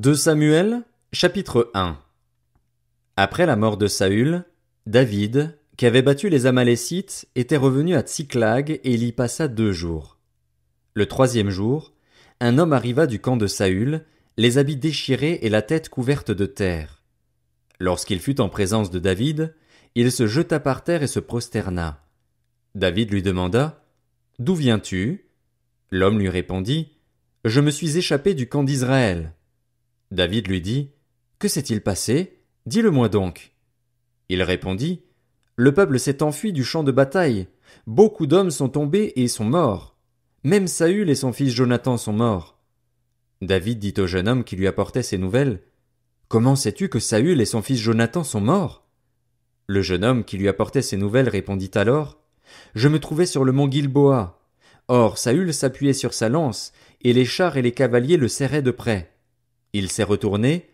2 Samuel, chapitre 1. Après la mort de Saül, David, qui avait battu les Amalécites, était revenu à Tsiklag et il y passa 2 jours. Le 3e jour, un homme arriva du camp de Saül, les habits déchirés et la tête couverte de terre. Lorsqu'il fut en présence de David, il se jeta par terre et se prosterna. David lui demanda « D'où viens-tu » L'homme lui répondit « Je me suis échappé du camp d'Israël. » David lui dit « Que s'est-il passé? Dis-le-moi donc. » Il répondit « Le peuple s'est enfui du champ de bataille. Beaucoup d'hommes sont tombés et sont morts. Même Saül et son fils Jonathan sont morts. » David dit au jeune homme qui lui apportait ces nouvelles « Comment sais-tu que Saül et son fils Jonathan sont morts? » Le jeune homme qui lui apportait ces nouvelles répondit alors « Je me trouvais sur le mont Gilboa. Or Saül s'appuyait sur sa lance, et les chars et les cavaliers le serraient de près. Il s'est retourné,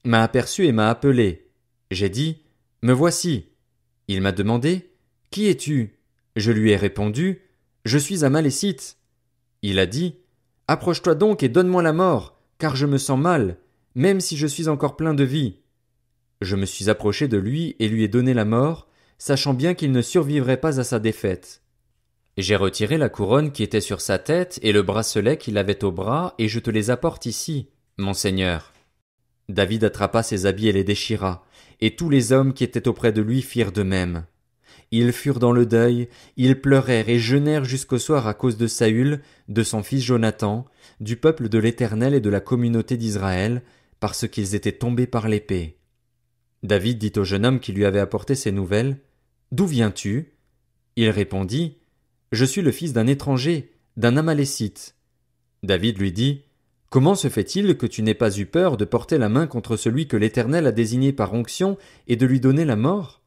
m'a aperçu et m'a appelé. J'ai dit « Me voici. » Il m'a demandé « Qui es-tu » Je lui ai répondu « Je suis Amalécite. » Il a dit « Approche-toi donc et donne-moi la mort, car je me sens mal, même si je suis encore plein de vie. » Je me suis approché de lui et lui ai donné la mort, sachant bien qu'il ne survivrait pas à sa défaite. J'ai retiré la couronne qui était sur sa tête et le bracelet qu'il avait au bras, et je te les apporte ici, mon seigneur. David attrapa ses habits et les déchira, et tous les hommes qui étaient auprès de lui firent de même. Ils furent dans le deuil, ils pleurèrent et jeûnèrent jusqu'au soir à cause de Saül, de son fils Jonathan, du peuple de l'Éternel et de la communauté d'Israël, parce qu'ils étaient tombés par l'épée. David dit au jeune homme qui lui avait apporté ces nouvelles, « D'où viens-tu » Il répondit, « Je suis le fils d'un étranger, d'un Amalécite. » David lui dit, « Comment se fait-il que tu n'aies pas eu peur de porter la main contre celui que l'Éternel a désigné par onction et de lui donner la mort ?»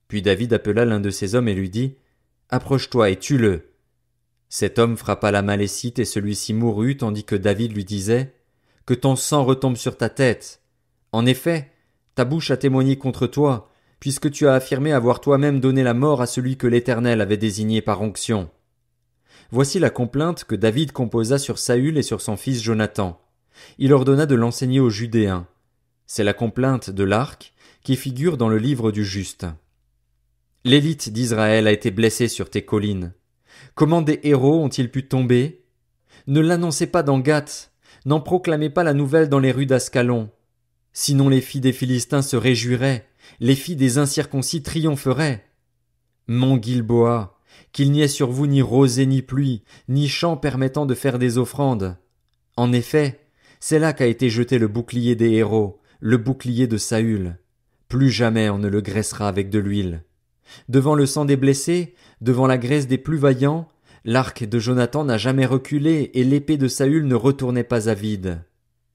Puis David appela l'un de ses hommes et lui dit, « Approche-toi et tue-le. » Cet homme frappa l'Amalécite et celui-ci mourut tandis que David lui disait, « Que ton sang retombe sur ta tête. En effet, ta bouche a témoigné contre toi, puisque tu as affirmé avoir toi-même donné la mort à celui que l'Éternel avait désigné par onction. » Voici la complainte que David composa sur Saül et sur son fils Jonathan. Il ordonna de l'enseigner aux Judéens. C'est la complainte de l'arc qui figure dans le livre du juste. L'élite d'Israël a été blessée sur tes collines. Comment des héros ont-ils pu tomber? Ne l'annoncez pas dans Gath, n'en proclamez pas la nouvelle dans les rues d'Ascalon. Sinon les filles des Philistins se réjouiraient, les filles des incirconcis triompheraient. Mont Gilboa, qu'il n'y ait sur vous ni rosée ni pluie, ni champ permettant de faire des offrandes. En effet, c'est là qu'a été jeté le bouclier des héros, le bouclier de Saül. Plus jamais on ne le graissera avec de l'huile. Devant le sang des blessés, devant la graisse des plus vaillants, l'arc de Jonathan n'a jamais reculé et l'épée de Saül ne retournait pas à vide.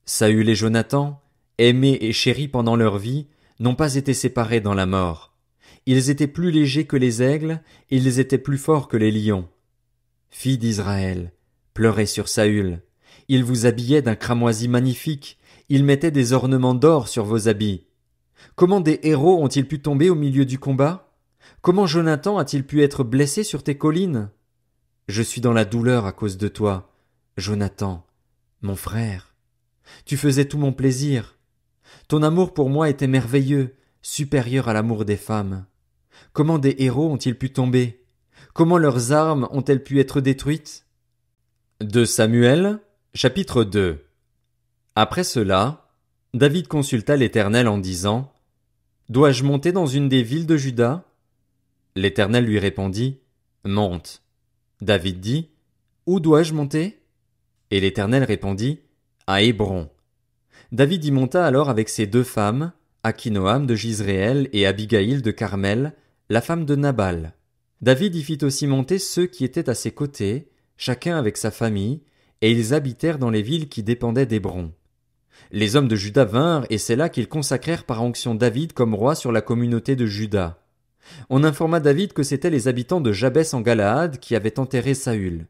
Saül et Jonathan, aimés et chéris pendant leur vie, n'ont pas été séparés dans la mort. Ils étaient plus légers que les aigles, et ils étaient plus forts que les lions. Filles d'Israël, pleurez sur Saül. Il vous habillait d'un cramoisi magnifique, il mettait des ornements d'or sur vos habits. Comment des héros ont-ils pu tomber au milieu du combat? Comment Jonathan a-t-il pu être blessé sur tes collines? Je suis dans la douleur à cause de toi, Jonathan, mon frère. Tu faisais tout mon plaisir. Ton amour pour moi était merveilleux, supérieur à l'amour des femmes. Comment des héros ont-ils pu tomber? Comment leurs armes ont-elles pu être détruites? 2 Samuel, chapitre 2. Après cela, David consulta l'Éternel en disant, « Dois-je monter dans une des villes de Juda ?» L'Éternel lui répondit, « Monte. » David dit, « Où dois-je monter ?» Et l'Éternel répondit, « À Hébron. » David y monta alors avec ses 2 femmes, Akinoam de Jizréel et Abigaïl de Carmel, la femme de Nabal. David y fit aussi monter ceux qui étaient à ses côtés, chacun avec sa famille, et ils habitèrent dans les villes qui dépendaient d'Hébron. Les hommes de Juda vinrent, et c'est là qu'ils consacrèrent par onction David comme roi sur la communauté de Juda. On informa David que c'étaient les habitants de Jabès en Galaad qui avaient enterré Saül.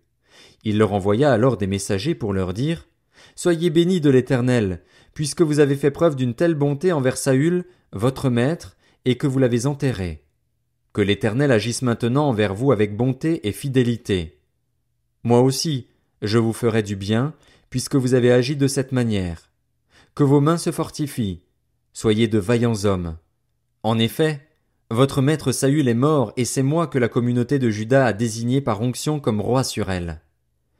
Il leur envoya alors des messagers pour leur dire « Soyez bénis de l'Éternel, puisque vous avez fait preuve d'une telle bonté envers Saül, votre maître, et que vous l'avez enterré. Que l'Éternel agisse maintenant envers vous avec bonté et fidélité. Moi aussi, je vous ferai du bien, puisque vous avez agi de cette manière. que vos mains se fortifient. Soyez de vaillants hommes. En effet, votre maître Saül est mort et c'est moi que la communauté de Juda a désigné par onction comme roi sur elle. »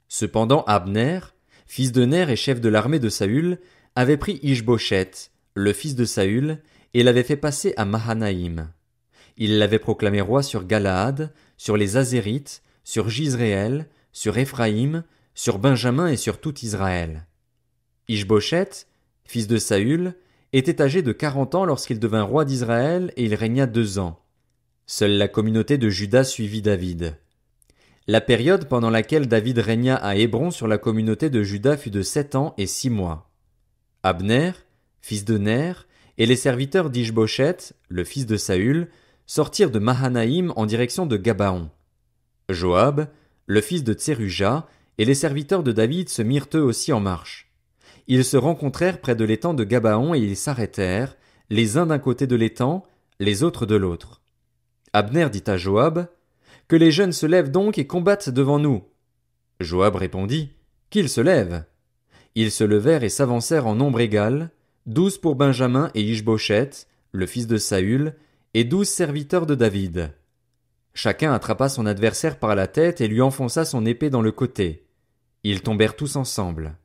Cependant Abner, fils de Ner et chef de l'armée de Saül, avait pris Ish-Boshet, le fils de Saül, et l'avait fait passer à Mahanaïm. Il l'avait proclamé roi sur Galaad, sur les Azérites, sur Jizréel, sur Éphraïm, sur Benjamin et sur tout Israël. Ish-Boshet, fils de Saül, était âgé de 40 ans lorsqu'il devint roi d'Israël et il régna 2 ans. Seule la communauté de Juda suivit David. La période pendant laquelle David régna à Hébron sur la communauté de Juda fut de 7 ans et 6 mois. Abner, fils de Ner, et les serviteurs d'Ish-Boshet, le fils de Saül, sortirent de Mahanaïm en direction de Gabaon. Joab, le fils de Tseruja, et les serviteurs de David se mirent eux aussi en marche. Ils se rencontrèrent près de l'étang de Gabaon et ils s'arrêtèrent, les uns d'un côté de l'étang, les autres de l'autre. Abner dit à Joab, « Que les jeunes se lèvent donc et combattent devant nous. » Joab répondit, « Qu'ils se lèvent. » Ils se levèrent et s'avancèrent en nombre égal, 12 pour Benjamin et Ish-Boshet, le fils de Saül, et 12 serviteurs de David. Chacun attrapa son adversaire par la tête et lui enfonça son épée dans le côté. Ils tombèrent tous ensemble.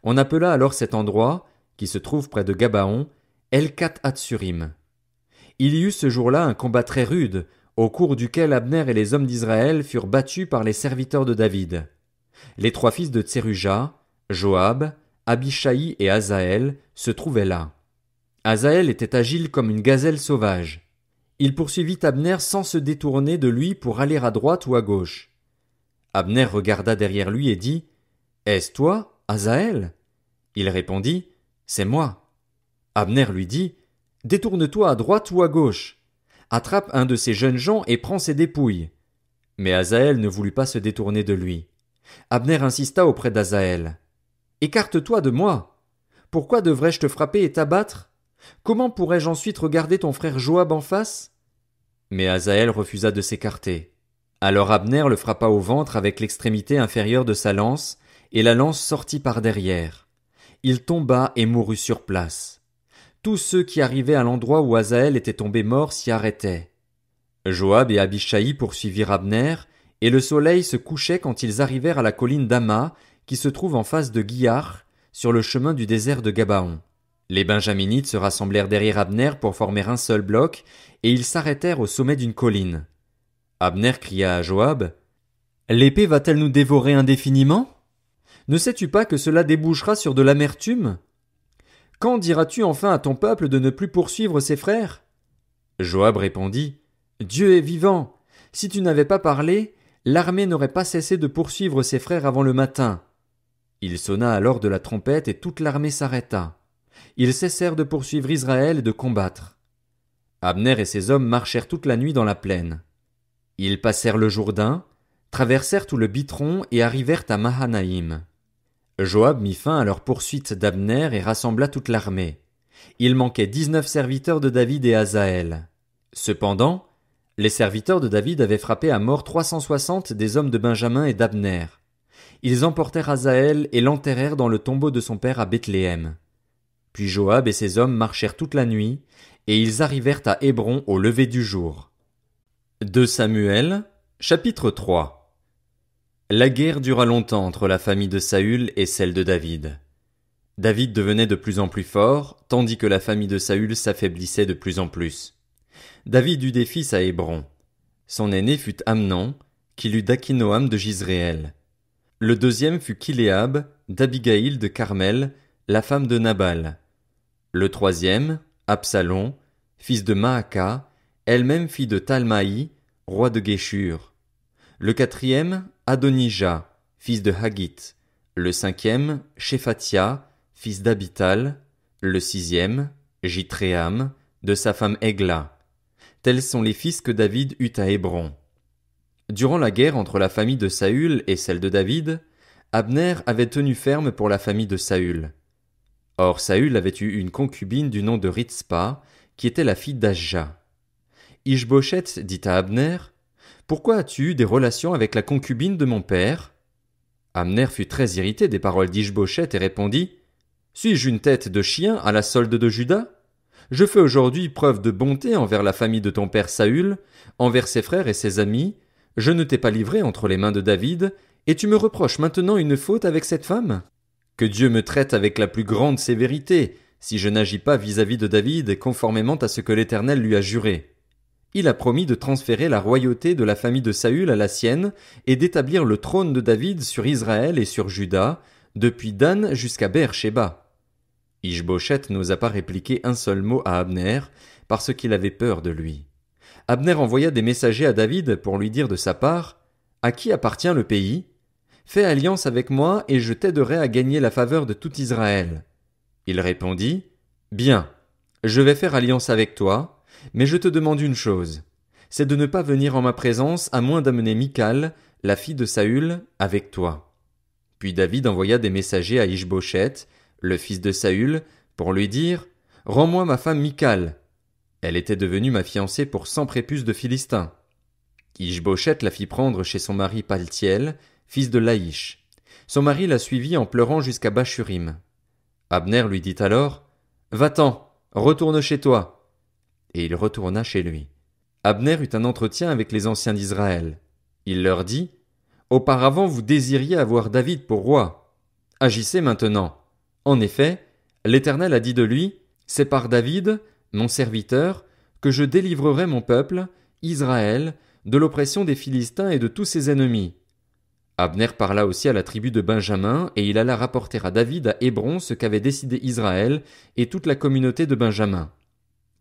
On appela alors cet endroit, qui se trouve près de Gabaon, El-Kat-Hatsurim. Il y eut ce jour-là un combat très rude, au cours duquel Abner et les hommes d'Israël furent battus par les serviteurs de David. Les 3 fils de Tseruja, Joab, Abishai et Asaël, se trouvaient là. Asaël était agile comme une gazelle sauvage. Il poursuivit Abner sans se détourner de lui pour aller à droite ou à gauche. Abner regarda derrière lui et dit, « Est-ce toi, Asaël ?» Il répondit, « C'est moi. » Abner lui dit, « Détourne-toi à droite ou à gauche. Attrape un de ces jeunes gens et prends ses dépouilles. » Mais Asaël ne voulut pas se détourner de lui. Abner insista auprès d'Asaël. « Écarte-toi de moi. Pourquoi devrais-je te frapper et t'abattre? Comment pourrais-je ensuite regarder ton frère Joab en face? » Mais Asaël refusa de s'écarter. Alors Abner le frappa au ventre avec l'extrémité inférieure de sa lance, et la lance sortit par derrière. Il tomba et mourut sur place. Tous ceux qui arrivaient à l'endroit où Asaël était tombé mort s'y arrêtaient. Joab et Abishai poursuivirent Abner, et le soleil se couchait quand ils arrivèrent à la colline d'Ama, qui se trouve en face de Guiar, sur le chemin du désert de Gabaon. Les Benjaminites se rassemblèrent derrière Abner pour former un seul bloc, et ils s'arrêtèrent au sommet d'une colline. Abner cria à Joab, « L'épée va-t-elle nous dévorer indéfiniment? Ne sais-tu pas que cela débouchera sur de l'amertume? Quand diras-tu enfin à ton peuple de ne plus poursuivre ses frères? » Joab répondit, « Dieu est vivant. Si tu n'avais pas parlé, l'armée n'aurait pas cessé de poursuivre ses frères avant le matin. » Il sonna alors de la trompette et toute l'armée s'arrêta. Ils cessèrent de poursuivre Israël et de combattre. Abner et ses hommes marchèrent toute la nuit dans la plaine. Ils passèrent le Jourdain, traversèrent tout le Bitron et arrivèrent à Mahanaïm. Joab mit fin à leur poursuite d'Abner et rassembla toute l'armée. Il manquait 19 serviteurs de David et Asaël. Cependant, les serviteurs de David avaient frappé à mort 360 des hommes de Benjamin et d'Abner. Ils emportèrent Asaël et l'enterrèrent dans le tombeau de son père à Bethléem. Puis Joab et ses hommes marchèrent toute la nuit, et ils arrivèrent à Hébron au lever du jour. 2 Samuel, chapitre 3. La guerre dura longtemps entre la famille de Saül et celle de David. David devenait de plus en plus fort, tandis que la famille de Saül s'affaiblissait de plus en plus. David eut des fils à Hébron. Son aîné fut Amnon, qu'il eut d'Akinoam de Jizréel. Le deuxième fut Kiléab, d'Abigaïl de Carmel, la femme de Nabal. Le troisième, Absalom, fils de Maaka, elle-même fille de Talmaï, roi de Géshur. Le quatrième, Adonijah, fils de Haggith. Le cinquième, Shephatia, fils d'Abital. Le sixième, Jitréam, de sa femme Egla. Tels sont les fils que David eut à Hébron. Durant la guerre entre la famille de Saül et celle de David, Abner avait tenu ferme pour la famille de Saül. Or Saül avait eu une concubine du nom de Ritzpa, qui était la fille d'Ajja. Ish-Boshet dit à Abner, « Pourquoi as-tu eu des relations avec la concubine de mon père ?» Abner fut très irrité des paroles d'Ish-Boshet et répondit, « Suis-je une tête de chien à la solde de Juda? Je fais aujourd'hui preuve de bonté envers la famille de ton père Saül, envers ses frères et ses amis. Je ne t'ai pas livré entre les mains de David, et tu me reproches maintenant une faute avec cette femme? Que Dieu me traite avec la plus grande sévérité, si je n'agis pas vis-à-vis de David conformément à ce que l'Éternel lui a juré. Il a promis de transférer la royauté de la famille de Saül à la sienne, et d'établir le trône de David sur Israël et sur Juda, depuis Dan jusqu'à Beer-Shéba. Ish-Boshet n'osa pas répliquer un seul mot à Abner, parce qu'il avait peur de lui. Abner envoya des messagers à David pour lui dire de sa part: À qui appartient le pays? Fais alliance avec moi et je t'aiderai à gagner la faveur de tout Israël. Il répondit: Bien, je vais faire alliance avec toi, mais je te demande une chose, c'est de ne pas venir en ma présence à moins d'amener Michal, la fille de Saül, avec toi. Puis David envoya des messagers à Ish-Boshet, le fils de Saül, pour lui dire: Rends-moi ma femme Michal. Elle était devenue ma fiancée pour 100 prépuces de Philistins. Ish-Boshet la fit prendre chez son mari Paltiel, fils de Laïch. Son mari la suivit en pleurant jusqu'à Bachurim. Abner lui dit alors: Va-t'en, retourne chez toi. Et il retourna chez lui. Abner eut un entretien avec les anciens d'Israël. Il leur dit: Auparavant vous désiriez avoir David pour roi. Agissez maintenant. En effet, l'Éternel a dit de lui: C'est par David, mon serviteur, que je délivrerai mon peuple, Israël, de l'oppression des Philistins et de tous ses ennemis. Abner parla aussi à la tribu de Benjamin, et il alla rapporter à David à Hébron ce qu'avait décidé Israël et toute la communauté de Benjamin.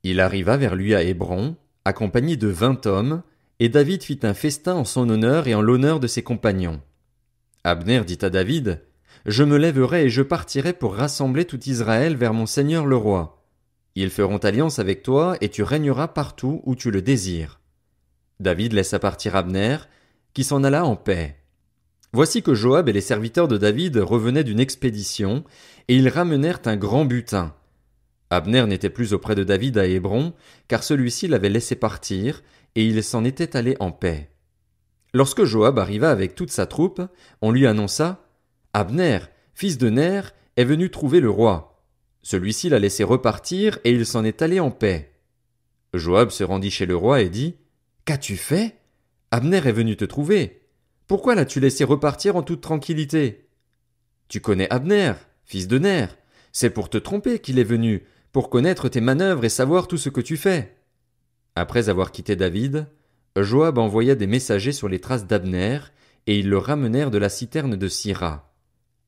Il arriva vers lui à Hébron, accompagné de 20 hommes, et David fit un festin en son honneur et en l'honneur de ses compagnons. Abner dit à David: Je me lèverai et je partirai pour rassembler tout Israël vers mon seigneur le roi. Ils feront alliance avec toi et tu régneras partout où tu le désires. David laissa partir Abner, qui s'en alla en paix. Voici que Joab et les serviteurs de David revenaient d'une expédition, et ils ramenèrent un grand butin. Abner n'était plus auprès de David à Hébron, car celui-ci l'avait laissé partir, et il s'en était allé en paix. Lorsque Joab arriva avec toute sa troupe, on lui annonça: Abner, fils de Ner, est venu trouver le roi. Celui-ci l'a laissé repartir et il s'en est allé en paix. Joab se rendit chez le roi et dit: Qu'as-tu fait? Abner est venu te trouver. Pourquoi l'as-tu laissé repartir en toute tranquillité? Tu connais Abner, fils de Ner. C'est pour te tromper qu'il est venu, pour connaître tes manœuvres et savoir tout ce que tu fais. Après avoir quitté David, Joab envoya des messagers sur les traces d'Abner, et ils le ramenèrent de la citerne de Sira.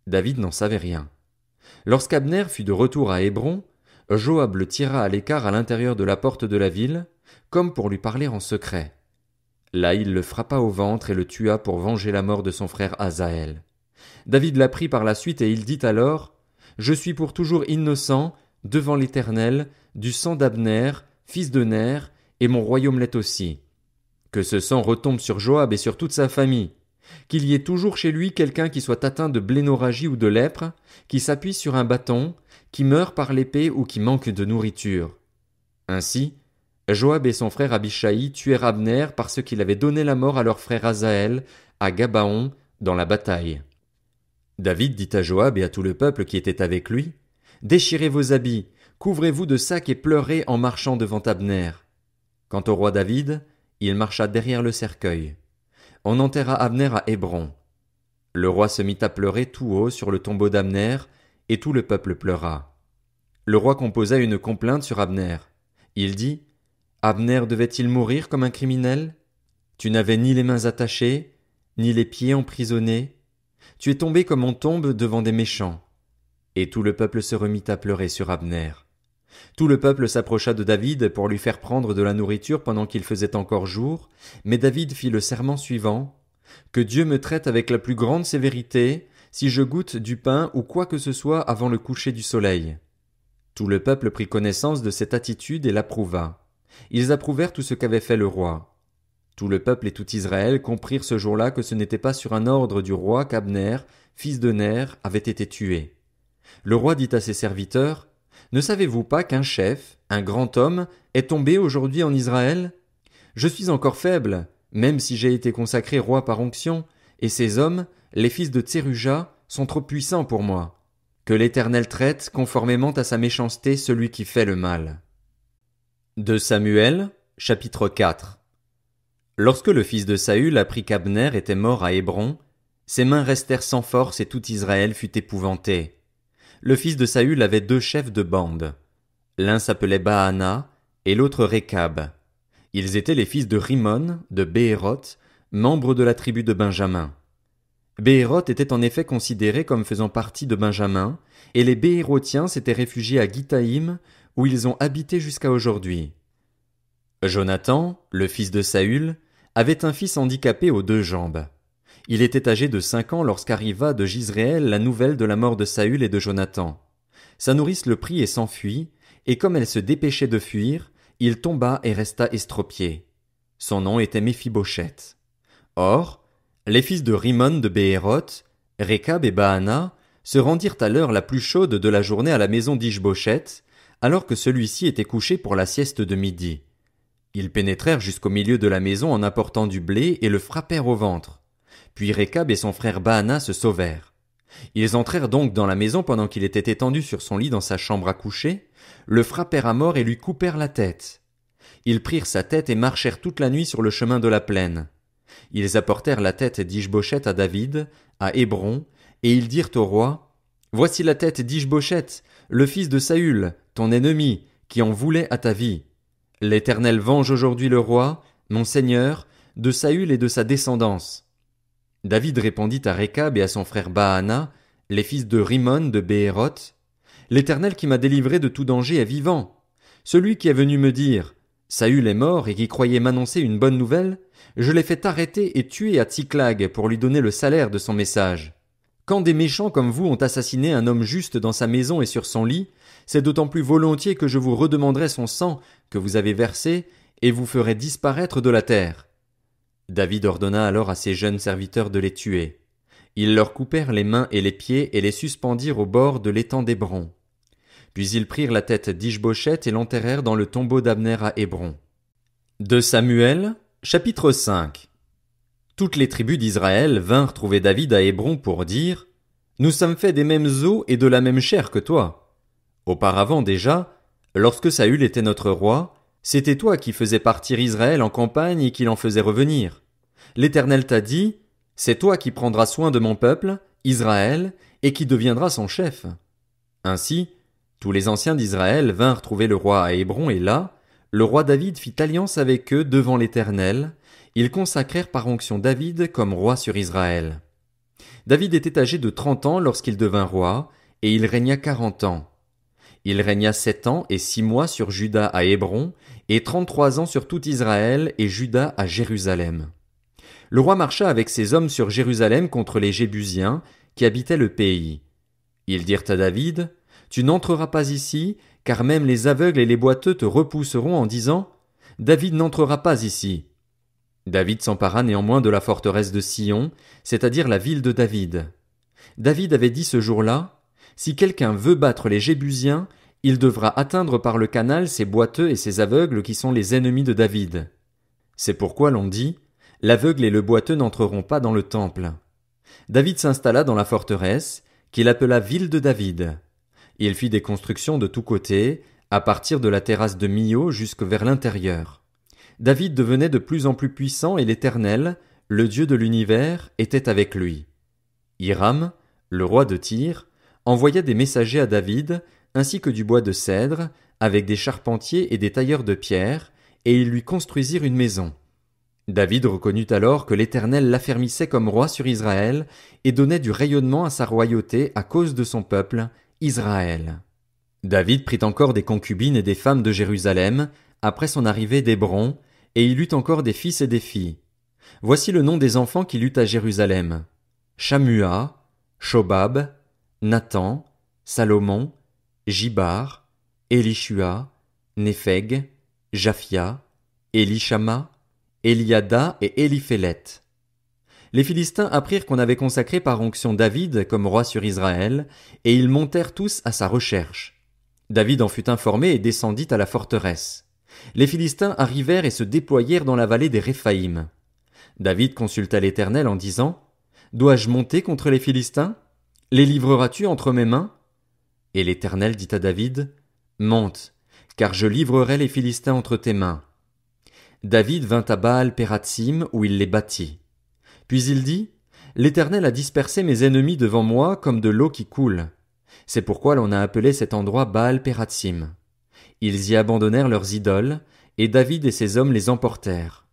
David n'en savait rien. Lorsqu'Abner fut de retour à Hébron, Joab le tira à l'écart à l'intérieur de la porte de la ville, comme pour lui parler en secret. Là il le frappa au ventre et le tua pour venger la mort de son frère Asaël. David l'apprit par la suite et il dit alors: Je suis pour toujours innocent, devant l'Éternel, du sang d'Abner, fils de Ner, et mon royaume l'est aussi. Que ce sang retombe sur Joab et sur toute sa famille. Qu'il y ait toujours chez lui quelqu'un qui soit atteint de blénorragie ou de lèpre, qui s'appuie sur un bâton, qui meurt par l'épée ou qui manque de nourriture. Ainsi, Joab et son frère Abishai tuèrent Abner parce qu'il avait donné la mort à leur frère Asaël, à Gabaon, dans la bataille. David dit à Joab et à tout le peuple qui était avec lui: Déchirez vos habits, couvrez-vous de sacs et pleurez en marchant devant Abner. Quant au roi David, il marcha derrière le cercueil. On enterra Abner à Hébron. Le roi se mit à pleurer tout haut sur le tombeau d'Abner, et tout le peuple pleura. Le roi composa une complainte sur Abner. Il dit: Abner devait-il mourir comme un criminel? Tu n'avais ni les mains attachées, ni les pieds emprisonnés. Tu es tombé comme on tombe devant des méchants. Et tout le peuple se remit à pleurer sur Abner. Tout le peuple s'approcha de David pour lui faire prendre de la nourriture pendant qu'il faisait encore jour, mais David fit le serment suivant: Que Dieu me traite avec la plus grande sévérité, si je goûte du pain ou quoi que ce soit avant le coucher du soleil. Tout le peuple prit connaissance de cette attitude et l'approuva. Ils approuvèrent tout ce qu'avait fait le roi. Tout le peuple et tout Israël comprirent ce jour-là que ce n'était pas sur un ordre du roi qu'Abner, fils de Ner, avait été tué. Le roi dit à ses serviteurs: Ne savez-vous pas qu'un chef, un grand homme, est tombé aujourd'hui en Israël? Je suis encore faible, même si j'ai été consacré roi par onction, et ces hommes, les fils de Tseruja, sont trop puissants pour moi. Que l'Éternel traite conformément à sa méchanceté celui qui fait le mal. 2 Samuel, chapitre 4. Lorsque le fils de Saül apprit qu'Abner était mort à Hébron, ses mains restèrent sans force et tout Israël fut épouvanté. Le fils de Saül avait 2 chefs de bande. L'un s'appelait Baana et l'autre Rékab. Ils étaient les fils de Rimon, de Béhéroth, membres de la tribu de Benjamin. Béhéroth était en effet considéré comme faisant partie de Benjamin, et les Béhérothiens s'étaient réfugiés à Githaïm, où ils ont habité jusqu'à aujourd'hui. Jonathan, le fils de Saül, avait un fils handicapé aux 2 jambes. Il était âgé de 5 ans lorsqu'arriva de Jizréel la nouvelle de la mort de Saül et de Jonathan. Sa nourrice le prit et s'enfuit, et comme elle se dépêchait de fuir, il tomba et resta estropié. Son nom était Méphibosheth. Or, les fils de Rimon de Béhéroth, Rékab et Baana, se rendirent à l'heure la plus chaude de la journée à la maison d'Ishbosheth, alors que celui-ci était couché pour la sieste de midi. Ils pénétrèrent jusqu'au milieu de la maison en apportant du blé et le frappèrent au ventre. Puis Rékab et son frère Baana se sauvèrent. Ils entrèrent donc dans la maison pendant qu'il était étendu sur son lit dans sa chambre à coucher, le frappèrent à mort et lui coupèrent la tête. Ils prirent sa tête et marchèrent toute la nuit sur le chemin de la plaine. Ils apportèrent la tête d'Ishbosheth à David, à Hébron, et ils dirent au roi, « Voici la tête d'Ishbosheth, le fils de Saül, ton ennemi, qui en voulait à ta vie. L'Éternel venge aujourd'hui le roi, mon seigneur, de Saül et de sa descendance. » David répondit à Rékab et à son frère Baana, les fils de Rimon de Béhéroth, « L'Éternel qui m'a délivré de tout danger est vivant. Celui qui est venu me dire, Saül est mort et qui croyait m'annoncer une bonne nouvelle, je l'ai fait arrêter et tuer à Tsiklag pour lui donner le salaire de son message. Quand des méchants comme vous ont assassiné un homme juste dans sa maison et sur son lit, c'est d'autant plus volontiers que je vous redemanderai son sang que vous avez versé et vous ferai disparaître de la terre. » David ordonna alors à ses jeunes serviteurs de les tuer. Ils leur coupèrent les mains et les pieds et les suspendirent au bord de l'étang d'Hébron. Puis ils prirent la tête d'Ishbosheth et l'enterrèrent dans le tombeau d'Abner à Hébron. 2 Samuel, chapitre 5. Toutes les tribus d'Israël vinrent trouver David à Hébron pour dire « Nous sommes faits des mêmes os et de la même chair que toi. Auparavant déjà, lorsque Saül était notre roi, c'était toi qui faisais partir Israël en campagne et qui l'en faisais revenir. L'Éternel t'a dit « C'est toi qui prendras soin de mon peuple, Israël, et qui deviendras son chef. » Ainsi, tous les anciens d'Israël vinrent trouver le roi à Hébron et là, le roi David fit alliance avec eux devant l'Éternel. Ils consacrèrent par onction David comme roi sur Israël. David était âgé de 30 ans lorsqu'il devint roi, et il régna 40 ans. Il régna 7 ans et 6 mois sur Juda à Hébron, et 33 ans sur tout Israël et Juda à Jérusalem. Le roi marcha avec ses hommes sur Jérusalem contre les Jébusiens, qui habitaient le pays. Ils dirent à David, « Tu n'entreras pas ici, car même les aveugles et les boiteux te repousseront en disant, « David n'entrera pas ici. » David s'empara néanmoins de la forteresse de Sion, c'est-à-dire la ville de David. David avait dit ce jour-là, « Si quelqu'un veut battre les Jébusiens, il devra atteindre par le canal ces boiteux et ces aveugles qui sont les ennemis de David. » C'est pourquoi l'on dit, « L'aveugle et le boiteux n'entreront pas dans le temple. » David s'installa dans la forteresse, qu'il appela ville de David. Il fit des constructions de tous côtés, à partir de la terrasse de Mio jusque vers l'intérieur. David devenait de plus en plus puissant et l'Éternel, le Dieu de l'univers, était avec lui. Hiram, le roi de Tyr, envoya des messagers à David, ainsi que du bois de cèdre, avec des charpentiers et des tailleurs de pierre, et ils lui construisirent une maison. David reconnut alors que l'Éternel l'affermissait comme roi sur Israël et donnait du rayonnement à sa royauté à cause de son peuple, Israël. David prit encore des concubines et des femmes de Jérusalem, après son arrivée d'Hébron, et il eut encore des fils et des filles. Voici le nom des enfants qu'il eut à Jérusalem. Shammua, Shobab, Nathan, Salomon, Jibar, Élishua, Népheg, Japhia, Élishama, Eliada et Éliphélet. Les Philistins apprirent qu'on avait consacré par onction David comme roi sur Israël, et ils montèrent tous à sa recherche. David en fut informé et descendit à la forteresse. Les Philistins arrivèrent et se déployèrent dans la vallée des Réphaïm. David consulta l'Éternel en disant, « Dois-je monter contre les Philistins? Les livreras-tu entre mes mains? Et l'Éternel dit à David, monte, car je livrerai les Philistins entre tes mains. David vint à Baal-Pératsim, où il les battit. Puis il dit, l'Éternel a dispersé mes ennemis devant moi comme de l'eau qui coule. C'est pourquoi l'on a appelé cet endroit Baal-Pératsim. Ils y abandonnèrent leurs idoles, et David et ses hommes les emportèrent.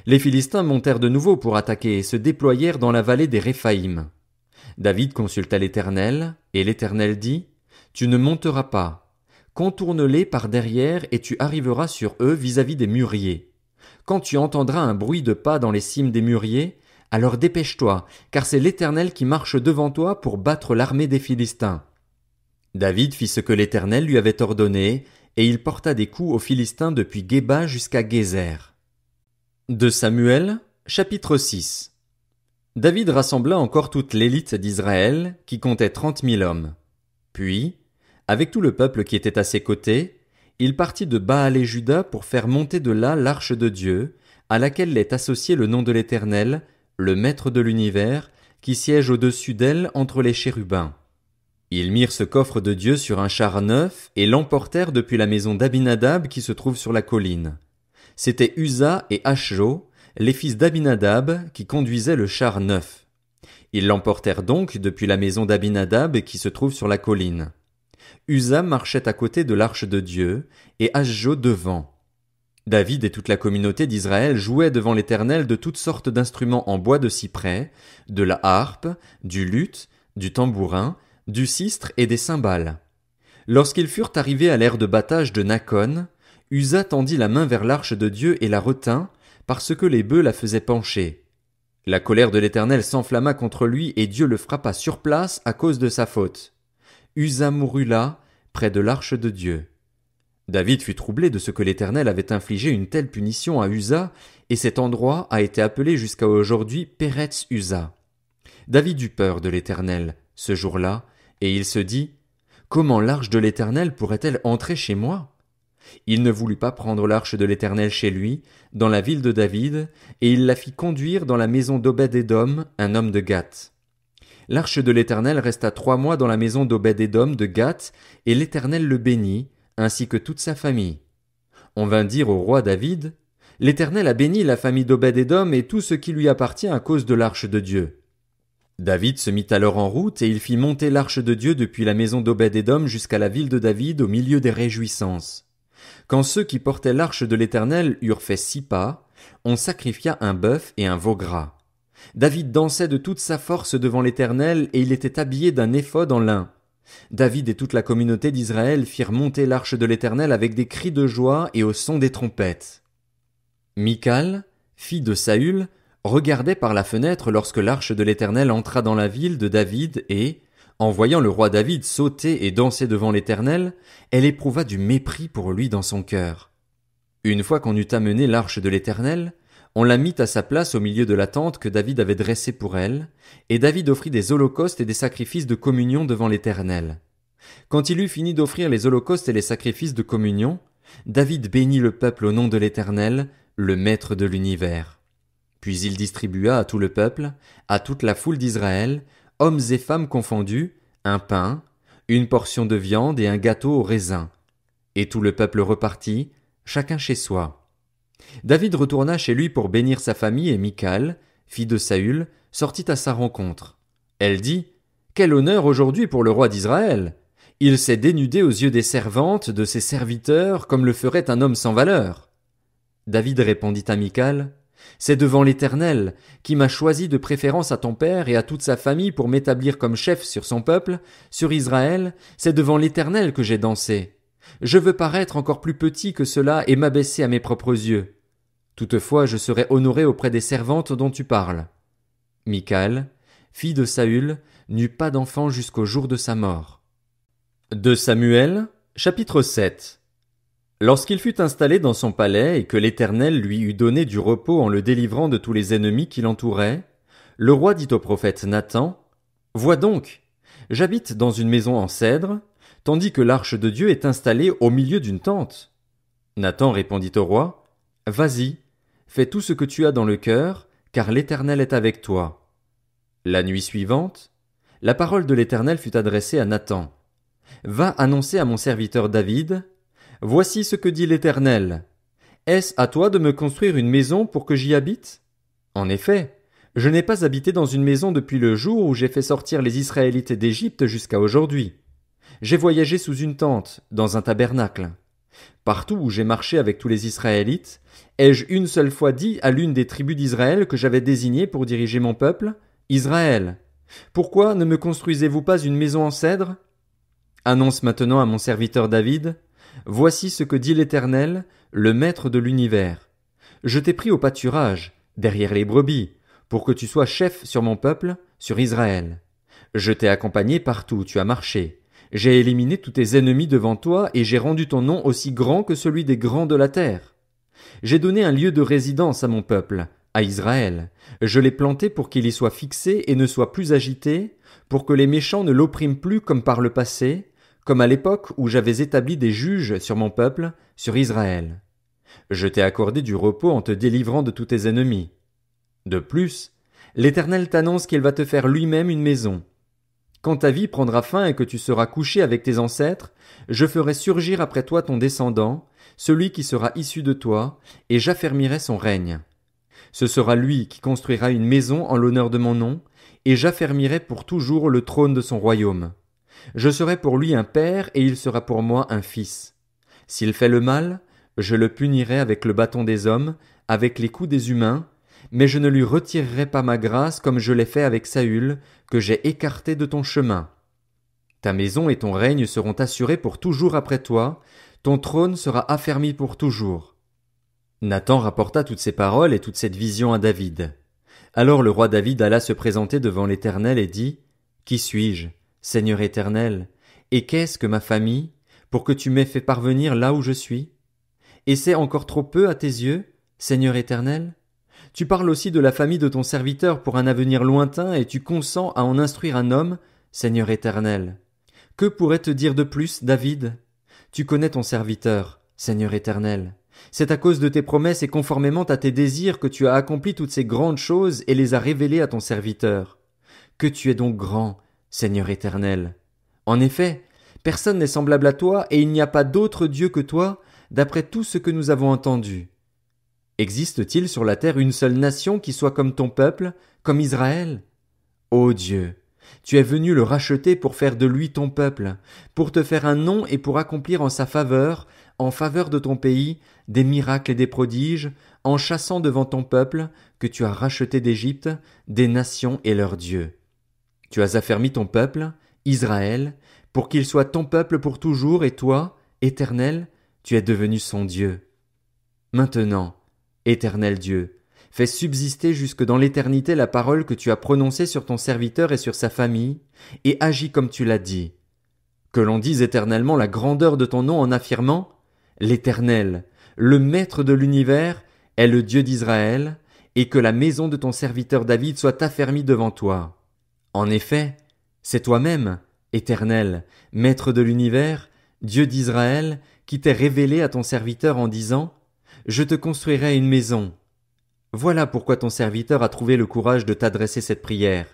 Les Philistins montèrent de nouveau pour attaquer et se déployèrent dans la vallée des Réphaïm. David consulta l'Éternel, et l'Éternel dit, tu ne monteras pas. Contourne-les par derrière et tu arriveras sur eux vis-à-vis des mûriers. Quand tu entendras un bruit de pas dans les cimes des mûriers, alors dépêche-toi, car c'est l'Éternel qui marche devant toi pour battre l'armée des Philistins. David fit ce que l'Éternel lui avait ordonné, et il porta des coups aux Philistins depuis Géba jusqu'à Gézer. De Samuel, chapitre 6. David rassembla encore toute l'élite d'Israël, qui comptait 30 000 hommes. Puis, avec tout le peuple qui était à ses côtés, il partit de Baal-et-Juda pour faire monter de là l'arche de Dieu, à laquelle est associé le nom de l'Éternel, le Maître de l'univers, qui siège au-dessus d'elle entre les chérubins. Ils mirent ce coffre de Dieu sur un char neuf et l'emportèrent depuis la maison d'Abinadab qui se trouve sur la colline. C'étaient Uza et Ashjo, les fils d'Abinadab, qui conduisaient le char neuf. Ils l'emportèrent donc depuis la maison d'Abinadab qui se trouve sur la colline. Uza marchait à côté de l'arche de Dieu, et Ashjo devant. David et toute la communauté d'Israël jouaient devant l'Éternel de toutes sortes d'instruments en bois de cyprès, de la harpe, du luth, du tambourin, du sistre et des cymbales. Lorsqu'ils furent arrivés à l'aire de battage de Nakon, Uza tendit la main vers l'arche de Dieu et la retint, parce que les bœufs la faisaient pencher. La colère de l'Éternel s'enflamma contre lui et Dieu le frappa sur place à cause de sa faute. Uza mourut là, près de l'arche de Dieu. David fut troublé de ce que l'Éternel avait infligé une telle punition à Uza, et cet endroit a été appelé jusqu'à aujourd'hui Péretz Uza. David eut peur de l'Éternel, ce jour-là, et il se dit, comment l'arche de l'Éternel pourrait-elle entrer chez moi? Il ne voulut pas prendre l'arche de l'Éternel chez lui, dans la ville de David, et il la fit conduire dans la maison d'Obed-Édom, un homme de Gath. L'arche de l'Éternel resta 3 mois dans la maison d'Obed-Édom de Gath, et l'Éternel le bénit, ainsi que toute sa famille. On vint dire au roi David, l'Éternel a béni la famille d'Obed-Édom et tout ce qui lui appartient à cause de l'arche de Dieu. David se mit alors en route et il fit monter l'arche de Dieu depuis la maison d'Obed-Édom jusqu'à la ville de David au milieu des réjouissances. Quand ceux qui portaient l'arche de l'Éternel eurent fait 6 pas, on sacrifia un bœuf et un veau gras. David dansait de toute sa force devant l'Éternel et il était habillé d'un éphod en lin. David et toute la communauté d'Israël firent monter l'arche de l'Éternel avec des cris de joie et au son des trompettes. Michal, fille de Saül, regardait par la fenêtre lorsque l'arche de l'Éternel entra dans la ville de David et, en voyant le roi David sauter et danser devant l'Éternel, elle éprouva du mépris pour lui dans son cœur. Une fois qu'on eut amené l'arche de l'Éternel, on la mit à sa place au milieu de la tente que David avait dressée pour elle, et David offrit des holocaustes et des sacrifices de communion devant l'Éternel. Quand il eut fini d'offrir les holocaustes et les sacrifices de communion, David bénit le peuple au nom de l'Éternel, le Maître de l'univers. Puis il distribua à tout le peuple, à toute la foule d'Israël, hommes et femmes confondus, un pain, une portion de viande et un gâteau au raisin. Et tout le peuple repartit, chacun chez soi. David retourna chez lui pour bénir sa famille et Michal, fille de Saül, sortit à sa rencontre. Elle dit, « Quel honneur aujourd'hui pour le roi d'Israël! Il s'est dénudé aux yeux des servantes, de ses serviteurs, comme le ferait un homme sans valeur. » David répondit à Michal, « C'est devant l'Éternel, qui m'a choisi de préférence à ton père et à toute sa famille pour m'établir comme chef sur son peuple, sur Israël, c'est devant l'Éternel que j'ai dansé. Je veux paraître encore plus petit que cela et m'abaisser à mes propres yeux. Toutefois, je serai honoré auprès des servantes dont tu parles. » Michal, fille de Saül, n'eut pas d'enfant jusqu'au jour de sa mort. De Samuel, chapitre 7. Lorsqu'il fut installé dans son palais et que l'Éternel lui eut donné du repos en le délivrant de tous les ennemis qui l'entouraient, le roi dit au prophète Nathan, « Vois donc, j'habite dans une maison en cèdre, tandis que l'arche de Dieu est installée au milieu d'une tente. » Nathan répondit au roi, « Vas-y, fais tout ce que tu as dans le cœur, car l'Éternel est avec toi. » La nuit suivante, la parole de l'Éternel fut adressée à Nathan. Va annoncer à mon serviteur David, Voici ce que dit l'Éternel. Est-ce à toi de me construire une maison pour que j'y habite? En effet, je n'ai pas habité dans une maison depuis le jour où j'ai fait sortir les Israélites d'Égypte jusqu'à aujourd'hui. J'ai voyagé sous une tente, dans un tabernacle. Partout où j'ai marché avec tous les Israélites, ai-je une seule fois dit à l'une des tribus d'Israël que j'avais désignée pour diriger mon peuple, Israël, pourquoi ne me construisez-vous pas une maison en cèdre? Annonce maintenant à mon serviteur David, Voici ce que dit l'Éternel, le Maître de l'univers. Je t'ai pris au pâturage, derrière les brebis, pour que tu sois chef sur mon peuple, sur Israël. Je t'ai accompagné partout où tu as marché. J'ai éliminé tous tes ennemis devant toi et j'ai rendu ton nom aussi grand que celui des grands de la terre. J'ai donné un lieu de résidence à mon peuple, à Israël. Je l'ai planté pour qu'il y soit fixé et ne soit plus agité, pour que les méchants ne l'oppriment plus comme par le passé, comme à l'époque où j'avais établi des juges sur mon peuple, sur Israël. Je t'ai accordé du repos en te délivrant de tous tes ennemis. De plus, l'Éternel t'annonce qu'il va te faire lui-même une maison. Quand ta vie prendra fin et que tu seras couché avec tes ancêtres, je ferai surgir après toi ton descendant, celui qui sera issu de toi, et j'affermirai son règne. Ce sera lui qui construira une maison en l'honneur de mon nom, et j'affermirai pour toujours le trône de son royaume. Je serai pour lui un père et il sera pour moi un fils. S'il fait le mal, je le punirai avec le bâton des hommes, avec les coups des humains, mais je ne lui retirerai pas ma grâce comme je l'ai fait avec Saül, que j'ai écarté de ton chemin. Ta maison et ton règne seront assurés pour toujours après toi, ton trône sera affermi pour toujours. Nathan rapporta toutes ces paroles et toute cette vision à David. Alors le roi David alla se présenter devant l'Éternel et dit, Qui suis-je, Seigneur éternel, et qu'est-ce que ma famille, pour que tu m'aies fait parvenir là où je suis? Et c'est encore trop peu à tes yeux, Seigneur éternel? Tu parles aussi de la famille de ton serviteur pour un avenir lointain et tu consens à en instruire un homme, Seigneur éternel. Que pourrait te dire de plus, David? Tu connais ton serviteur, Seigneur éternel. C'est à cause de tes promesses et conformément à tes désirs que tu as accompli toutes ces grandes choses et les as révélées à ton serviteur. Que tu es donc grand, Seigneur éternel. En effet, personne n'est semblable à toi et il n'y a pas d'autre Dieu que toi, d'après tout ce que nous avons entendu. Existe-t-il sur la terre une seule nation qui soit comme ton peuple, comme Israël? Ô Dieu, tu es venu le racheter pour faire de lui ton peuple, pour te faire un nom et pour accomplir en sa faveur, en faveur de ton pays, des miracles et des prodiges, en chassant devant ton peuple, que tu as racheté d'Égypte, des nations et leurs dieux. Tu as affermi ton peuple, Israël, pour qu'il soit ton peuple pour toujours, et toi, Éternel, tu es devenu son Dieu. Maintenant, Éternel Dieu, fais subsister jusque dans l'éternité la parole que tu as prononcée sur ton serviteur et sur sa famille, et agis comme tu l'as dit. Que l'on dise éternellement la grandeur de ton nom en affirmant l'Éternel, le Maître de l'univers, est le Dieu d'Israël, et que la maison de ton serviteur David soit affermie devant toi. En effet, c'est toi-même, Éternel, Maître de l'univers, Dieu d'Israël, qui t'est révélé à ton serviteur en disant « Je te construirai une maison ». Voilà pourquoi ton serviteur a trouvé le courage de t'adresser cette prière.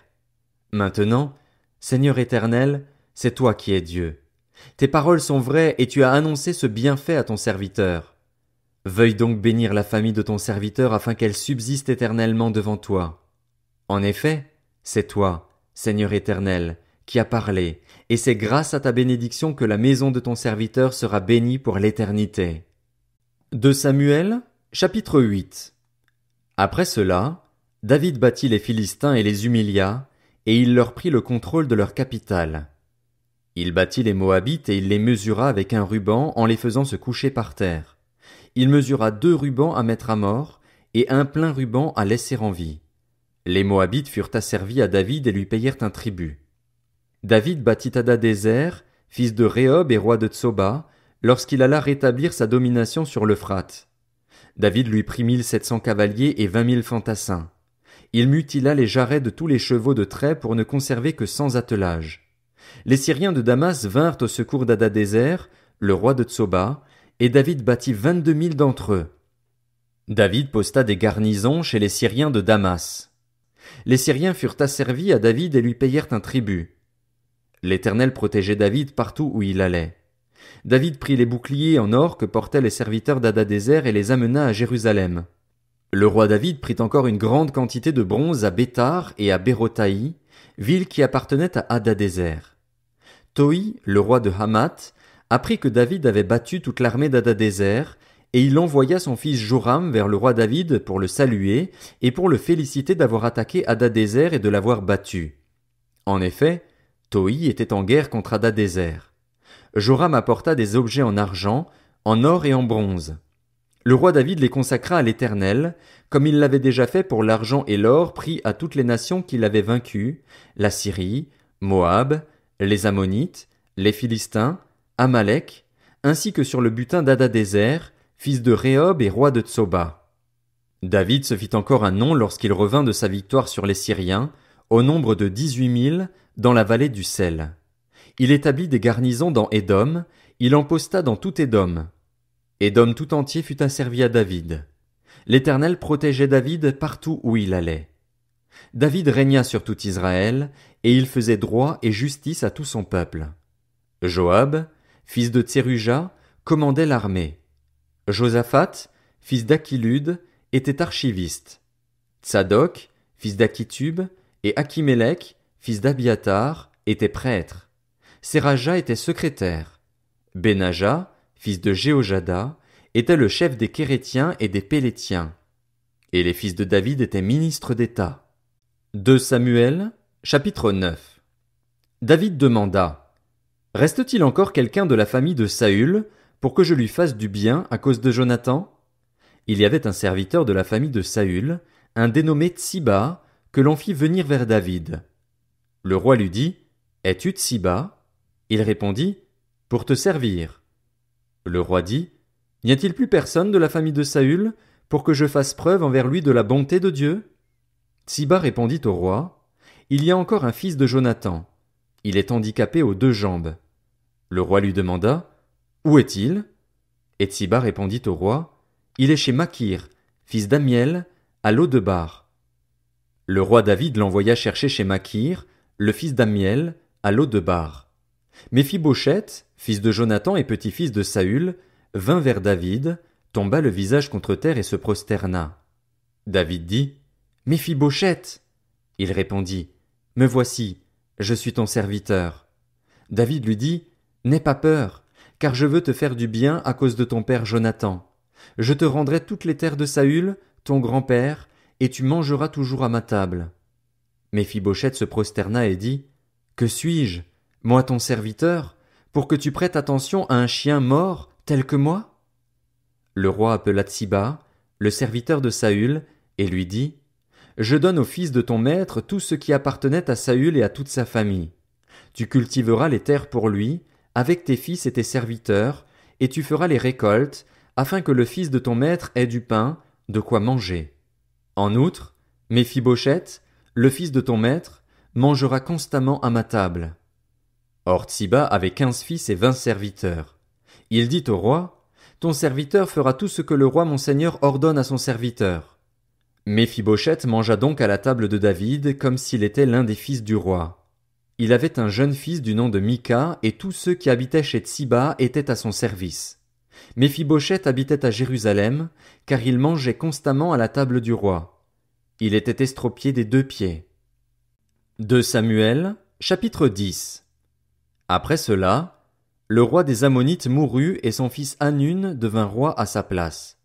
Maintenant, Seigneur éternel, c'est toi qui es Dieu. Tes paroles sont vraies et tu as annoncé ce bienfait à ton serviteur. Veuille donc bénir la famille de ton serviteur afin qu'elle subsiste éternellement devant toi. En effet, c'est toi, Seigneur éternel, qui as parlé, et c'est grâce à ta bénédiction que la maison de ton serviteur sera bénie pour l'éternité. 2 Samuel, chapitre 8. Après cela, David battit les Philistins et les humilia, et il leur prit le contrôle de leur capitale. Il battit les Moabites et il les mesura avec un ruban en les faisant se coucher par terre. Il mesura 2 rubans à mettre à mort, et un plein ruban à laisser en vie. Les Moabites furent asservis à David et lui payèrent un tribut. David battit Hadadézer, fils de Rehob et roi de Tsoba, lorsqu'il alla rétablir sa domination sur l'Euphrate. David lui prit 1700 cavaliers et 20 000 fantassins. Il mutila les jarrets de tous les chevaux de trait pour ne conserver que 100 attelages. Les Syriens de Damas vinrent au secours d'Hadadézer, le roi de Tsoba, et David battit 22 000 d'entre eux. David posta des garnisons chez les Syriens de Damas. Les Syriens furent asservis à David et lui payèrent un tribut. L'Éternel protégeait David partout où il allait. David prit les boucliers en or que portaient les serviteurs d'Hadadézer et les amena à Jérusalem. Le roi David prit encore une grande quantité de bronze à Béthar et à Bérotaï, villes qui appartenaient à Hadadézer. Toi, le roi de Hamath, apprit que David avait battu toute l'armée d'Hadadézer, et il envoya son fils Joram vers le roi David pour le saluer et pour le féliciter d'avoir attaqué Hadadézer et de l'avoir battu. En effet, Toi était en guerre contre Hadadézer. Joram apporta des objets en argent, en or et en bronze. Le roi David les consacra à l'Éternel, comme il l'avait déjà fait pour l'argent et l'or pris à toutes les nations qu'il avait vaincues, la Syrie, Moab, les Ammonites, les Philistins, Amalek, ainsi que sur le butin d'Hadadézer, fils de Rehob et roi de Tsoba. David se fit encore un nom lorsqu'il revint de sa victoire sur les Syriens, au nombre de 18 000, dans la vallée du Sel. Il établit des garnisons dans Édom, il en posta dans tout Édom. Édom tout entier fut asservi à David. L'Éternel protégeait David partout où il allait. David régna sur tout Israël, et il faisait droit et justice à tout son peuple. Joab, fils de Tseruja, commandait l'armée. Josaphat, fils d'Achilude, était archiviste. Tsadok, fils d'Achitub, et Achimélec, fils d'Abiatar, étaient prêtres. Séraja était secrétaire. Benaja, fils de Jéhojada, était le chef des Kérétiens et des Pélétiens. Et les fils de David étaient ministres d'État. 2 Samuel, chapitre 9. David demanda: Reste-t-il encore quelqu'un de la famille de Saül, pour que je lui fasse du bien à cause de Jonathan? Il y avait un serviteur de la famille de Saül, un dénommé Tsiba, que l'on fit venir vers David. Le roi lui dit: Es-tu Tsiba? Il répondit: Pour te servir. Le roi dit: N'y a-t-il plus personne de la famille de Saül, pour que je fasse preuve envers lui de la bonté de Dieu? Tsiba répondit au roi: Il y a encore un fils de Jonathan. Il est handicapé aux 2 jambes. Le roi lui demanda: Où est-il? Et Tsiba répondit au roi: Il est chez Makir, fils d'Amiel, à Lo-debar. Le roi David l'envoya chercher chez Makir, le fils d'Amiel, à Lo-debar. Méphibosheth, fils de Jonathan et petit-fils de Saül, vint vers David, tomba le visage contre terre et se prosterna. David dit: Méphibosheth. Il répondit: Me voici, je suis ton serviteur. David lui dit: N'aie pas peur, car je veux te faire du bien à cause de ton père Jonathan. Je te rendrai toutes les terres de Saül, ton grand-père, et tu mangeras toujours à ma table. Méphibosheth se prosterna et dit: Que suis-je, moi ton serviteur, pour que tu prêtes attention à un chien mort tel que moi? Le roi appela Tsiba, le serviteur de Saül, et lui dit: Je donne au fils de ton maître tout ce qui appartenait à Saül et à toute sa famille. Tu cultiveras les terres pour lui, avec tes fils et tes serviteurs, et tu feras les récoltes, afin que le fils de ton maître ait du pain, de quoi manger. En outre, Méphibosheth, le fils de ton maître, mangera constamment à ma table. Or Tsiba avait 15 fils et 20 serviteurs. Il dit au roi: Ton serviteur fera tout ce que le roi mon seigneur ordonne à son serviteur. Méphibosheth mangea donc à la table de David comme s'il était l'un des fils du roi. Il avait un jeune fils du nom de Mika, et tous ceux qui habitaient chez Tsiba étaient à son service. Méphibosheth habitait à Jérusalem, car il mangeait constamment à la table du roi. Il était estropié des 2 pieds. 2 Samuel, chapitre 10. Après cela, le roi des Ammonites mourut et son fils Hanun devint roi à sa place.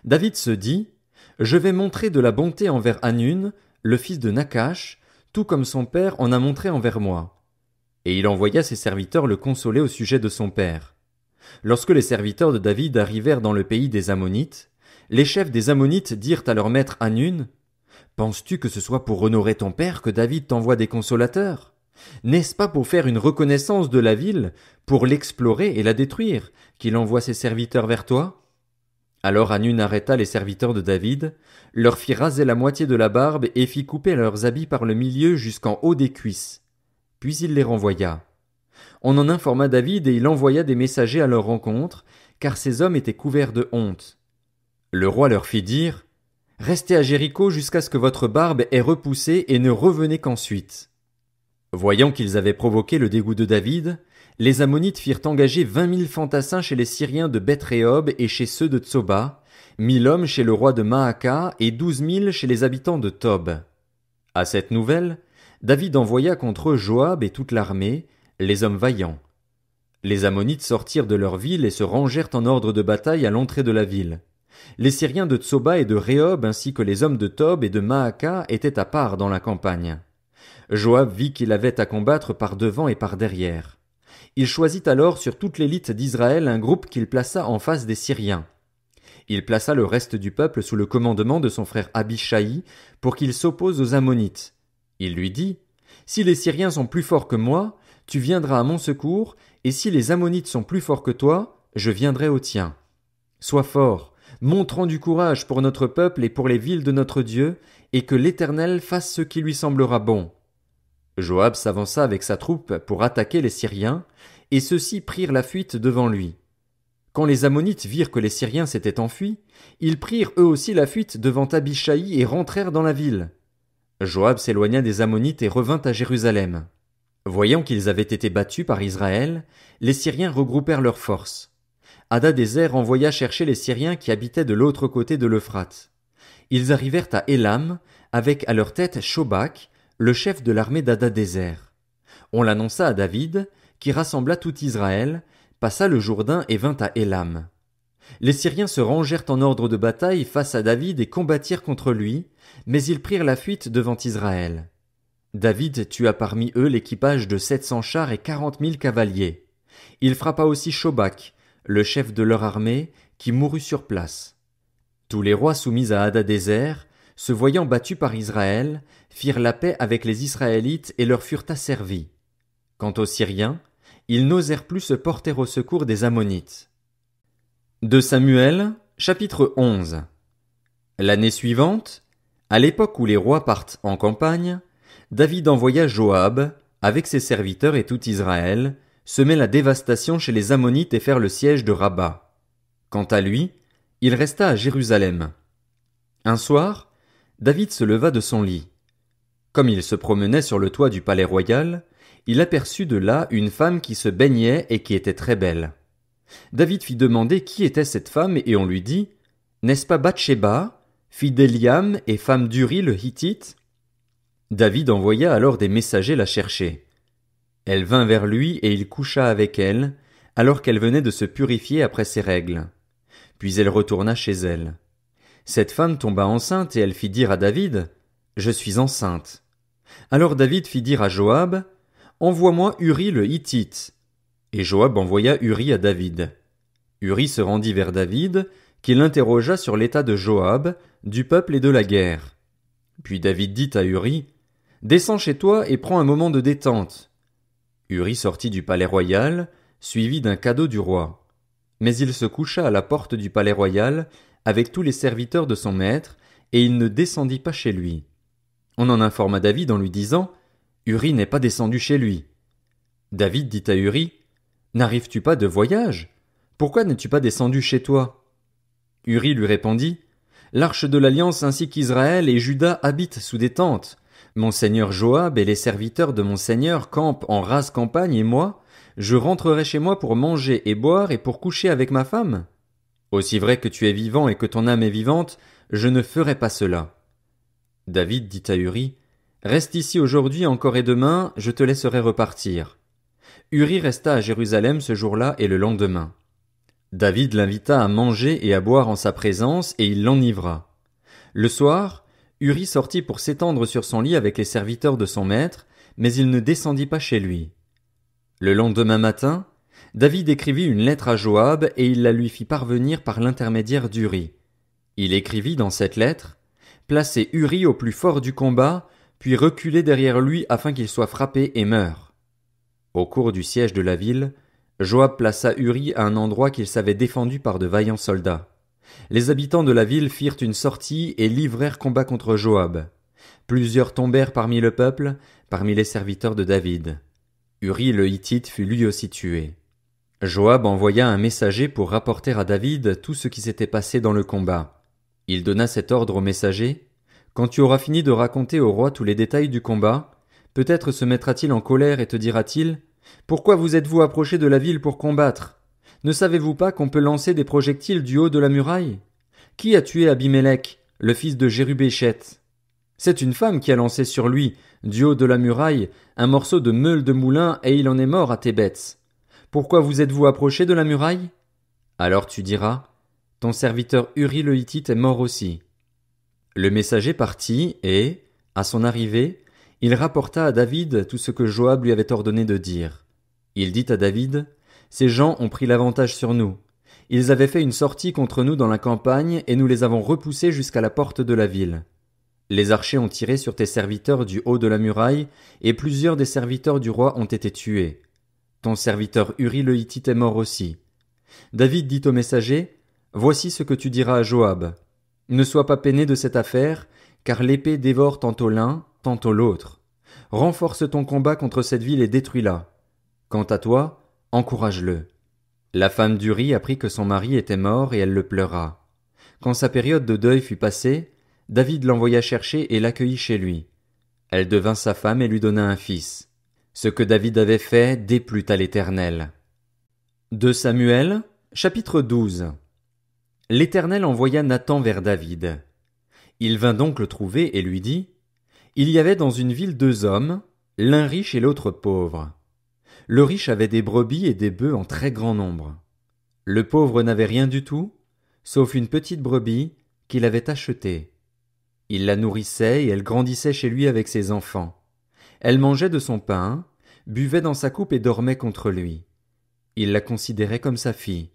David se dit: Je vais montrer de la bonté envers Hanun, le fils de Nakash, tout comme son père en a montré envers moi. Et il envoya ses serviteurs le consoler au sujet de son père. Lorsque les serviteurs de David arrivèrent dans le pays des Ammonites, les chefs des Ammonites dirent à leur maître Hanun: Penses-tu que ce soit pour honorer ton père que David t'envoie des consolateurs? N'est-ce pas pour faire une reconnaissance de la ville, pour l'explorer et la détruire, qu'il envoie ses serviteurs vers toi? Alors Hanun arrêta les serviteurs de David, leur fit raser la moitié de la barbe et fit couper leurs habits par le milieu jusqu'en haut des cuisses. Puis il les renvoya. On en informa David et il envoya des messagers à leur rencontre, car ces hommes étaient couverts de honte. Le roi leur fit dire: Restez à Jéricho jusqu'à ce que votre barbe ait repoussé et ne revenez qu'ensuite. Voyant qu'ils avaient provoqué le dégoût de David, les Ammonites firent engager 20 000 fantassins chez les Syriens de Beth-Rehob et chez ceux de Tsoba, 1 000 hommes chez le roi de Maaka et 12 000 chez les habitants de Tob. À cette nouvelle, David envoya contre eux Joab et toute l'armée, les hommes vaillants. Les Ammonites sortirent de leur ville et se rangèrent en ordre de bataille à l'entrée de la ville. Les Syriens de Tsoba et de Rehob ainsi que les hommes de Tob et de Maaka étaient à part dans la campagne. Joab vit qu'il avait à combattre par devant et par derrière. Il choisit alors sur toute l'élite d'Israël un groupe qu'il plaça en face des Syriens. Il plaça le reste du peuple sous le commandement de son frère Abishai pour qu'il s'oppose aux Ammonites. Il lui dit: Si les Syriens sont plus forts que moi, tu viendras à mon secours, et si les Ammonites sont plus forts que toi, je viendrai au tien. Sois fort, montrant du courage pour notre peuple et pour les villes de notre Dieu, et que l'Éternel fasse ce qui lui semblera bon. Joab s'avança avec sa troupe pour attaquer les Syriens, et ceux-ci prirent la fuite devant lui. Quand les Ammonites virent que les Syriens s'étaient enfuis, ils prirent eux aussi la fuite devant Abishai et rentrèrent dans la ville. Joab s'éloigna des Ammonites et revint à Jérusalem. Voyant qu'ils avaient été battus par Israël, les Syriens regroupèrent leurs forces. Hadadézer envoya chercher les Syriens qui habitaient de l'autre côté de l'Euphrate. Ils arrivèrent à Élam, avec à leur tête Shobak, le chef de l'armée d'Hadadézer. On l'annonça à David, qui rassembla tout Israël, passa le Jourdain et vint à Élam. Les Syriens se rangèrent en ordre de bataille face à David et combattirent contre lui, mais ils prirent la fuite devant Israël. David tua parmi eux l'équipage de 700 chars et 40 000 cavaliers. Il frappa aussi Shobak, le chef de leur armée, qui mourut sur place. Tous les rois soumis à Hadadézer, se voyant battus par Israël, firent la paix avec les Israélites et leur furent asservis. Quant aux Syriens, ils n'osèrent plus se porter au secours des Ammonites. 2 Samuel, chapitre 11. L'année suivante, à l'époque où les rois partent en campagne, David envoya Joab, avec ses serviteurs et tout Israël, semer la dévastation chez les Ammonites et faire le siège de Rabat. Quant à lui, il resta à Jérusalem. Un soir, David se leva de son lit. Comme il se promenait sur le toit du palais royal, il aperçut de là une femme qui se baignait et qui était très belle. David fit demander qui était cette femme et on lui dit: N'est-ce pas Bathsheba, fille d'Eliam et femme d'Uri le Hittite? David envoya alors des messagers la chercher. Elle vint vers lui et il coucha avec elle, alors qu'elle venait de se purifier après ses règles. Puis elle retourna chez elle. Cette femme tomba enceinte et elle fit dire à David: Je suis enceinte. Alors David fit dire à Joab: Envoie-moi Uri le Hittite. Et Joab envoya Uri à David. Uri se rendit vers David, qui l'interrogea sur l'état de Joab, du peuple et de la guerre. Puis David dit à Uri: Descends chez toi et prends un moment de détente. Uri sortit du palais royal, suivi d'un cadeau du roi. Mais il se coucha à la porte du palais royal, avec tous les serviteurs de son maître, et il ne descendit pas chez lui. On en informa David en lui disant: Uri n'est pas descendu chez lui. David dit à Uri: N'arrives-tu pas de voyage? Pourquoi n'es-tu pas descendu chez toi? Uri lui répondit: L'arche de l'alliance ainsi qu'Israël et Juda habitent sous des tentes. Mon seigneur Joab et les serviteurs de mon seigneur campent en rase campagne et moi, je rentrerai chez moi pour manger et boire et pour coucher avec ma femme? Aussi vrai que tu es vivant et que ton âme est vivante, je ne ferai pas cela. David dit à Uri: Reste ici aujourd'hui encore et demain, je te laisserai repartir. Uri resta à Jérusalem ce jour-là et le lendemain. David l'invita à manger et à boire en sa présence et il l'enivra. Le soir, Uri sortit pour s'étendre sur son lit avec les serviteurs de son maître, mais il ne descendit pas chez lui. Le lendemain matin, David écrivit une lettre à Joab et il la lui fit parvenir par l'intermédiaire d'Uri. Il écrivit dans cette lettre: Placez Uri au plus fort du combat, puis reculez derrière lui afin qu'il soit frappé et meure. Au cours du siège de la ville, Joab plaça Uri à un endroit qu'il savait défendu par de vaillants soldats. Les habitants de la ville firent une sortie et livrèrent combat contre Joab. Plusieurs tombèrent parmi le peuple, parmi les serviteurs de David. Uri le Hittite fut lui aussi tué. Joab envoya un messager pour rapporter à David tout ce qui s'était passé dans le combat. Il donna cet ordre au messager: Quand tu auras fini de raconter au roi tous les détails du combat, Peut-être se mettra-t-il en colère et te dira-t-il: Pourquoi vous êtes-vous approchés de la ville pour combattre? Ne savez-vous pas qu'on peut lancer des projectiles du haut de la muraille? Qui a tué Abimélec, le fils de Jérubéchet? C'est une femme qui a lancé sur lui, du haut de la muraille, un morceau de meule de moulin et il en est mort à Thébets. Pourquoi vous êtes-vous approchés de la muraille? Alors tu diras: Ton serviteur Uri le Hittite est mort aussi. Le messager partit et, à son arrivée, il rapporta à David tout ce que Joab lui avait ordonné de dire. Il dit à David: Ces gens ont pris l'avantage sur nous. Ils avaient fait une sortie contre nous dans la campagne et nous les avons repoussés jusqu'à la porte de la ville. Les archers ont tiré sur tes serviteurs du haut de la muraille et plusieurs des serviteurs du roi ont été tués. Ton serviteur Uri le Hittite est mort aussi. David dit au messager: Voici ce que tu diras à Joab. Ne sois pas peiné de cette affaire, car l'épée dévore tantôt l'un, tantôt l'autre. Renforce ton combat contre cette ville et détruis-la. Quant à toi, encourage-le. La femme d'Uri apprit que son mari était mort et elle le pleura. Quand sa période de deuil fut passée, David l'envoya chercher et l'accueillit chez lui. Elle devint sa femme et lui donna un fils. Ce que David avait fait déplut à l'Éternel. 2 Samuel, chapitre 12. L'Éternel envoya Nathan vers David. Il vint donc le trouver et lui dit: Il y avait dans une ville 2 hommes, l'un riche et l'autre pauvre. Le riche avait des brebis et des bœufs en très grand nombre. Le pauvre n'avait rien du tout, sauf une petite brebis qu'il avait achetée. Il la nourrissait et elle grandissait chez lui avec ses enfants. Elle mangeait de son pain, buvait dans sa coupe et dormait contre lui. Il la considérait comme sa fille.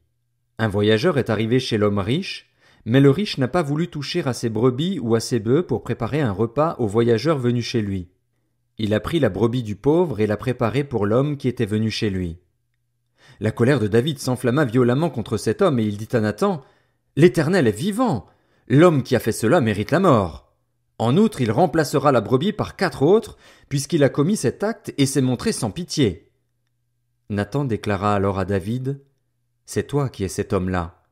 Un voyageur est arrivé chez l'homme riche, mais le riche n'a pas voulu toucher à ses brebis ou à ses bœufs pour préparer un repas au voyageur venu chez lui. Il a pris la brebis du pauvre et l'a préparée pour l'homme qui était venu chez lui. La colère de David s'enflamma violemment contre cet homme et il dit à Nathan: L'Éternel est vivant! L'homme qui a fait cela mérite la mort. En outre, il remplacera la brebis par 4 autres, puisqu'il a commis cet acte et s'est montré sans pitié. Nathan déclara alors à David: C'est toi qui es cet homme-là.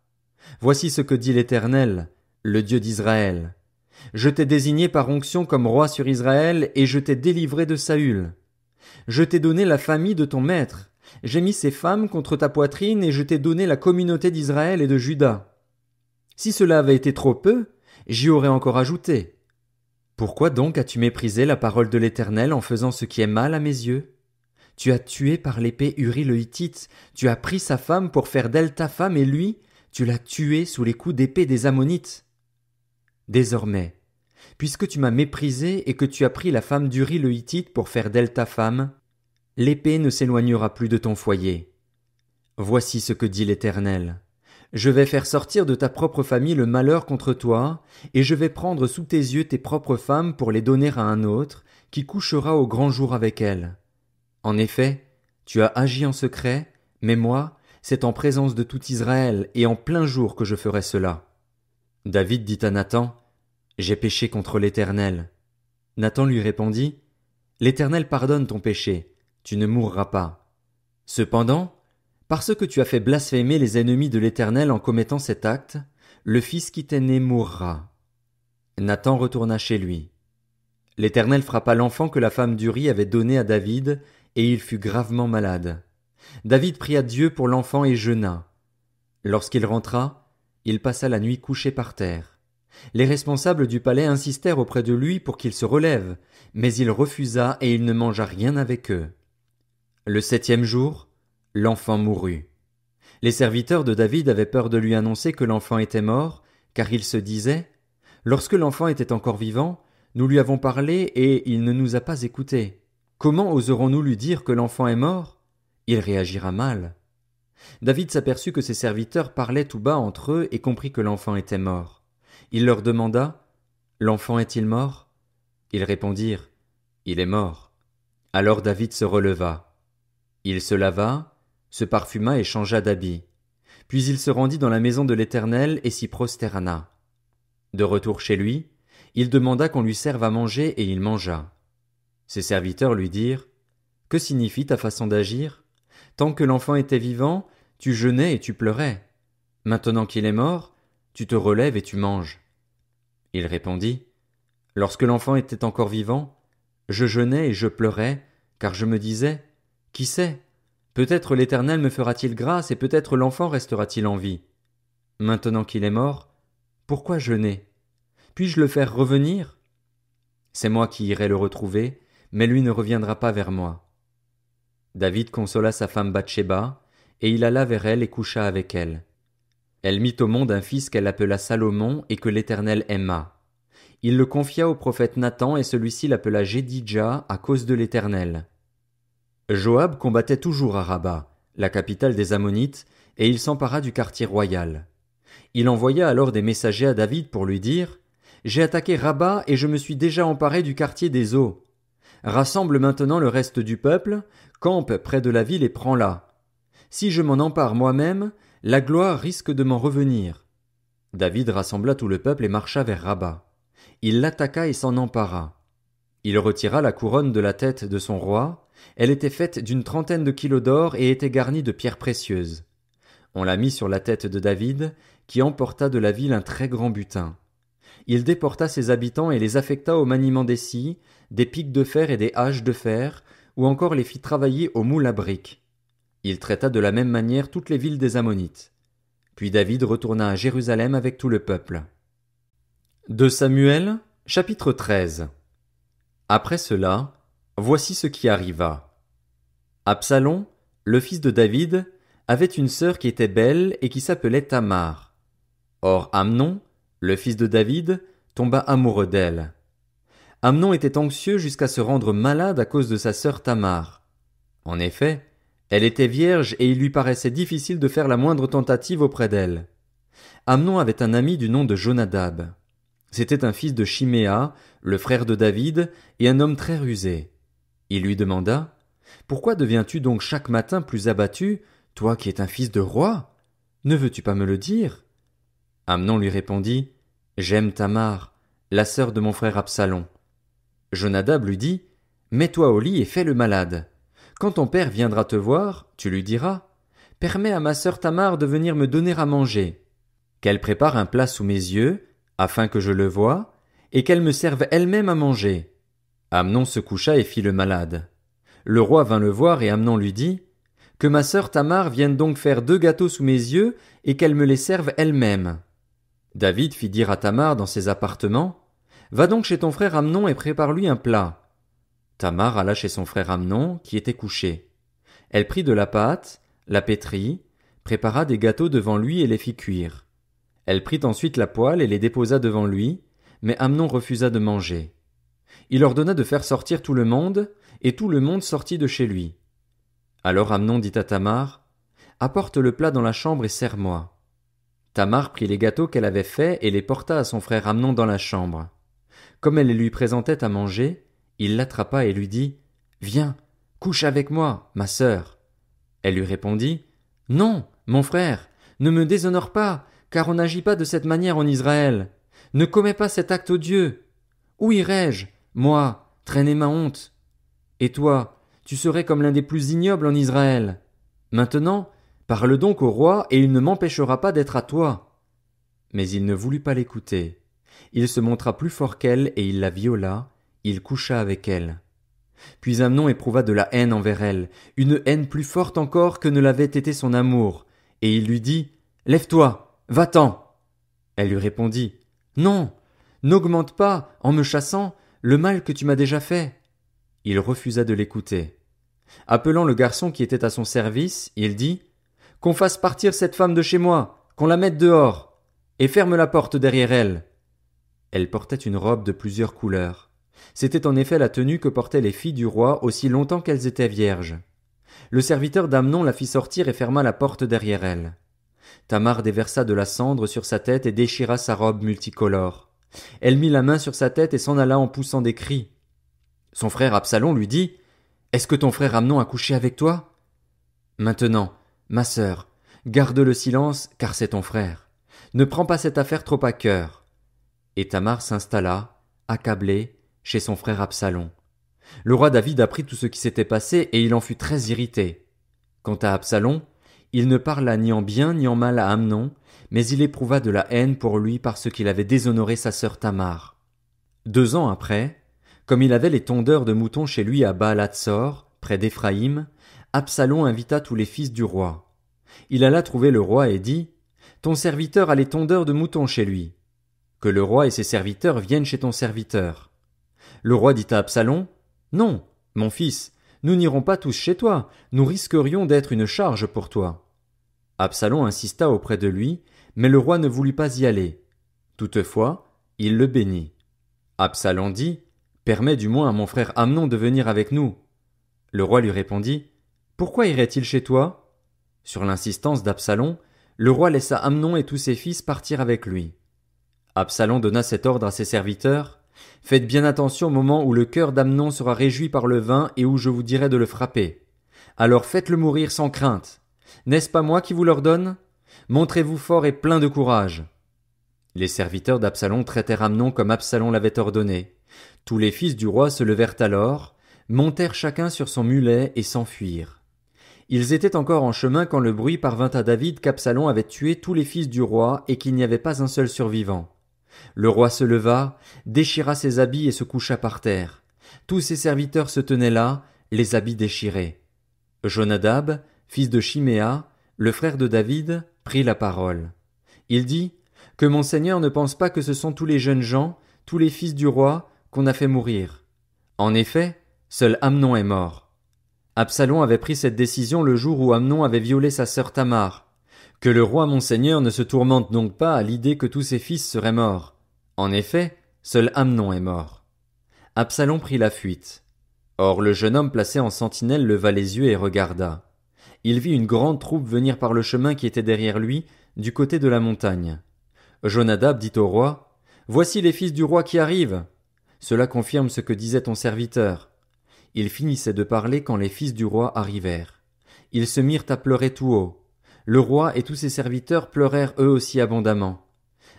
Voici ce que dit l'Éternel, le Dieu d'Israël. Je t'ai désigné par onction comme roi sur Israël et je t'ai délivré de Saül. Je t'ai donné la famille de ton maître. J'ai mis ses femmes contre ta poitrine et je t'ai donné la communauté d'Israël et de Juda. Si cela avait été trop peu, j'y aurais encore ajouté. Pourquoi donc as-tu méprisé la parole de l'Éternel en faisant ce qui est mal à mes yeux? Tu as tué par l'épée Uri le Hittite, tu as pris sa femme pour faire d'elle ta femme et lui, tu l'as tué sous les coups d'épée des Ammonites. Désormais, puisque tu m'as méprisé et que tu as pris la femme d'Uri le Hittite pour faire d'elle ta femme, l'épée ne s'éloignera plus de ton foyer. Voici ce que dit l'Éternel. Je vais faire sortir de ta propre famille le malheur contre toi, et je vais prendre sous tes yeux tes propres femmes pour les donner à un autre, qui couchera au grand jour avec elles. En effet, tu as agi en secret, mais moi, c'est en présence de tout Israël et en plein jour que je ferai cela. David dit à Nathan: J'ai péché contre l'Éternel. Nathan lui répondit: L'Éternel pardonne ton péché, tu ne mourras pas. Cependant, parce que tu as fait blasphémer les ennemis de l'Éternel en commettant cet acte, le fils qui t'est né mourra. Nathan retourna chez lui. L'Éternel frappa l'enfant que la femme d'Uri avait donné à David, et il fut gravement malade. David pria Dieu pour l'enfant et jeûna. Lorsqu'il rentra, il passa la nuit couché par terre. Les responsables du palais insistèrent auprès de lui pour qu'il se relève, mais il refusa et il ne mangea rien avec eux. Le 7e jour, l'enfant mourut. Les serviteurs de David avaient peur de lui annoncer que l'enfant était mort, car ils se disaient: Lorsque l'enfant était encore vivant, nous lui avons parlé et il ne nous a pas écoutés. Comment oserons-nous lui dire que l'enfant est mort? Il réagira mal. David s'aperçut que ses serviteurs parlaient tout bas entre eux et comprit que l'enfant était mort. Il leur demanda: L'enfant est-il mort? Ils répondirent: Il est mort. Alors David se releva. Il se lava, se parfuma et changea d'habit. Puis il se rendit dans la maison de l'Éternel et s'y prosterna. De retour chez lui, il demanda qu'on lui serve à manger et il mangea. Ses serviteurs lui dirent: Que signifie ta façon d'agir? Tant que l'enfant était vivant, tu jeûnais et tu pleurais. Maintenant qu'il est mort, tu te relèves et tu manges. Il répondit: Lorsque l'enfant était encore vivant, Je jeûnais et je pleurais, car je me disais, qui sait? Peut-être l'Éternel me fera-t-il grâce et peut-être l'enfant restera-t-il en vie. Maintenant qu'il est mort, pourquoi jeûner? Puis-je le faire revenir? C'est moi qui irai le retrouver, mais lui ne reviendra pas vers moi. David consola sa femme Bathsheba, et il alla vers elle et coucha avec elle. Elle mit au monde un fils qu'elle appela Salomon et que l'Éternel aima. Il le confia au prophète Nathan et celui-ci l'appela Jédidja à cause de l'Éternel. Joab combattait toujours à Rabba, la capitale des Ammonites, et il s'empara du quartier royal. Il envoya alors des messagers à David pour lui dire « J'ai attaqué Rabba et je me suis déjà emparé du quartier des eaux. Rassemble maintenant le reste du peuple, campe près de la ville et prends-la. Si je m'en empare moi-même, la gloire risque de m'en revenir. » David rassembla tout le peuple et marcha vers Rabba. Il l'attaqua et s'en empara. Il retira la couronne de la tête de son roi. Elle était faite d'une 30aine de kilos d'or et était garnie de pierres précieuses. On la mit sur la tête de David, qui emporta de la ville un très grand butin. Il déporta ses habitants et les affecta au maniement des scies, des pics de fer et des haches de fer, ou encore les fit travailler au moule à briques. Il traita de la même manière toutes les villes des Ammonites. Puis David retourna à Jérusalem avec tout le peuple. 2 Samuel, chapitre 13. Après cela, voici ce qui arriva. Absalom, le fils de David, avait une sœur qui était belle et qui s'appelait Tamar. Or Amnon, le fils de David, tomba amoureux d'elle. Amnon était anxieux jusqu'à se rendre malade à cause de sa sœur Tamar. En effet, elle était vierge et il lui paraissait difficile de faire la moindre tentative auprès d'elle. Amnon avait un ami du nom de Jonadab. C'était un fils de Chiméa, le frère de David, et un homme très rusé. Il lui demanda « Pourquoi deviens-tu donc chaque matin plus abattu, toi qui es un fils de roi? Ne veux-tu pas me le dire ?» Amnon lui répondit « J'aime Tamar, la sœur de mon frère Absalom. » Jonadab lui dit « Mets-toi au lit et fais le malade. Quand ton père viendra te voir, tu lui diras « Permets à ma sœur Tamar de venir me donner à manger. Qu'elle prépare un plat sous mes yeux, afin que je le voie, et qu'elle me serve elle-même à manger. » Amnon se coucha et fit le malade. Le roi vint le voir et Amnon lui dit « Que ma sœur Tamar vienne donc faire 2 gâteaux sous mes yeux et qu'elle me les serve elle-même. » David fit dire à Tamar dans ses appartements « Va donc chez ton frère Amnon et prépare-lui un plat. » Tamar alla chez son frère Amnon, qui était couché. Elle prit de la pâte, la pétrit, prépara des gâteaux devant lui et les fit cuire. Elle prit ensuite la poêle et les déposa devant lui, mais Amnon refusa de manger. Il ordonna de faire sortir tout le monde, et tout le monde sortit de chez lui. Alors Amnon dit à Tamar, « Apporte le plat dans la chambre et sers-moi. » Tamar prit les gâteaux qu'elle avait faits et les porta à son frère Amnon dans la chambre. Comme elle les lui présentait à manger, il l'attrapa et lui dit, « Viens, couche avec moi, ma sœur. » Elle lui répondit, « Non, mon frère, ne me déshonore pas, car on n'agit pas de cette manière en Israël. Ne commets pas cet acte odieux. Où irais-je, moi, traîner ma honte? Et toi, tu serais comme l'un des plus ignobles en Israël. Maintenant, parle donc au roi et il ne m'empêchera pas d'être à toi. » Mais il ne voulut pas l'écouter. Il se montra plus fort qu'elle et il la viola, il coucha avec elle. Puis Amnon éprouva de la haine envers elle, une haine plus forte encore que ne l'avait été son amour, et il lui dit, « Lève-toi, va-t'en. » Elle lui répondit, « Non, n'augmente pas, en me chassant, le mal que tu m'as déjà fait. » Il refusa de l'écouter. Appelant le garçon qui était à son service, il dit, « Qu'on fasse partir cette femme de chez moi, qu'on la mette dehors, et ferme la porte derrière elle. » Elle portait une robe de plusieurs couleurs. C'était en effet la tenue que portaient les filles du roi aussi longtemps qu'elles étaient vierges. Le serviteur d'Amnon la fit sortir et ferma la porte derrière elle. Tamar déversa de la cendre sur sa tête et déchira sa robe multicolore. Elle mit la main sur sa tête et s'en alla en poussant des cris. Son frère Absalom lui dit, « Est-ce que ton frère Amnon a couché avec toi? Maintenant, ma sœur, garde le silence, car c'est ton frère. Ne prends pas cette affaire trop à cœur. » Et Tamar s'installa, accablée, chez son frère Absalom. Le roi David apprit tout ce qui s'était passé et il en fut très irrité. Quant à Absalom, il ne parla ni en bien ni en mal à Amnon, mais il éprouva de la haine pour lui parce qu'il avait déshonoré sa sœur Tamar. 2 ans après, Comme il avait les tondeurs de moutons chez lui à Baal-Hatzor, près d'Éphraïm, Absalom invita tous les fils du roi. Il alla trouver le roi et dit, « Ton serviteur a les tondeurs de moutons chez lui. Que le roi et ses serviteurs viennent chez ton serviteur. » Le roi dit à Absalom, « Non, mon fils, nous n'irons pas tous chez toi, nous risquerions d'être une charge pour toi. » Absalom insista auprès de lui, mais le roi ne voulut pas y aller. Toutefois, il le bénit. Absalom dit, « Permets du moins à mon frère Amnon de venir avec nous. » Le roi lui répondit, « Pourquoi irait-il chez toi ?» Sur l'insistance d'Absalom, le roi laissa Amnon et tous ses fils partir avec lui. Absalom donna cet ordre à ses serviteurs, « Faites bien attention au moment où le cœur d'Amnon sera réjoui par le vin et où je vous dirai de le frapper. Alors faites-le mourir sans crainte. N'est-ce pas moi qui vous l'ordonne ? Montrez-vous fort et plein de courage. » Les serviteurs d'Absalom traitèrent Amnon comme Absalom l'avait ordonné. Tous les fils du roi se levèrent alors, montèrent chacun sur son mulet et s'enfuirent. Ils étaient encore en chemin quand le bruit parvint à David qu'Absalom avait tué tous les fils du roi et qu'il n'y avait pas un seul survivant. Le roi se leva, déchira ses habits et se coucha par terre. Tous ses serviteurs se tenaient là, les habits déchirés. Jonadab, fils de Chiméa, le frère de David, prit la parole. Il dit, « Que mon Seigneur ne pense pas que ce sont tous les jeunes gens, tous les fils du roi, qu'on a fait mourir. En effet, seul Amnon est mort. Absalom avait pris cette décision le jour où Amnon avait violé sa sœur Tamar. Que le roi mon Seigneur ne se tourmente donc pas à l'idée que tous ses fils seraient morts. En effet, seul Amnon est mort. » Absalom prit la fuite. Or le jeune homme placé en sentinelle leva les yeux et regarda. Il vit une grande troupe venir par le chemin qui était derrière lui, du côté de la montagne. Jonadab dit au roi, « Voici les fils du roi qui arrivent. » Cela confirme ce que disait ton serviteur. Il finissait de parler quand les fils du roi arrivèrent. Ils se mirent à pleurer tout haut. Le roi et tous ses serviteurs pleurèrent eux aussi abondamment.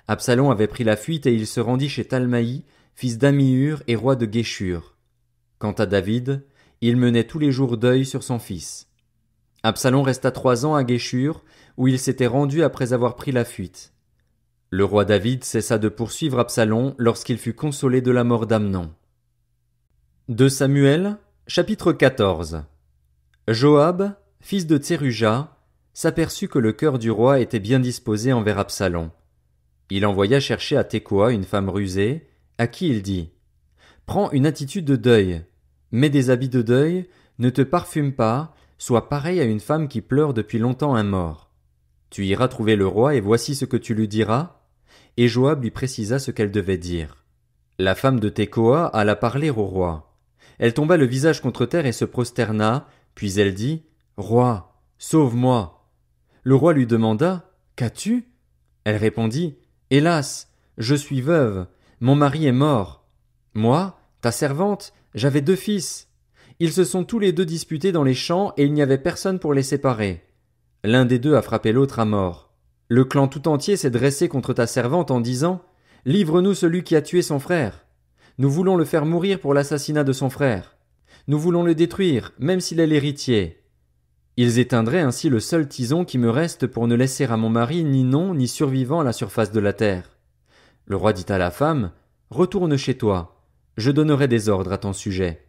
Absalom avait pris la fuite et il se rendit chez Talmaï, fils d'Amihur et roi de Guéshur. Quant à David, il menait tous les jours deuil sur son fils. Absalom resta 3 ans à Guéshur, où il s'était rendu après avoir pris la fuite. Le roi David cessa de poursuivre Absalom lorsqu'il fut consolé de la mort d'Amnon. 2 Samuel, chapitre 14. Joab, fils de Tseruja, s'aperçut que le cœur du roi était bien disposé envers Absalom. Il envoya chercher à Tekoa une femme rusée, à qui il dit, « Prends une attitude de deuil, mets des habits de deuil, ne te parfume pas, sois pareil à une femme qui pleure depuis longtemps un mort. Tu iras trouver le roi et voici ce que tu lui diras. » Et Joab lui précisa ce qu'elle devait dire. La femme de Tekoa alla parler au roi. Elle tomba le visage contre terre et se prosterna, puis elle dit, « Roi, sauve-moi. » Le roi lui demanda, « Qu'as-tu » Elle répondit, « Hélas, je suis veuve, mon mari est mort. Moi, ta servante, j'avais 2 fils. Ils se sont tous les 2 disputés dans les champs et il n'y avait personne pour les séparer. L'un des 2 a frappé l'autre à mort. Le clan tout entier s'est dressé contre ta servante en disant, « Livre-nous celui qui a tué son frère. Nous voulons le faire mourir pour l'assassinat de son frère. Nous voulons le détruire, même s'il est l'héritier. » Ils éteindraient ainsi le seul tison qui me reste pour ne laisser à mon mari ni nom ni survivant à la surface de la terre. Le roi dit à la femme, « Retourne chez toi. Je donnerai des ordres à ton sujet. »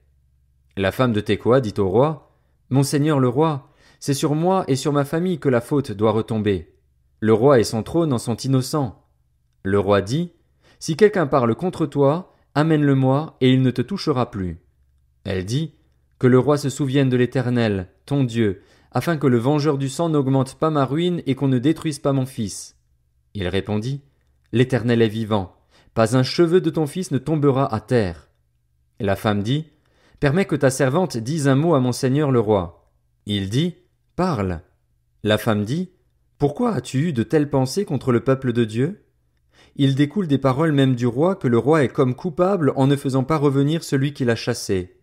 La femme de Tekoa dit au roi, « Mon seigneur le roi, c'est sur moi et sur ma famille que la faute doit retomber. Le roi et son trône en sont innocents. » Le roi dit, « Si quelqu'un parle contre toi, amène-le-moi et il ne te touchera plus. » Elle dit, « Que le roi se souvienne de l'Éternel, ton Dieu, afin que le vengeur du sang n'augmente pas ma ruine et qu'on ne détruise pas mon fils. » Il répondit, « L'Éternel est vivant, pas un cheveu de ton fils ne tombera à terre. » La femme dit, « Permets que ta servante dise un mot à mon seigneur le roi. » Il dit, « Parle. » La femme dit, « Pourquoi as-tu eu de telles pensées contre le peuple de Dieu ? Il découle des paroles même du roi que le roi est comme coupable en ne faisant pas revenir celui qui l'a chassé.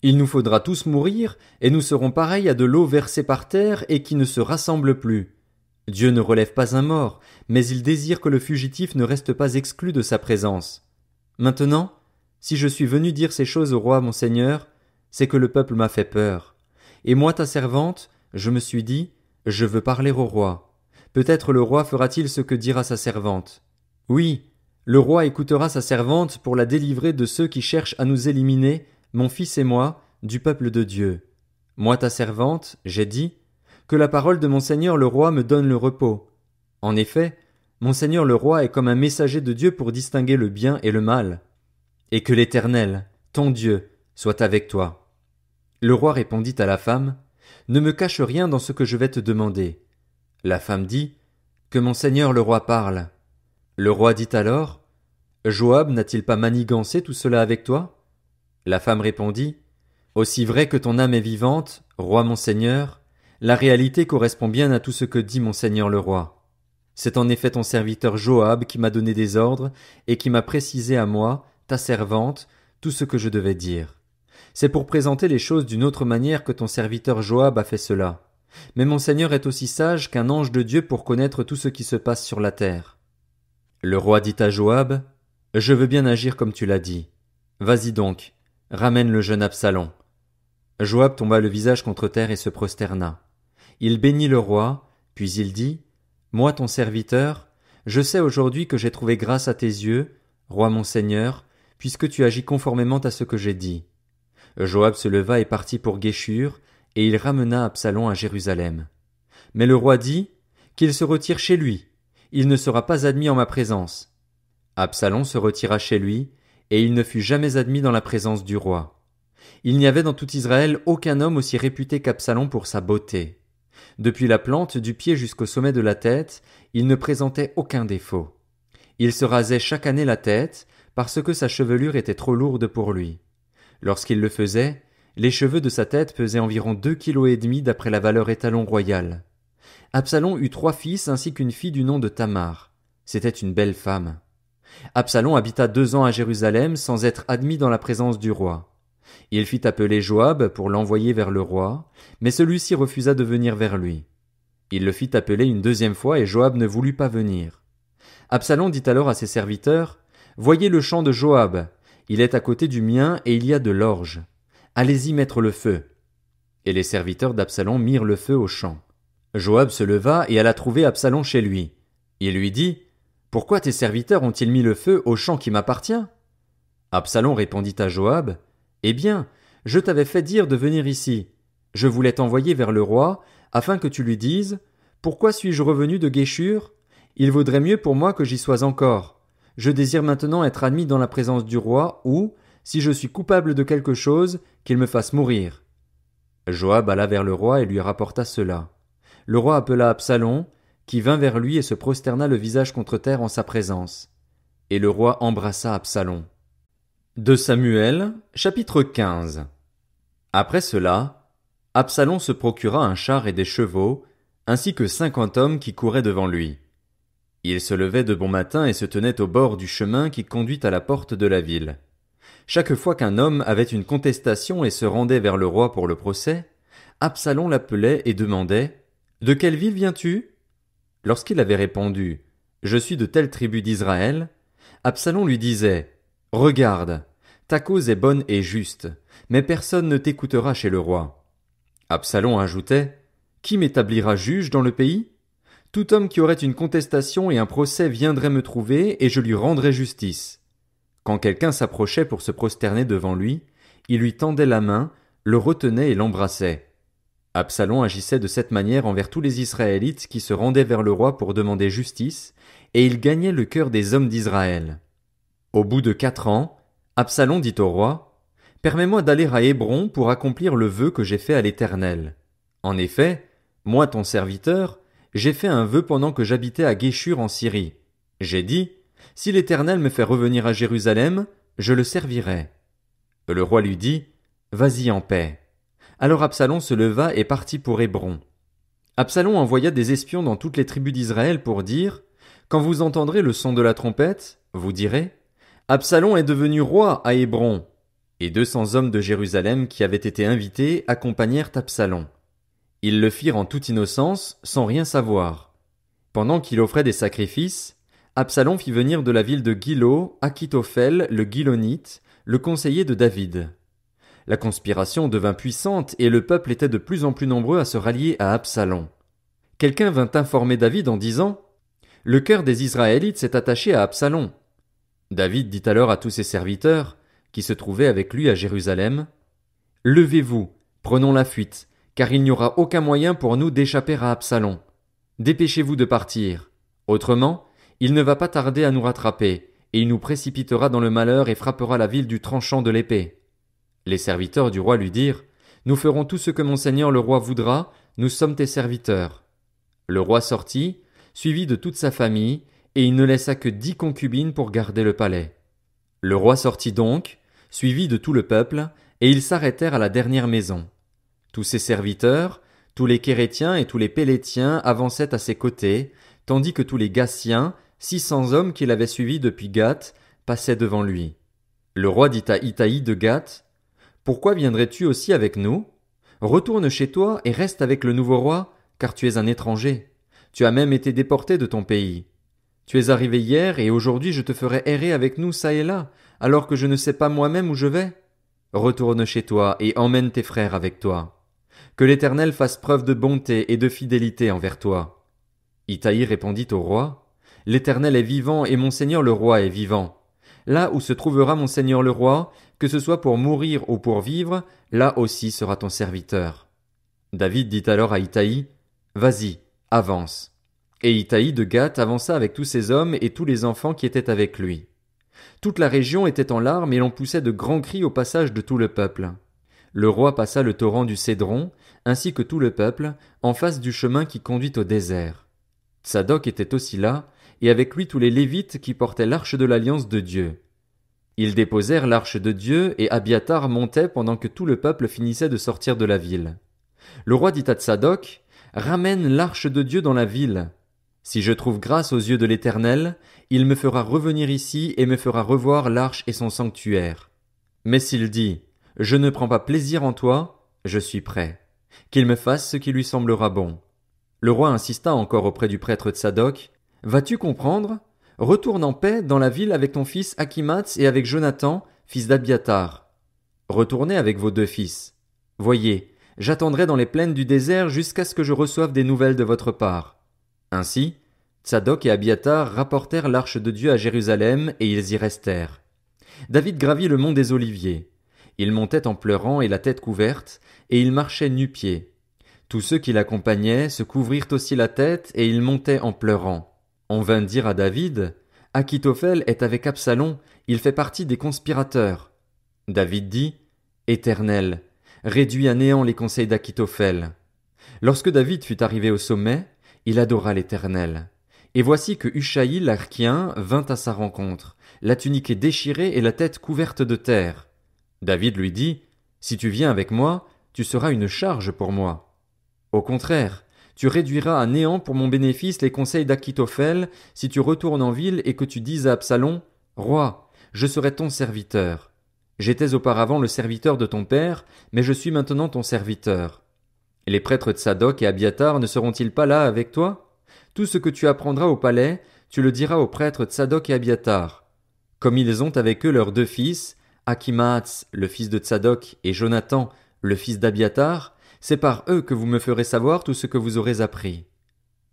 Il nous faudra tous mourir, et nous serons pareils à de l'eau versée par terre et qui ne se rassemble plus. Dieu ne relève pas un mort, mais il désire que le fugitif ne reste pas exclu de sa présence. Maintenant, si je suis venu dire ces choses au roi mon seigneur, c'est que le peuple m'a fait peur. Et moi ta servante, je me suis dit, je veux parler au roi. Peut-être le roi fera-t-il ce que dira sa servante. Oui, Le roi écoutera sa servante pour la délivrer de ceux qui cherchent à nous éliminer, mon fils et moi, du peuple de Dieu. Moi ta servante, j'ai dit, que la parole de mon seigneur le roi me donne le repos. En effet, mon seigneur le roi est comme un messager de Dieu pour distinguer le bien et le mal. Et que l'Éternel, ton Dieu, soit avec toi. Le roi répondit à la femme, ne me cache rien dans ce que je vais te demander. La femme dit, que mon seigneur le roi parle. Le roi dit alors, Joab n'a-t-il pas manigancé tout cela avec toi? La femme répondit, aussi vrai que ton âme est vivante, roi mon seigneur, la réalité correspond bien à tout ce que dit mon seigneur le roi. C'est en effet ton serviteur Joab qui m'a donné des ordres et qui m'a précisé à moi, ta servante, tout ce que je devais dire. C'est pour présenter les choses d'une autre manière que ton serviteur Joab a fait cela. Mais mon seigneur est aussi sage qu'un ange de Dieu pour connaître tout ce qui se passe sur la terre. Le roi dit à Joab, je veux bien agir comme tu l'as dit. Vas-y donc, ramène le jeune Absalom. Joab tomba le visage contre terre et se prosterna. Il bénit le roi, puis il dit, moi ton serviteur, je sais aujourd'hui que j'ai trouvé grâce à tes yeux, roi mon seigneur, puisque tu agis conformément à ce que j'ai dit. Joab se leva et partit pour Guéshur, et il ramena Absalom à Jérusalem. Mais le roi dit, qu'il se retire chez lui, il ne sera pas admis en ma présence. Absalom se retira chez lui, et il ne fut jamais admis dans la présence du roi. Il n'y avait dans tout Israël aucun homme aussi réputé qu'Absalom pour sa beauté. Depuis la plante du pied jusqu'au sommet de la tête, il ne présentait aucun défaut. Il se rasait chaque année la tête, parce que sa chevelure était trop lourde pour lui. Lorsqu'il le faisait, les cheveux de sa tête pesaient environ 2,5 kg d'après la valeur étalon royale. Absalom eut 3 fils ainsi qu'une fille du nom de Tamar. C'était une belle femme. Absalom habita 2 ans à Jérusalem sans être admis dans la présence du roi. Il fit appeler Joab pour l'envoyer vers le roi, mais celui-ci refusa de venir vers lui. Il le fit appeler une 2e fois et Joab ne voulut pas venir. Absalom dit alors à ses serviteurs, « Voyez le champ de Joab, il est à côté du mien et il y a de l'orge. Allez-y mettre le feu. » Et les serviteurs d'Absalom mirent le feu au champ. Joab se leva et alla trouver Absalom chez lui. Il lui dit, « Pourquoi tes serviteurs ont-ils mis le feu au champ qui m'appartient » Absalom répondit à Joab, « Eh bien, je t'avais fait dire de venir ici. Je voulais t'envoyer vers le roi, afin que tu lui dises, « Pourquoi suis-je revenu de Guéshur? Il vaudrait mieux pour moi que j'y sois encore. Je désire maintenant être admis dans la présence du roi, ou, si je suis coupable de quelque chose, qu'il me fasse mourir. » Joab alla vers le roi et lui rapporta cela. Le roi appela Absalom, qui vint vers lui et se prosterna le visage contre terre en sa présence. Et le roi embrassa Absalom. 2 Samuel, chapitre 15. Après cela, Absalom se procura un char et des chevaux, ainsi que 50 hommes qui couraient devant lui. Il se levait de bon matin et se tenait au bord du chemin qui conduit à la porte de la ville. Chaque fois qu'un homme avait une contestation et se rendait vers le roi pour le procès, Absalom l'appelait et demandait « De quelle ville viens-tu » Lorsqu'il avait répondu « Je suis de telle tribu d'Israël », Absalom lui disait « Regarde, ta cause est bonne et juste, mais personne ne t'écoutera chez le roi. » Absalom ajoutait « Qui m'établira juge dans le pays ? Tout homme qui aurait une contestation et un procès viendrait me trouver et je lui rendrais justice. » Quand quelqu'un s'approchait pour se prosterner devant lui, il lui tendait la main, le retenait et l'embrassait. Absalom agissait de cette manière envers tous les Israélites qui se rendaient vers le roi pour demander justice, et il gagnait le cœur des hommes d'Israël. Au bout de 4 ans, Absalom dit au roi, « Permets-moi d'aller à Hébron pour accomplir le vœu que j'ai fait à l'Éternel. En effet, moi ton serviteur, j'ai fait un vœu pendant que j'habitais à Guéshur en Syrie. J'ai dit, si l'Éternel me fait revenir à Jérusalem, je le servirai. » Le roi lui dit, « Vas-y en paix. » Alors Absalom se leva et partit pour Hébron. Absalom envoya des espions dans toutes les tribus d'Israël pour dire, « Quand vous entendrez le son de la trompette, vous direz, « Absalom est devenu roi à Hébron. » Et 200 hommes de Jérusalem qui avaient été invités accompagnèrent Absalom. Ils le firent en toute innocence, sans rien savoir. Pendant qu'il offrait des sacrifices, Absalom fit venir de la ville de Gilo Achitophel le Gilonite, le conseiller de David. La conspiration devint puissante et le peuple était de plus en plus nombreux à se rallier à Absalom. Quelqu'un vint informer David en disant « Le cœur des Israélites s'est attaché à Absalom. » David dit alors à tous ses serviteurs, qui se trouvaient avec lui à Jérusalem, « Levez-vous, prenons la fuite, car il n'y aura aucun moyen pour nous d'échapper à Absalom. Dépêchez-vous de partir. Autrement, il ne va pas tarder à nous rattraper, et il nous précipitera dans le malheur et frappera la ville du tranchant de l'épée. » Les serviteurs du roi lui dirent, « Nous ferons tout ce que mon seigneur le roi voudra, nous sommes tes serviteurs. » Le roi sortit, suivi de toute sa famille, et il ne laissa que 10 concubines pour garder le palais. Le roi sortit donc, suivi de tout le peuple, et ils s'arrêtèrent à la dernière maison. Tous ses serviteurs, tous les Kérétiens et tous les Pélétiens avançaient à ses côtés, tandis que tous les Gassiens, 600 hommes qu'il avait suivis depuis Gath, passaient devant lui. Le roi dit à Itaï de Gath, « Pourquoi viendrais-tu aussi avec nous? Retourne chez toi et reste avec le nouveau roi, car tu es un étranger. Tu as même été déporté de ton pays. Tu es arrivé hier et aujourd'hui je te ferai errer avec nous çà et là, alors que je ne sais pas moi-même où je vais. Retourne chez toi et emmène tes frères avec toi. Que l'Éternel fasse preuve de bonté et de fidélité envers toi. » Itaï répondit au roi, « L'Éternel est vivant et mon seigneur le roi est vivant. Là où se trouvera mon seigneur le roi, que ce soit pour mourir ou pour vivre, là aussi sera ton serviteur. » David dit alors à Itaï, « Vas-y, avance. » Et Itaï de Gath avança avec tous ses hommes et tous les enfants qui étaient avec lui. Toute la région était en larmes et l'on poussait de grands cris au passage de tout le peuple. Le roi passa le torrent du Cédron, ainsi que tout le peuple, en face du chemin qui conduit au désert. Tsadok était aussi là, et avec lui tous les Lévites qui portaient l'arche de l'alliance de Dieu. Ils déposèrent l'arche de Dieu et Abiatar montait pendant que tout le peuple finissait de sortir de la ville. Le roi dit à Tsadok, « Ramène l'arche de Dieu dans la ville. Si je trouve grâce aux yeux de l'Éternel, il me fera revenir ici et me fera revoir l'arche et son sanctuaire. Mais s'il dit, je ne prends pas plaisir en toi, je suis prêt. Qu'il me fasse ce qui lui semblera bon. » Le roi insista encore auprès du prêtre Tsadok, « Vas-tu comprendre? Retourne en paix dans la ville avec ton fils Akimats et avec Jonathan, fils d'Abiatar. Retournez avec vos 2 fils. Voyez, j'attendrai dans les plaines du désert jusqu'à ce que je reçoive des nouvelles de votre part. » Ainsi, Tsadok et Abiatar rapportèrent l'arche de Dieu à Jérusalem et ils y restèrent. David gravit le mont des Oliviers. Il montait en pleurant et la tête couverte, et il marchait nu-pieds. Tous ceux qui l'accompagnaient se couvrirent aussi la tête et ils montaient en pleurant. On vint dire à David, « Achitophel est avec Absalom, il fait partie des conspirateurs. » David dit, « Éternel, réduis à néant les conseils d'Achitophel. » Lorsque David fut arrivé au sommet, il adora l'Éternel. Et voici que Hushaï l'Archien vint à sa rencontre, la tunique déchirée et la tête couverte de terre. David lui dit, « Si tu viens avec moi, tu seras une charge pour moi. Au contraire, tu réduiras à néant pour mon bénéfice les conseils d'Achitophel si tu retournes en ville et que tu dises à Absalom, « Roi, je serai ton serviteur. J'étais auparavant le serviteur de ton père, mais je suis maintenant ton serviteur. » Les prêtres Tsadok et Abiatar ne seront-ils pas là avec toi? Tout ce que tu apprendras au palais, tu le diras aux prêtres Tsadok et Abiatar. Comme ils ont avec eux leurs 2 fils, Akimats, le fils de Tsadok, et Jonathan, le fils d'Abiatar, c'est par eux que vous me ferez savoir tout ce que vous aurez appris.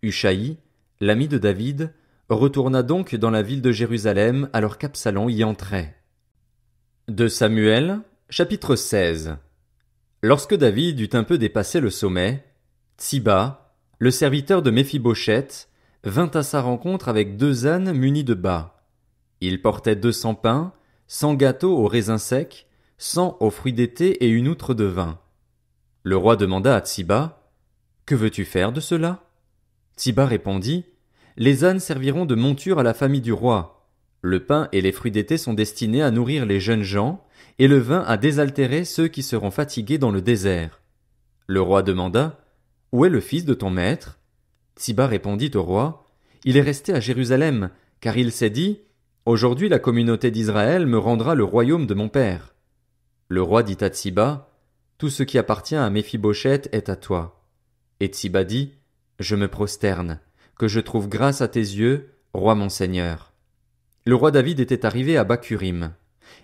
Hushaï, l'ami de David, retourna donc dans la ville de Jérusalem alors qu'Absalom y entrait. De Samuel, chapitre 16. Lorsque David eut un peu dépassé le sommet, Tsiba, le serviteur de Méphibosheth, vint à sa rencontre avec 2 ânes munis de bâts. Il portait 200 pains, 100 gâteaux aux raisins secs, 100 aux fruits d'été et une outre de vin. Le roi demanda à Tsiba, « Que veux-tu faire de cela ?» Tsiba répondit, « Les ânes serviront de monture à la famille du roi. Le pain et les fruits d'été sont destinés à nourrir les jeunes gens, et le vin à désaltérer ceux qui seront fatigués dans le désert. » Le roi demanda, « Où est le fils de ton maître ?» Tsiba répondit au roi, « Il est resté à Jérusalem, car il s'est dit, « Aujourd'hui la communauté d'Israël me rendra le royaume de mon père. » Le roi dit à Tsiba, « Tout ce qui appartient à Méphibosheth est à toi. » Et Tsiba dit, « Je me prosterne, que je trouve grâce à tes yeux, roi mon seigneur. » Le roi David était arrivé à Bakurim.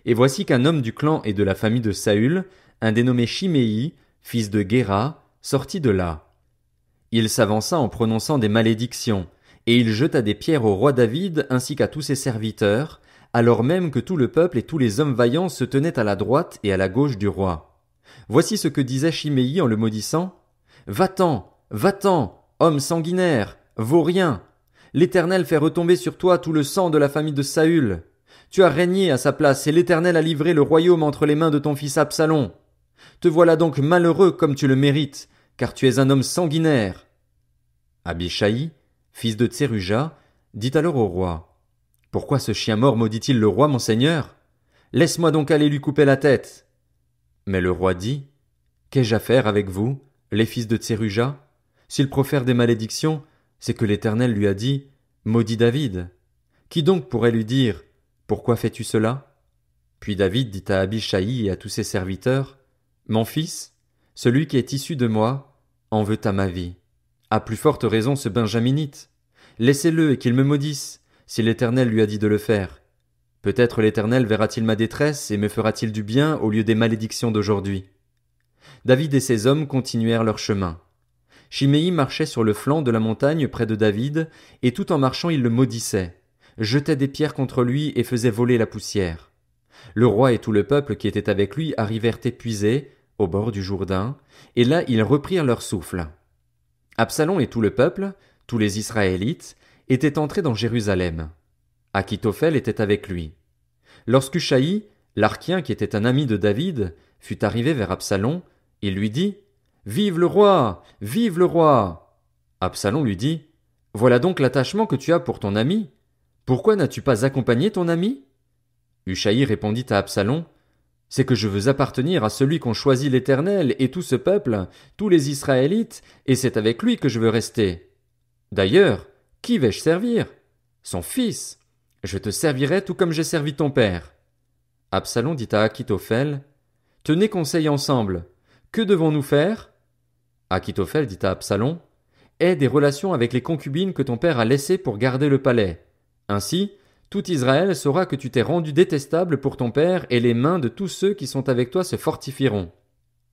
Et voici qu'un homme du clan et de la famille de Saül, un dénommé Chiméi, fils de Guéra, sortit de là. Il s'avança en prononçant des malédictions, et il jeta des pierres au roi David ainsi qu'à tous ses serviteurs, alors même que tout le peuple et tous les hommes vaillants se tenaient à la droite et à la gauche du roi. Voici ce que disait Shimei en le maudissant. Va-t'en, va-t'en, homme sanguinaire, vaurien. L'Éternel fait retomber sur toi tout le sang de la famille de Saül. Tu as régné à sa place et l'Éternel a livré le royaume entre les mains de ton fils Absalom. Te voilà donc malheureux comme tu le mérites, car tu es un homme sanguinaire. Abishai, fils de Tseruja, dit alors au roi. Pourquoi ce chien mort maudit-il le roi, mon seigneur? Laisse-moi donc aller lui couper la tête. Mais le roi dit, qu'ai-je à faire avec vous, les fils de Tseruja? S'il profère des malédictions, c'est que l'Éternel lui a dit, maudit David. Qui donc pourrait lui dire, pourquoi fais-tu cela? Puis David dit à Abishai et à tous ses serviteurs, mon fils, celui qui est issu de moi, en veut à ma vie. À plus forte raison ce Benjaminite. Laissez-le et qu'il me maudisse, si l'Éternel lui a dit de le faire. Peut-être l'Éternel verra-t-il ma détresse et me fera-t-il du bien au lieu des malédictions d'aujourd'hui. David et ses hommes continuèrent leur chemin. Shimei marchait sur le flanc de la montagne près de David, et tout en marchant il le maudissait, jetait des pierres contre lui et faisait voler la poussière. Le roi et tout le peuple qui était avec lui arrivèrent épuisés, au bord du Jourdain, et là ils reprirent leur souffle. Absalom et tout le peuple, tous les Israélites, étaient entrés dans Jérusalem. Achitophel était avec lui. Lorsqu'Ushaï, l'Archien qui était un ami de David, fut arrivé vers Absalom, il lui dit, « Vive le roi! Vive le roi! » Absalom lui dit, « Voilà donc l'attachement que tu as pour ton ami. Pourquoi n'as-tu pas accompagné ton ami? » Ushaï répondit à Absalom, « C'est que je veux appartenir à celui qu'ont choisi l'Éternel et tout ce peuple, tous les Israélites, et c'est avec lui que je veux rester. D'ailleurs, qui vais-je servir? Son fils. Je te servirai tout comme j'ai servi ton père. » Absalom dit à Achitophel, « Tenez conseil ensemble. Que devons-nous faire? » Achitophel dit à Absalom, « Aie des relations avec les concubines que ton père a laissées pour garder le palais. Ainsi, tout Israël saura que tu t'es rendu détestable pour ton père et les mains de tous ceux qui sont avec toi se fortifieront. »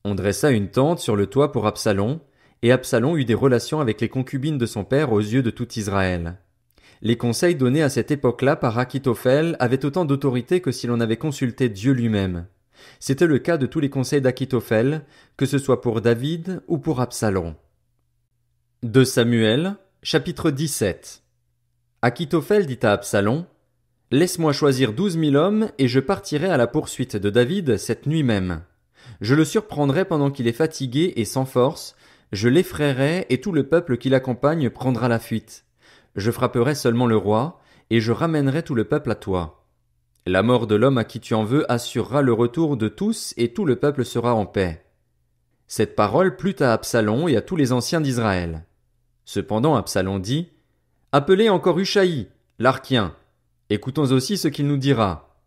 On dressa une tente sur le toit pour Absalom, et Absalom eut des relations avec les concubines de son père aux yeux de tout Israël. Les conseils donnés à cette époque-là par Achitophel avaient autant d'autorité que si l'on avait consulté Dieu lui-même. C'était le cas de tous les conseils d'Achitophel, que ce soit pour David ou pour Absalom. 2 Samuel, chapitre 17. Achitophel dit à Absalom, « Laisse-moi choisir 12 000 hommes, et je partirai à la poursuite de David cette nuit même. Je le surprendrai pendant qu'il est fatigué et sans force, je l'effraierai et tout le peuple qui l'accompagne prendra la fuite. Je frapperai seulement le roi, et je ramènerai tout le peuple à toi. La mort de l'homme à qui tu en veux assurera le retour de tous et tout le peuple sera en paix. » Cette parole plut à Absalom et à tous les anciens d'Israël. Cependant Absalom dit, « Appelez encore Ushaï, l'Archien. Écoutons aussi ce qu'il nous dira. »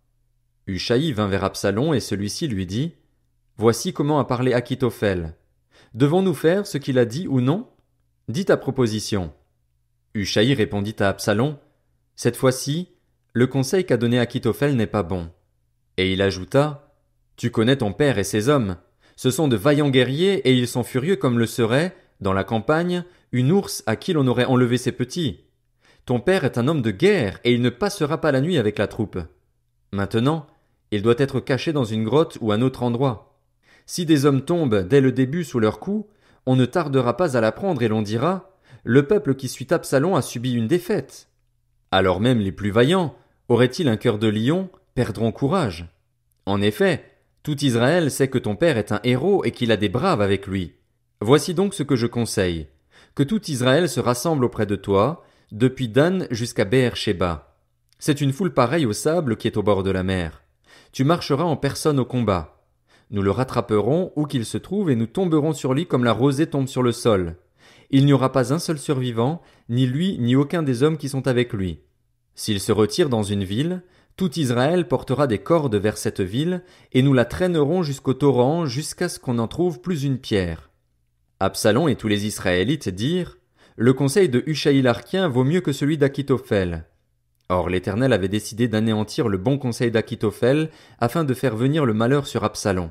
Ushaï vint vers Absalom et celui-ci lui dit, « Voici comment a parlé Achitophel. Devons-nous faire ce qu'il a dit ou non? Dis ta proposition. » Ushaï répondit à Absalom, « Cette fois-ci, le conseil qu'a donné Achitophel n'est pas bon. » Et il ajouta, « Tu connais ton père et ses hommes. Ce sont de vaillants guerriers et ils sont furieux comme le serait, dans la campagne, une ours à qui l'on aurait enlevé ses petits. Ton père est un homme de guerre et il ne passera pas la nuit avec la troupe. Maintenant, il doit être caché dans une grotte ou un autre endroit. Si des hommes tombent dès le début sous leur coup, on ne tardera pas à l'apprendre et l'on dira, « Le peuple qui suit Absalom a subi une défaite. » Alors même les plus vaillants, auraient-ils un cœur de lion, perdront courage. En effet, tout Israël sait que ton père est un héros et qu'il a des braves avec lui. Voici donc ce que je conseille. Que tout Israël se rassemble auprès de toi, depuis Dan jusqu'à Beër-Shéba. C'est une foule pareille au sable qui est au bord de la mer. Tu marcheras en personne au combat. Nous le rattraperons où qu'il se trouve et nous tomberons sur lui comme la rosée tombe sur le sol. Il n'y aura pas un seul survivant, ni lui ni aucun des hommes qui sont avec lui. S'il se retire dans une ville, tout Israël portera des cordes vers cette ville, et nous la traînerons jusqu'au torrent jusqu'à ce qu'on n'en trouve plus une pierre. » Absalom et tous les Israélites dirent, « Le conseil de Ushaï l'Archien vaut mieux que celui d'Achitophel. » Or l'Éternel avait décidé d'anéantir le bon conseil d'Achitophel afin de faire venir le malheur sur Absalom.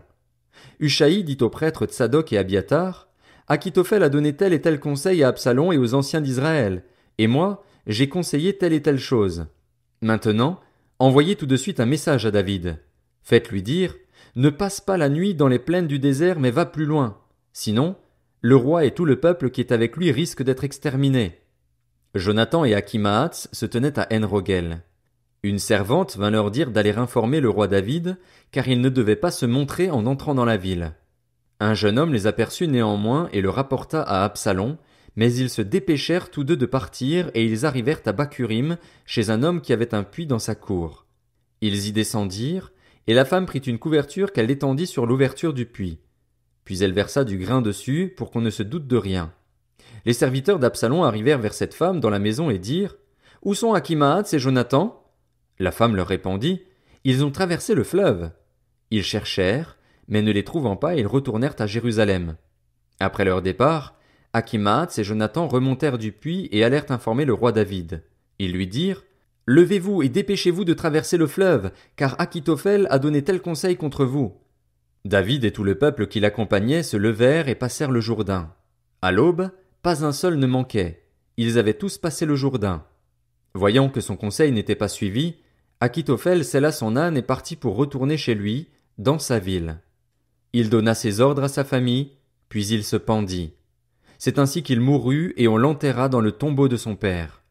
Ushaï dit aux prêtres Tsadok et Abiatar, « Achitophel a donné tel et tel conseil à Absalom et aux anciens d'Israël, et moi, j'ai conseillé telle et telle chose. Maintenant, Envoyez tout de suite un message à David. Faites-lui dire, ne passe pas la nuit dans les plaines du désert, mais va plus loin. Sinon, le roi et tout le peuple qui est avec lui risquent d'être exterminés. Jonathan et Akhimaats se tenaient à En-Rogel. Une servante vint leur dire d'aller informer le roi David, car il ne devait pas se montrer en entrant dans la ville. Un jeune homme les aperçut néanmoins et le rapporta à Absalom, mais ils se dépêchèrent tous deux de partir et ils arrivèrent à Bakurim, chez un homme qui avait un puits dans sa cour. Ils y descendirent, et la femme prit une couverture qu'elle étendit sur l'ouverture du puits. Puis elle versa du grain dessus pour qu'on ne se doute de rien. Les serviteurs d'Absalom arrivèrent vers cette femme dans la maison et dirent « Où sont Akhimaats et Jonathan ?» La femme leur répondit « Ils ont traversé le fleuve. » Ils cherchèrent, mais ne les trouvant pas, ils retournèrent à Jérusalem. Après leur départ, Akhimaats et Jonathan remontèrent du puits et allèrent informer le roi David. Ils lui dirent « Levez-vous et dépêchez-vous de traverser le fleuve, car Achitophel a donné tel conseil contre vous. » David et tout le peuple qui l'accompagnait se levèrent et passèrent le Jourdain. À l'aube, pas un seul ne manquait. Ils avaient tous passé le Jourdain. Voyant que son conseil n'était pas suivi, Achitophel sella son âne et partit pour retourner chez lui, dans sa ville. Il donna ses ordres à sa famille, puis il se pendit. C'est ainsi qu'il mourut et on l'enterra dans le tombeau de son père.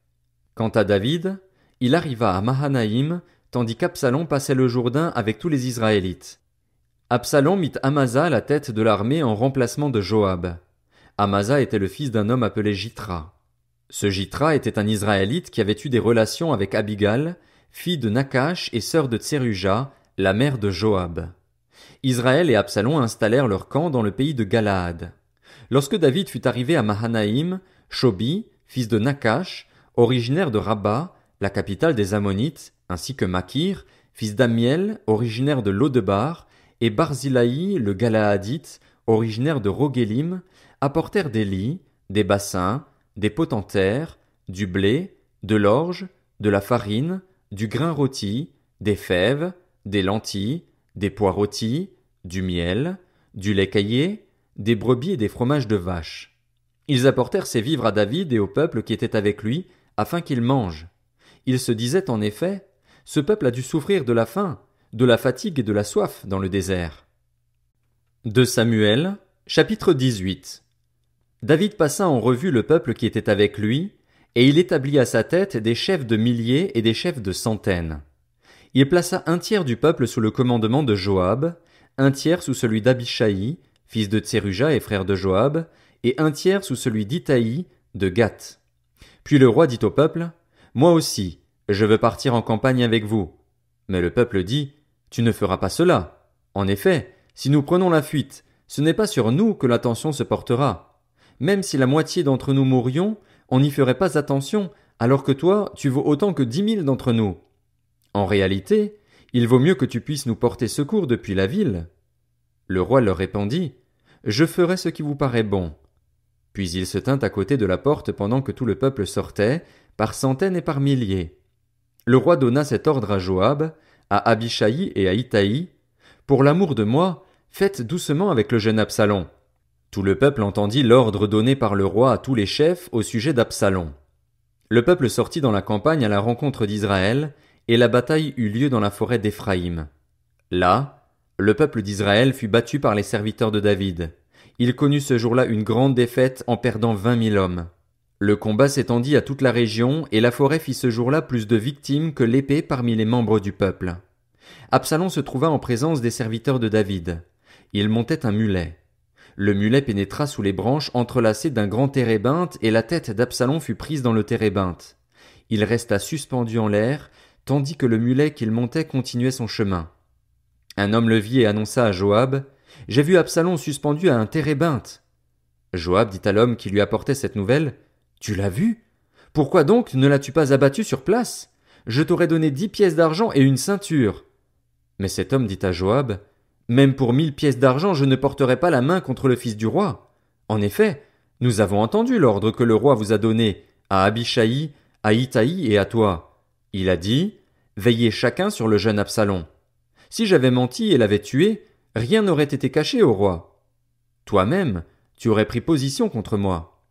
Quant à David, il arriva à Mahanaïm, tandis qu'Absalom passait le Jourdain avec tous les Israélites. Absalom mit Amasa à la tête de l'armée en remplacement de Joab. Amasa était le fils d'un homme appelé Jitra. Ce Jitra était un Israélite qui avait eu des relations avec Abigal, fille de Nakash et sœur de Tseruja, la mère de Joab. Israël et Absalom installèrent leur camp dans le pays de Galaad. Lorsque David fut arrivé à Mahanaïm, Shobi, fils de Nakash, originaire de Rabba, la capitale des Ammonites, ainsi que Makir, fils d'Amiel, originaire de Lodebar, et Barzilaï, le Galaadite, originaire de Rogelim, apportèrent des lits, des bassins, des potentaires, du blé, de l'orge, de la farine, du grain rôti, des fèves, des lentilles, des pois rôtis, du miel, du lait caillé, des brebis et des fromages de vache. Ils apportèrent ces vivres à David et au peuple qui était avec lui, afin qu'ils mangent. Ils se disaient en effet, ce peuple a dû souffrir de la faim, de la fatigue et de la soif dans le désert. 2 Samuel, chapitre 18. David passa en revue le peuple qui était avec lui, et il établit à sa tête des chefs de milliers et des chefs de centaines. Il plaça un tiers du peuple sous le commandement de Joab, un tiers sous celui d'Abishaï, fils de Tseruja et frère de Joab, et un tiers sous celui d'Itaï, de Gath. Puis le roi dit au peuple, « Moi aussi, je veux partir en campagne avec vous. » Mais le peuple dit, « Tu ne feras pas cela. En effet, si nous prenons la fuite, ce n'est pas sur nous que l'attention se portera. Même si la moitié d'entre nous mourions, on n'y ferait pas attention, alors que toi, tu vaux autant que 10 000 d'entre nous. En réalité, il vaut mieux que tu puisses nous porter secours depuis la ville. » Le roi leur répondit, « Je ferai ce qui vous paraît bon. » Puis il se tint à côté de la porte pendant que tout le peuple sortait, par centaines et par milliers. Le roi donna cet ordre à Joab, à Abishaï et à Itaï, « Pour l'amour de moi, faites doucement avec le jeune Absalom. » Tout le peuple entendit l'ordre donné par le roi à tous les chefs au sujet d'Absalom. Le peuple sortit dans la campagne à la rencontre d'Israël, et la bataille eut lieu dans la forêt d'Éphraïm. Là, le peuple d'Israël fut battu par les serviteurs de David. Il connut ce jour-là une grande défaite en perdant 20 000 hommes. Le combat s'étendit à toute la région, et la forêt fit ce jour-là plus de victimes que l'épée parmi les membres du peuple. Absalom se trouva en présence des serviteurs de David. Il montait un mulet. Le mulet pénétra sous les branches entrelacées d'un grand térébinthe, et la tête d'Absalom fut prise dans le térébinthe. Il resta suspendu en l'air, tandis que le mulet qu'il montait continuait son chemin. Un homme le vit et annonça à Joab, « J'ai vu Absalom suspendu à un térébinthe. » Joab dit à l'homme qui lui apportait cette nouvelle, « Tu l'as vu? Pourquoi donc ne l'as-tu pas abattu sur place? Je t'aurais donné 10 pièces d'argent et une ceinture. » Mais cet homme dit à Joab, « Même pour 1000 pièces d'argent, je ne porterai pas la main contre le fils du roi. En effet, nous avons entendu l'ordre que le roi vous a donné à Abishaï, à Itaï et à toi. Il a dit, veillez chacun sur le jeune Absalom. Si j'avais menti et l'avais tué, rien n'aurait été caché au roi. Toi-même, tu aurais pris position contre moi. »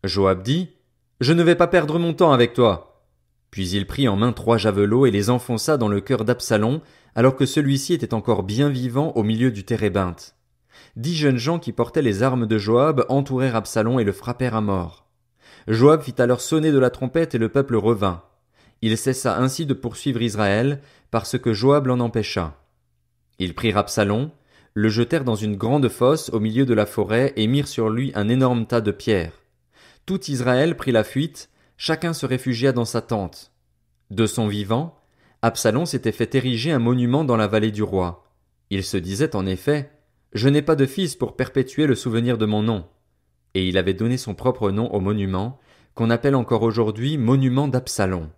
Joab dit, « Je ne vais pas perdre mon temps avec toi. » Puis il prit en main 3 javelots et les enfonça dans le cœur d'Absalom, alors que celui-ci était encore bien vivant au milieu du térébinthe. 10 jeunes gens qui portaient les armes de Joab entourèrent Absalom et le frappèrent à mort. Joab fit alors sonner de la trompette et le peuple revint. Il cessa ainsi de poursuivre Israël, parce que Joab l'en empêcha. Ils prirent Absalom, le jetèrent dans une grande fosse au milieu de la forêt et mirent sur lui un énorme tas de pierres. Tout Israël prit la fuite, chacun se réfugia dans sa tente. De son vivant, Absalom s'était fait ériger un monument dans la vallée du roi. Il se disait en effet, « Je n'ai pas de fils pour perpétuer le souvenir de mon nom. » Et il avait donné son propre nom au monument, qu'on appelle encore aujourd'hui monument d'Absalom.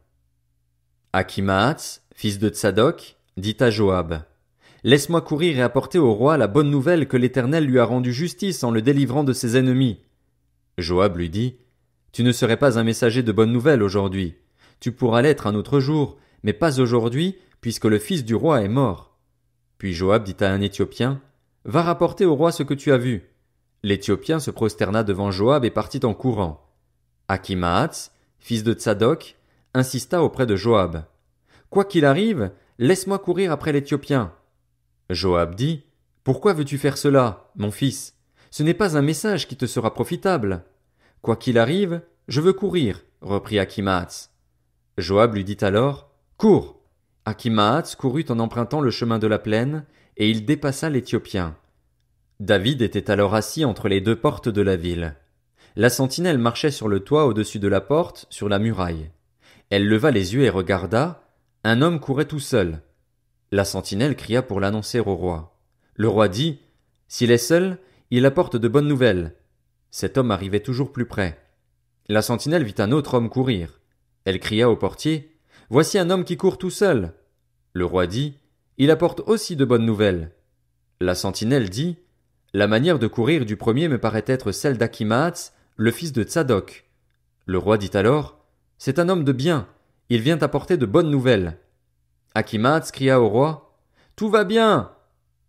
Akhimaats, fils de Tsadok, dit à Joab, « Laisse-moi courir et apporter au roi la bonne nouvelle que l'Éternel lui a rendu justice en le délivrant de ses ennemis. » Joab lui dit, « Tu ne serais pas un messager de bonne nouvelle aujourd'hui. Tu pourras l'être un autre jour, mais pas aujourd'hui, puisque le fils du roi est mort. » Puis Joab dit à un Éthiopien, « Va rapporter au roi ce que tu as vu. » L'Éthiopien se prosterna devant Joab et partit en courant. Akhimaats, fils de Tsadok, insista auprès de Joab. « Quoi qu'il arrive, laisse-moi courir après l'Éthiopien. » Joab dit, « Pourquoi veux-tu faire cela, mon fils? Ce n'est pas un message qui te sera profitable. »« Quoi qu'il arrive, je veux courir, » reprit Akhimaats. Joab lui dit alors, « Cours !» Akhimaats courut en empruntant le chemin de la plaine, et il dépassa l'Éthiopien. David était alors assis entre les 2 portes de la ville. La sentinelle marchait sur le toit au-dessus de la porte, sur la muraille. Elle leva les yeux et regarda. Un homme courait tout seul. La sentinelle cria pour l'annoncer au roi. Le roi dit, « S'il est seul, il apporte de bonnes nouvelles. » Cet homme arrivait toujours plus près. La sentinelle vit un autre homme courir. Elle cria au portier, « Voici un homme qui court tout seul. » Le roi dit, « Il apporte aussi de bonnes nouvelles. » La sentinelle dit, « La manière de courir du premier me paraît être celle d'Akhimaats, le fils de Tsadok. » Le roi dit alors, « C'est un homme de bien, il vient apporter de bonnes nouvelles. » Akhimaats cria au roi, « Tout va bien !»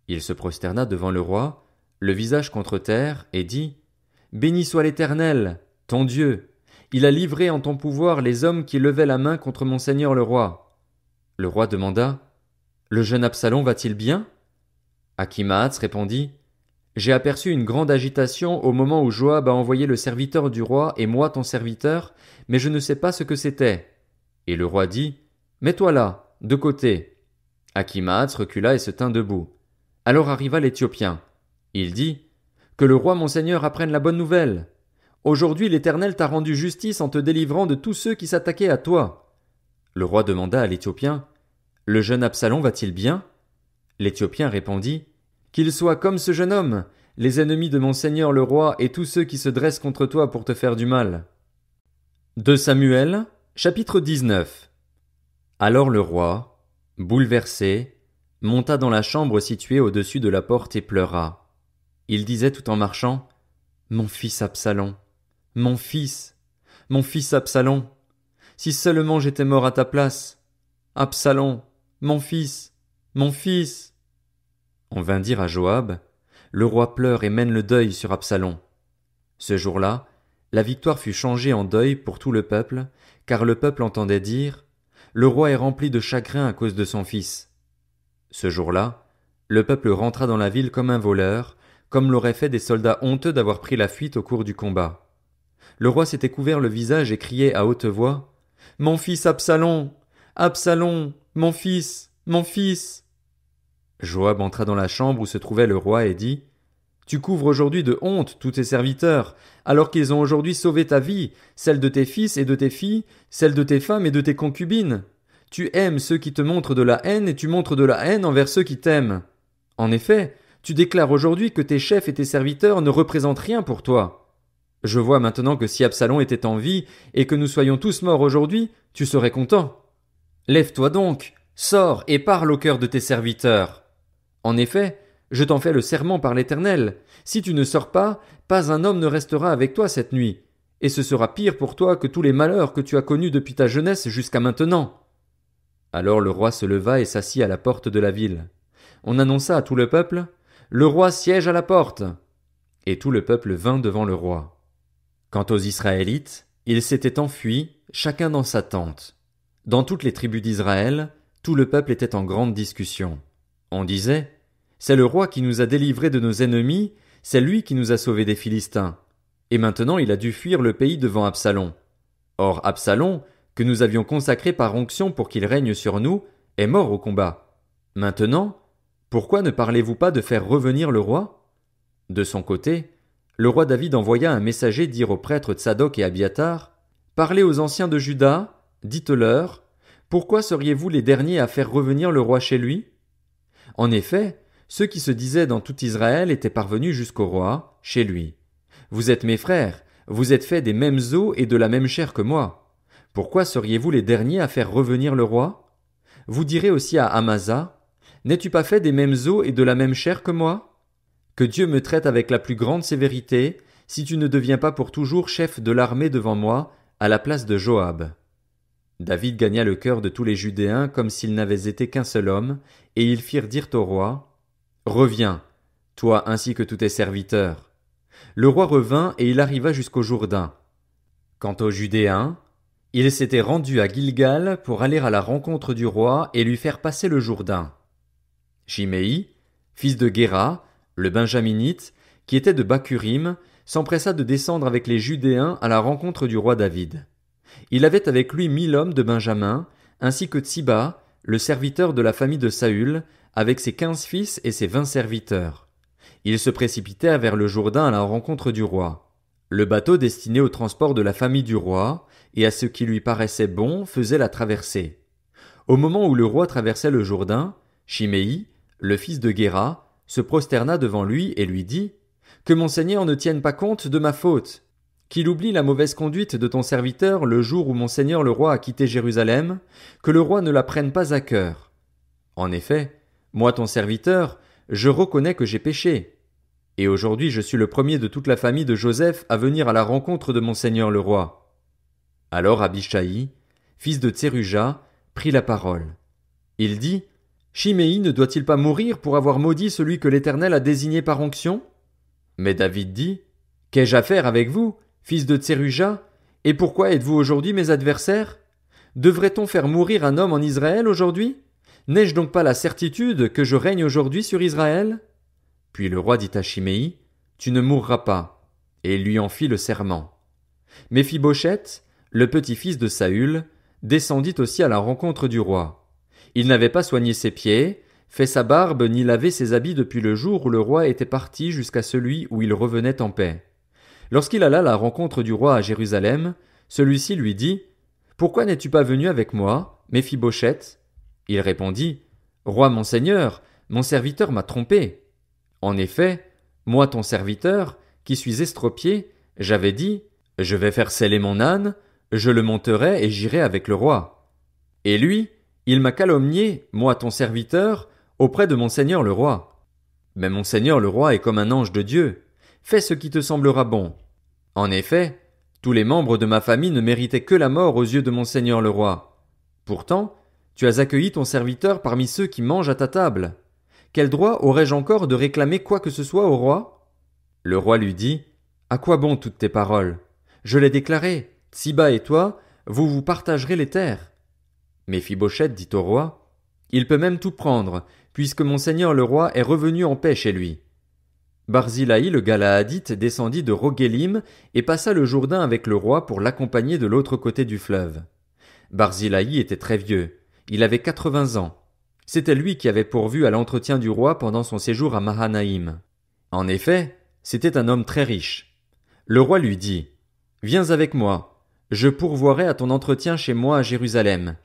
Il se prosterna devant le roi, le visage contre terre, et dit, « Béni soit l'Éternel, ton Dieu. Il a livré en ton pouvoir les hommes qui levaient la main contre mon seigneur le roi. » Le roi demanda, « Le jeune Absalom va-t-il bien ?» Akhimaats répondit, « J'ai aperçu une grande agitation au moment où Joab a envoyé le serviteur du roi et moi ton serviteur, mais je ne sais pas ce que c'était. » Et le roi dit, « Mets-toi là, de côté. » Akhimaats recula et se tint debout. Alors arriva l'Éthiopien. Il dit, « Que le roi mon seigneur apprenne la bonne nouvelle. Aujourd'hui l'Éternel t'a rendu justice en te délivrant de tous ceux qui s'attaquaient à toi. » Le roi demanda à l'Éthiopien, « Le jeune Absalom va-t-il bien ?» L'Éthiopien répondit, « Qu'il soit comme ce jeune homme, les ennemis de mon seigneur le roi et tous ceux qui se dressent contre toi pour te faire du mal. » 2 Samuel, chapitre 19. Alors le roi, bouleversé, monta dans la chambre située au-dessus de la porte et pleura. Il disait tout en marchant, « Mon fils Absalom, mon fils Absalom, si seulement j'étais mort à ta place. Absalom, mon fils, mon fils. » On vint dire à Joab, « Le roi pleure et mène le deuil sur Absalom. » Ce jour-là, la victoire fut changée en deuil pour tout le peuple, car le peuple entendait dire, « Le roi est rempli de chagrin à cause de son fils. » Ce jour-là, le peuple rentra dans la ville comme un voleur, comme l'auraient fait des soldats honteux d'avoir pris la fuite au cours du combat. Le roi s'était couvert le visage et criait à haute voix, « Mon fils Absalom! Absalom! Mon fils! Mon fils! » Joab entra dans la chambre où se trouvait le roi et dit, « Tu couvres aujourd'hui de honte tous tes serviteurs, alors qu'ils ont aujourd'hui sauvé ta vie, celle de tes fils et de tes filles, celle de tes femmes et de tes concubines. Tu aimes ceux qui te montrent de la haine et tu montres de la haine envers ceux qui t'aiment. En effet, tu déclares aujourd'hui que tes chefs et tes serviteurs ne représentent rien pour toi. Je vois maintenant que si Absalom était en vie et que nous soyons tous morts aujourd'hui, tu serais content. Lève-toi donc, sors et parle au cœur de tes serviteurs. En effet, je t'en fais le serment par l'Éternel. Si tu ne sors pas, pas un homme ne restera avec toi cette nuit. Et ce sera pire pour toi que tous les malheurs que tu as connus depuis ta jeunesse jusqu'à maintenant. » Alors le roi se leva et s'assit à la porte de la ville. On annonça à tout le peuple, « Le roi siège à la porte. » Et tout le peuple vint devant le roi. Quant aux Israélites, ils s'étaient enfuis, chacun dans sa tente. Dans toutes les tribus d'Israël, tout le peuple était en grande discussion. On disait, c'est le roi qui nous a délivrés de nos ennemis, c'est lui qui nous a sauvés des Philistins. Et maintenant il a dû fuir le pays devant Absalom. Or Absalom, que nous avions consacré par onction pour qu'il règne sur nous, est mort au combat. Maintenant, pourquoi ne parlez-vous pas de faire revenir le roi? De son côté, le roi David envoya un messager dire aux prêtres Tsadok et Abiatar, parlez aux anciens de Juda, dites-leur, pourquoi seriez-vous les derniers à faire revenir le roi chez lui? En effet, ceux qui se disaient dans tout Israël étaient parvenus jusqu'au roi, chez lui. Vous êtes mes frères, vous êtes faits des mêmes os et de la même chair que moi. Pourquoi seriez-vous les derniers à faire revenir le roi? Vous direz aussi à Amasa, n'es-tu pas fait des mêmes os et de la même chair que moi? Que Dieu me traite avec la plus grande sévérité, si tu ne deviens pas pour toujours chef de l'armée devant moi, à la place de Joab. David gagna le cœur de tous les Judéens comme s'ils n'avaient été qu'un seul homme, et ils firent dire au roi, reviens, toi ainsi que tous tes serviteurs. Le roi revint et il arriva jusqu'au Jourdain. Quant aux Judéens, ils s'étaient rendus à Gilgal pour aller à la rencontre du roi et lui faire passer le Jourdain. Shimei, fils de Guéra, le Benjaminite, qui était de Bakurim, s'empressa de descendre avec les Judéens à la rencontre du roi David. Il avait avec lui 1000 hommes de Benjamin, ainsi que Tsiba, le serviteur de la famille de Saül, avec ses 15 fils et ses 20 serviteurs. Ils se précipitèrent vers le Jourdain à la rencontre du roi. Le bateau destiné au transport de la famille du roi, et à ce qui lui paraissait bon, faisait la traversée. Au moment où le roi traversait le Jourdain, Shimei, le fils de Guéra, se prosterna devant lui et lui dit, « Que mon Seigneur ne tienne pas compte de ma faute, qu'il oublie la mauvaise conduite de ton serviteur le jour où mon Seigneur le roi a quitté Jérusalem, que le roi ne la prenne pas à cœur. En effet, moi ton serviteur, je reconnais que j'ai péché. Et aujourd'hui je suis le premier de toute la famille de Joseph à venir à la rencontre de mon Seigneur le roi. » Alors Abishai, fils de Tseruja, prit la parole. Il dit, « Shimei ne doit-il pas mourir pour avoir maudit celui que l'Éternel a désigné par onction ?» Mais David dit, « Qu'ai-je à faire avec vous, fils de Tseruja, et pourquoi êtes-vous aujourd'hui mes adversaires? Devrait-on faire mourir un homme en Israël aujourd'hui? N'ai-je donc pas la certitude que je règne aujourd'hui sur Israël? » Puis le roi dit à Shimei, « Tu ne mourras pas. » Et il lui en fit le serment. Méphibosheth, le petit-fils de Saül, descendit aussi à la rencontre du roi. Il n'avait pas soigné ses pieds, fait sa barbe ni lavé ses habits depuis le jour où le roi était parti jusqu'à celui où il revenait en paix. Lorsqu'il alla à la rencontre du roi à Jérusalem, celui-ci lui dit, « Pourquoi n'es-tu pas venu avec moi, Méphibosheth ?» Il répondit, « Roi mon seigneur, mon serviteur m'a trompé. » En effet, moi ton serviteur, qui suis estropié, j'avais dit, « Je vais faire seller mon âne, je le monterai et j'irai avec le roi. » Et lui, il m'a calomnié, moi ton serviteur, auprès de mon seigneur le roi. Mais mon seigneur le roi est comme un ange de Dieu. Fais ce qui te semblera bon. En effet, tous les membres de ma famille ne méritaient que la mort aux yeux de mon seigneur le roi. Pourtant, tu as accueilli ton serviteur parmi ceux qui mangent à ta table. Quel droit aurais-je encore de réclamer quoi que ce soit au roi? Le roi lui dit, à quoi bon toutes tes paroles? Je l'ai déclaré, Tsiba et toi, vous vous partagerez les terres. Méphibosheth dit au roi, il peut même tout prendre, puisque mon seigneur le roi est revenu en paix chez lui. Barzillai le Galaadite descendit de Roguélim et passa le Jourdain avec le roi pour l'accompagner de l'autre côté du fleuve. Barzillai était très vieux, il avait 80 ans. C'était lui qui avait pourvu à l'entretien du roi pendant son séjour à Mahanaïm. En effet, c'était un homme très riche. Le roi lui dit, « Viens avec moi, je pourvoirai à ton entretien chez moi à Jérusalem. »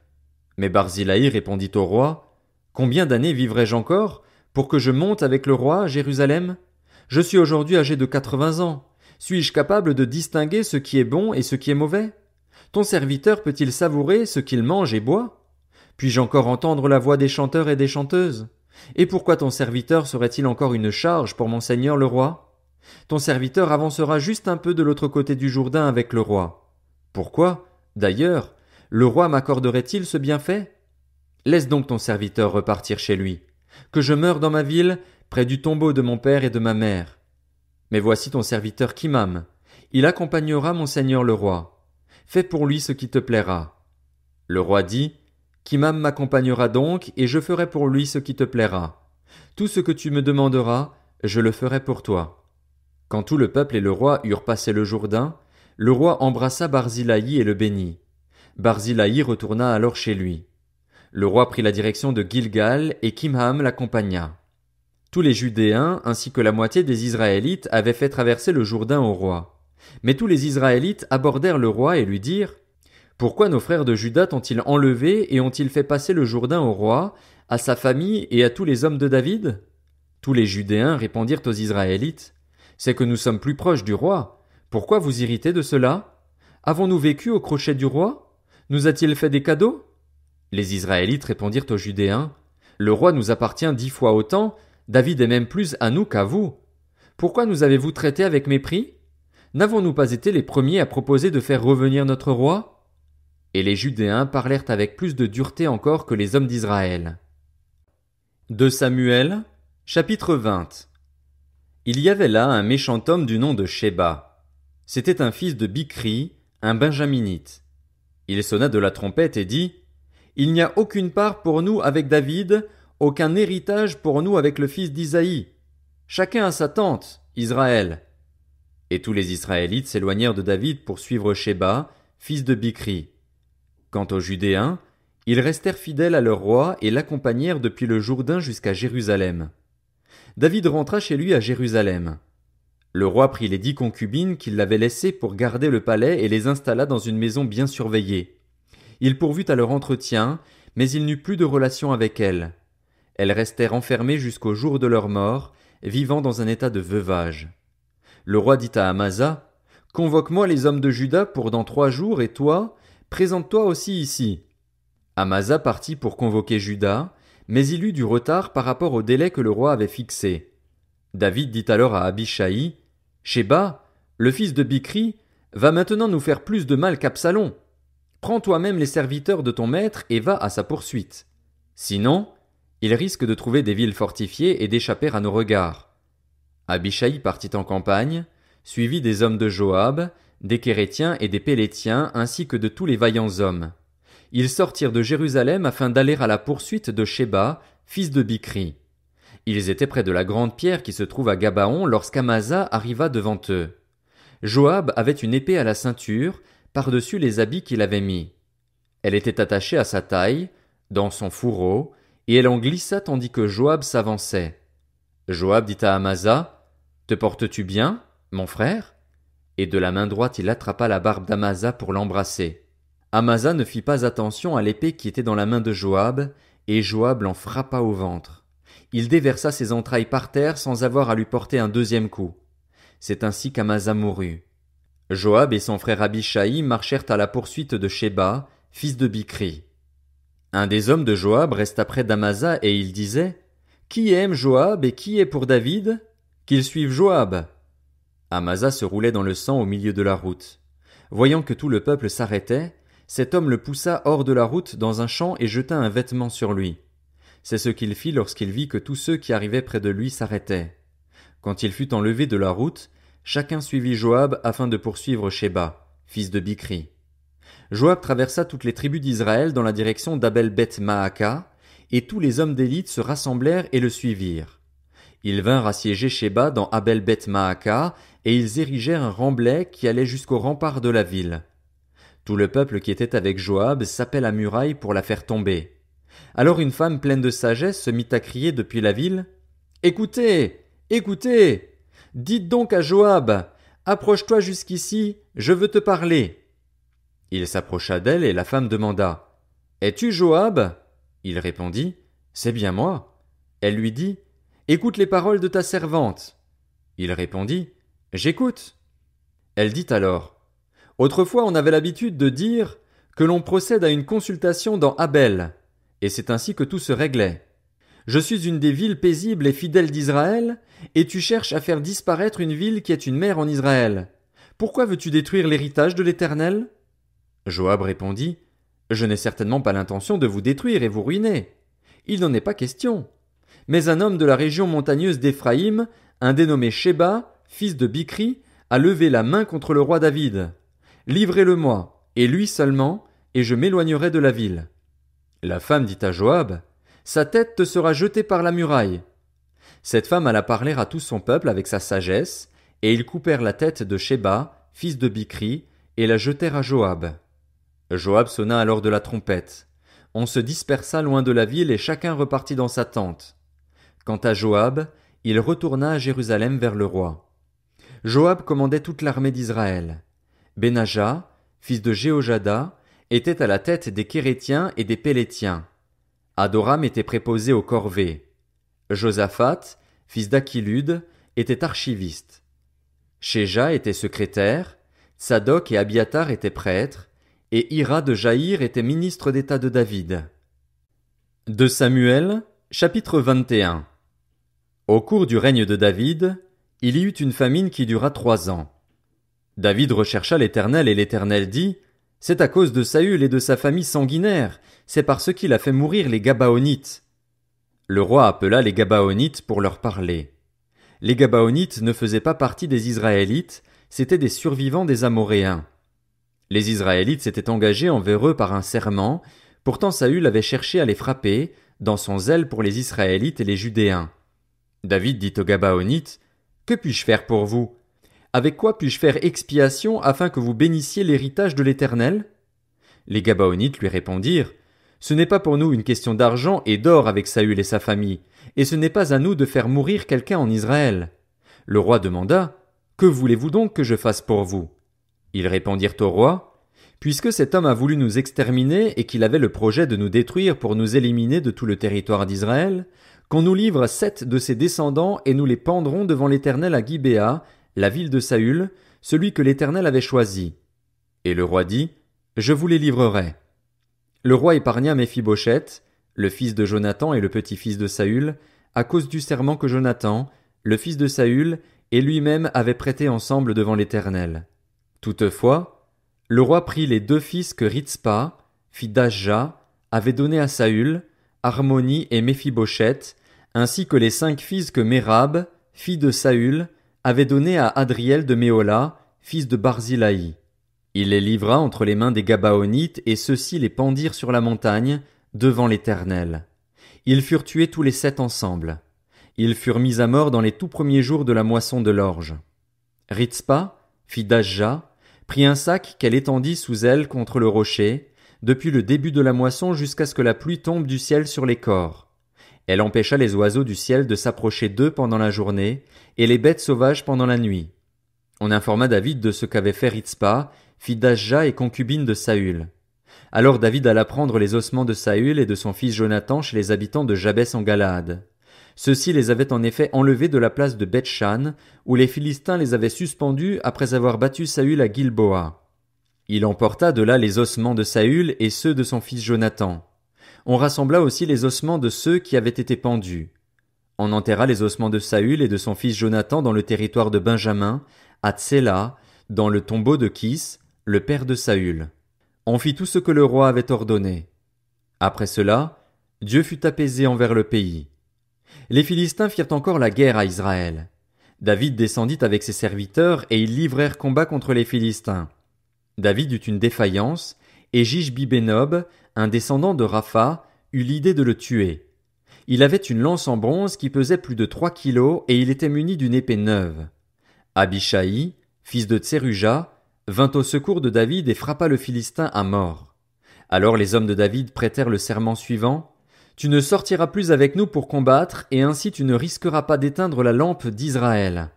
Mais Barzillai répondit au roi, « Combien d'années vivrai-je encore pour que je monte avec le roi à Jérusalem? Je suis aujourd'hui âgé de 80 ans. Suis-je capable de distinguer ce qui est bon et ce qui est mauvais? Ton serviteur peut-il savourer ce qu'il mange et boit? Puis-je encore entendre la voix des chanteurs et des chanteuses? Et pourquoi ton serviteur serait-il encore une charge pour mon seigneur le roi? Ton serviteur avancera juste un peu de l'autre côté du Jourdain avec le roi. Pourquoi, d'ailleurs, le roi m'accorderait-il ce bienfait? Laisse donc ton serviteur repartir chez lui. Que je meure dans ma ville, près du tombeau de mon père et de ma mère. Mais voici ton serviteur Kimham. Il accompagnera mon seigneur le roi. Fais pour lui ce qui te plaira. » Le roi dit, Kimham m'accompagnera donc, et je ferai pour lui ce qui te plaira. Tout ce que tu me demanderas, je le ferai pour toi. Quand tout le peuple et le roi eurent passé le Jourdain, le roi embrassa Barzilaï et le bénit. Barzilaï retourna alors chez lui. Le roi prit la direction de Gilgal, et Kimham l'accompagna. Tous les Judéens, ainsi que la moitié des Israélites, avaient fait traverser le Jourdain au roi. Mais tous les Israélites abordèrent le roi et lui dirent, Pourquoi nos frères de Juda t'ont-ils enlevé et ont-ils fait passer le Jourdain au roi, à sa famille et à tous les hommes de David? Tous les Judéens répondirent aux Israélites, C'est que nous sommes plus proches du roi. Pourquoi vous irritez de cela? Avons-nous vécu au crochet du roi? Nous a-t-il fait des cadeaux? Les Israélites répondirent aux Judéens, Le roi nous appartient 10 fois autant, David est même plus à nous qu'à vous. Pourquoi nous avez-vous traités avec mépris? N'avons-nous pas été les premiers à proposer de faire revenir notre roi? Et les Judéens parlèrent avec plus de dureté encore que les hommes d'Israël. 2 Samuel, chapitre 20. Il y avait là un méchant homme du nom de Shéba. C'était un fils de Bichri, un benjaminite. Il sonna de la trompette et dit, Il n'y a aucune part pour nous avec David, aucun héritage pour nous avec le fils d'Isaïe. Chacun a sa tente, Israël. Et tous les Israélites s'éloignèrent de David pour suivre Shéba, fils de Bichri. Quant aux Judéens, ils restèrent fidèles à leur roi et l'accompagnèrent depuis le Jourdain jusqu'à Jérusalem. David rentra chez lui à Jérusalem. Le roi prit les 10 concubines qu'il avait laissées pour garder le palais et les installa dans une maison bien surveillée. Il pourvut à leur entretien, mais il n'eut plus de relation avec elles. Elles restèrent enfermées jusqu'au jour de leur mort, vivant dans un état de veuvage. Le roi dit à Amasa, Convoque-moi les hommes de Juda pour dans 3 jours, et toi, présente-toi aussi ici. Amasa partit pour convoquer Juda, mais il eut du retard par rapport au délai que le roi avait fixé. David dit alors à Abishai, Shéba, le fils de Bichri, va maintenant nous faire plus de mal qu'Absalom. Prends toi-même les serviteurs de ton maître et va à sa poursuite. Sinon, il risque de trouver des villes fortifiées et d'échapper à nos regards. Abishai partit en campagne, suivi des hommes de Joab, des Kérétiens et des Pélétiens ainsi que de tous les vaillants hommes. Ils sortirent de Jérusalem afin d'aller à la poursuite de Shéba, fils de Bichri. Ils étaient près de la grande pierre qui se trouve à Gabaon lorsqu'Amasa arriva devant eux. Joab avait une épée à la ceinture, par-dessus les habits qu'il avait mis. Elle était attachée à sa taille, dans son fourreau, et elle en glissa tandis que Joab s'avançait. Joab dit à Amasa, Te portes-tu bien, mon frère? Et de la main droite il attrapa la barbe d'Amasa pour l'embrasser. Amasa ne fit pas attention à l'épée qui était dans la main de Joab, et Joab l'en frappa au ventre. Il déversa ses entrailles par terre sans avoir à lui porter un deuxième coup. C'est ainsi qu'Amasa mourut. Joab et son frère Abishai marchèrent à la poursuite de Shéba, fils de Bichri. Un des hommes de Joab resta près d'Amasa et il disait, Qui aime Joab et qui est pour David? Qu'il suive Joab. Amasa se roulait dans le sang au milieu de la route. Voyant que tout le peuple s'arrêtait, cet homme le poussa hors de la route dans un champ et jeta un vêtement sur lui. C'est ce qu'il fit lorsqu'il vit que tous ceux qui arrivaient près de lui s'arrêtaient. Quand il fut enlevé de la route, chacun suivit Joab afin de poursuivre Shéba, fils de Bichri. Joab traversa toutes les tribus d'Israël dans la direction d'Abel-Beth-Maaka, et tous les hommes d'élite se rassemblèrent et le suivirent. Ils vinrent assiéger Shéba dans Abel-Beth-Maaka, et ils érigèrent un remblai qui allait jusqu'au rempart de la ville. Tout le peuple qui était avec Joab sapait la muraille pour la faire tomber. Alors une femme pleine de sagesse se mit à crier depuis la ville, « Écoutez, écoutez! Dites donc à Joab, approche-toi jusqu'ici, je veux te parler. » Il s'approcha d'elle et la femme demanda, « Es-tu Joab ?» Il répondit, « C'est bien moi. » Elle lui dit, « Écoute les paroles de ta servante. » Il répondit, « J'écoute. » Elle dit alors, « Autrefois on avait l'habitude de dire que l'on procède à une consultation dans Abel, et c'est ainsi que tout se réglait. Je suis une des villes paisibles et fidèles d'Israël, et tu cherches à faire disparaître une ville qui est une mère en Israël. Pourquoi veux-tu détruire l'héritage de l'Éternel? » Joab répondit, « Je n'ai certainement pas l'intention de vous détruire et vous ruiner. Il n'en est pas question. Mais un homme de la région montagneuse d'Éphraïm, un dénommé Shéba, fils de Bichri, a levé la main contre le roi David. Livrez-le-moi, et lui seulement, et je m'éloignerai de la ville. La femme dit à Joab, sa tête te sera jetée par la muraille. Cette femme alla parler à tout son peuple avec sa sagesse, et ils coupèrent la tête de Sheba, fils de Bichri, et la jetèrent à Joab. Joab sonna alors de la trompette. On se dispersa loin de la ville et chacun repartit dans sa tente. Quant à Joab, il retourna à Jérusalem vers le roi. Joab commandait toute l'armée d'Israël. Benaja, fils de Jéhojada, était à la tête des Kérétiens et des Pélétiens. Adoram était préposé aux corvées. Josaphat, fils d'Achilude, était archiviste. Shéja était secrétaire, Tsadok et Abiatar étaient prêtres, et Ira de Jaïr était ministre d'État de David. De Samuel, chapitre 21. Au cours du règne de David, il y eut une famine qui dura 3 ans. David rechercha l'Éternel et l'Éternel dit, « C'est à cause de Saül et de sa famille sanguinaire, c'est parce qu'il a fait mourir les Gabaonites. » Le roi appela les Gabaonites pour leur parler. Les Gabaonites ne faisaient pas partie des Israélites, c'étaient des survivants des Amoréens. Les Israélites s'étaient engagés envers eux par un serment, pourtant Saül avait cherché à les frapper, dans son zèle pour les Israélites et les Judéens. David dit aux Gabaonites, « Que puis-je faire pour vous? Avec quoi puis-je faire expiation afin que vous bénissiez l'héritage de l'Éternel » Les Gabaonites lui répondirent, « Ce n'est pas pour nous une question d'argent et d'or avec Saül et sa famille, et ce n'est pas à nous de faire mourir quelqu'un en Israël. » Le roi demanda, « Que voulez-vous donc que je fasse pour vous » Ils répondirent au roi, « Puisque cet homme a voulu nous exterminer et qu'il avait le projet de nous détruire pour nous éliminer de tout le territoire d'Israël, qu'on nous livre 7 de ses descendants et nous les pendrons devant l'Éternel à Gibéa, la ville de Saül, celui que l'Éternel avait choisi. » Et le roi dit, « Je vous les livrerai. » Le roi épargna Méphibosheth, le fils de Jonathan et le petit-fils de Saül, à cause du serment que Jonathan, le fils de Saül, et lui-même avaient prêté ensemble devant l'Éternel. Toutefois, le roi prit les 2 fils que Ritzpa, fille d'Ajja, avait donnés à Saül, Harmoni et Méphibosheth, ainsi que les 5 fils que Mérab, fille de Saül, avait donnés à Adriel de Méhola, fils de Barzilaï. Il les livra entre les mains des Gabaonites et ceux-ci les pendirent sur la montagne, devant l'Éternel. Ils furent tués tous les 7 ensemble. Ils furent mis à mort dans les tout premiers jours de la moisson de l'orge. Ritzpa, fille d'Ajja, prit un sac qu'elle étendit sous elle contre le rocher, depuis le début de la moisson jusqu'à ce que la pluie tombe du ciel sur les corps. Elle empêcha les oiseaux du ciel de s'approcher d'eux pendant la journée, et les bêtes sauvages pendant la nuit. On informa David de ce qu'avait fait Ritzpa, fille d'Ajja et concubine de Saül. Alors David alla prendre les ossements de Saül et de son fils Jonathan chez les habitants de Jabès en Galaad. Ceux-ci les avaient en effet enlevés de la place de Beth-Shan, où les Philistins les avaient suspendus après avoir battu Saül à Gilboa. Il emporta de là les ossements de Saül et ceux de son fils Jonathan. On rassembla aussi les ossements de ceux qui avaient été pendus. On enterra les ossements de Saül et de son fils Jonathan dans le territoire de Benjamin, à Tséla, dans le tombeau de Kis, le père de Saül. On fit tout ce que le roi avait ordonné. Après cela, Dieu fut apaisé envers le pays. Les Philistins firent encore la guerre à Israël. David descendit avec ses serviteurs et ils livrèrent combat contre les Philistins. David eut une défaillance, et Jishbi-Bénob, un descendant de Rapha, eut l'idée de le tuer. Il avait une lance en bronze qui pesait plus de 3 kilos et il était muni d'une épée neuve. Abishai, fils de Tseruja, vint au secours de David et frappa le Philistin à mort. Alors les hommes de David prêtèrent le serment suivant. Tu ne sortiras plus avec nous pour combattre, et ainsi tu ne risqueras pas d'éteindre la lampe d'Israël.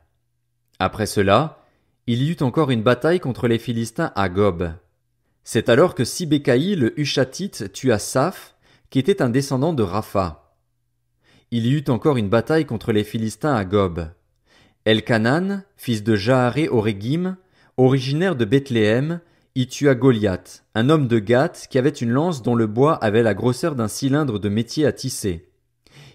Après cela, il y eut encore une bataille contre les Philistins à Gob. C'est alors que Sibécaï le Hushatite tua Saph, qui était un descendant de Rapha. Il y eut encore une bataille contre les Philistins à Gob. Elkanan, fils de Jaharé Orégim, originaire de Bethléem, y tua Goliath, un homme de Gath qui avait une lance dont le bois avait la grosseur d'un cylindre de métier à tisser.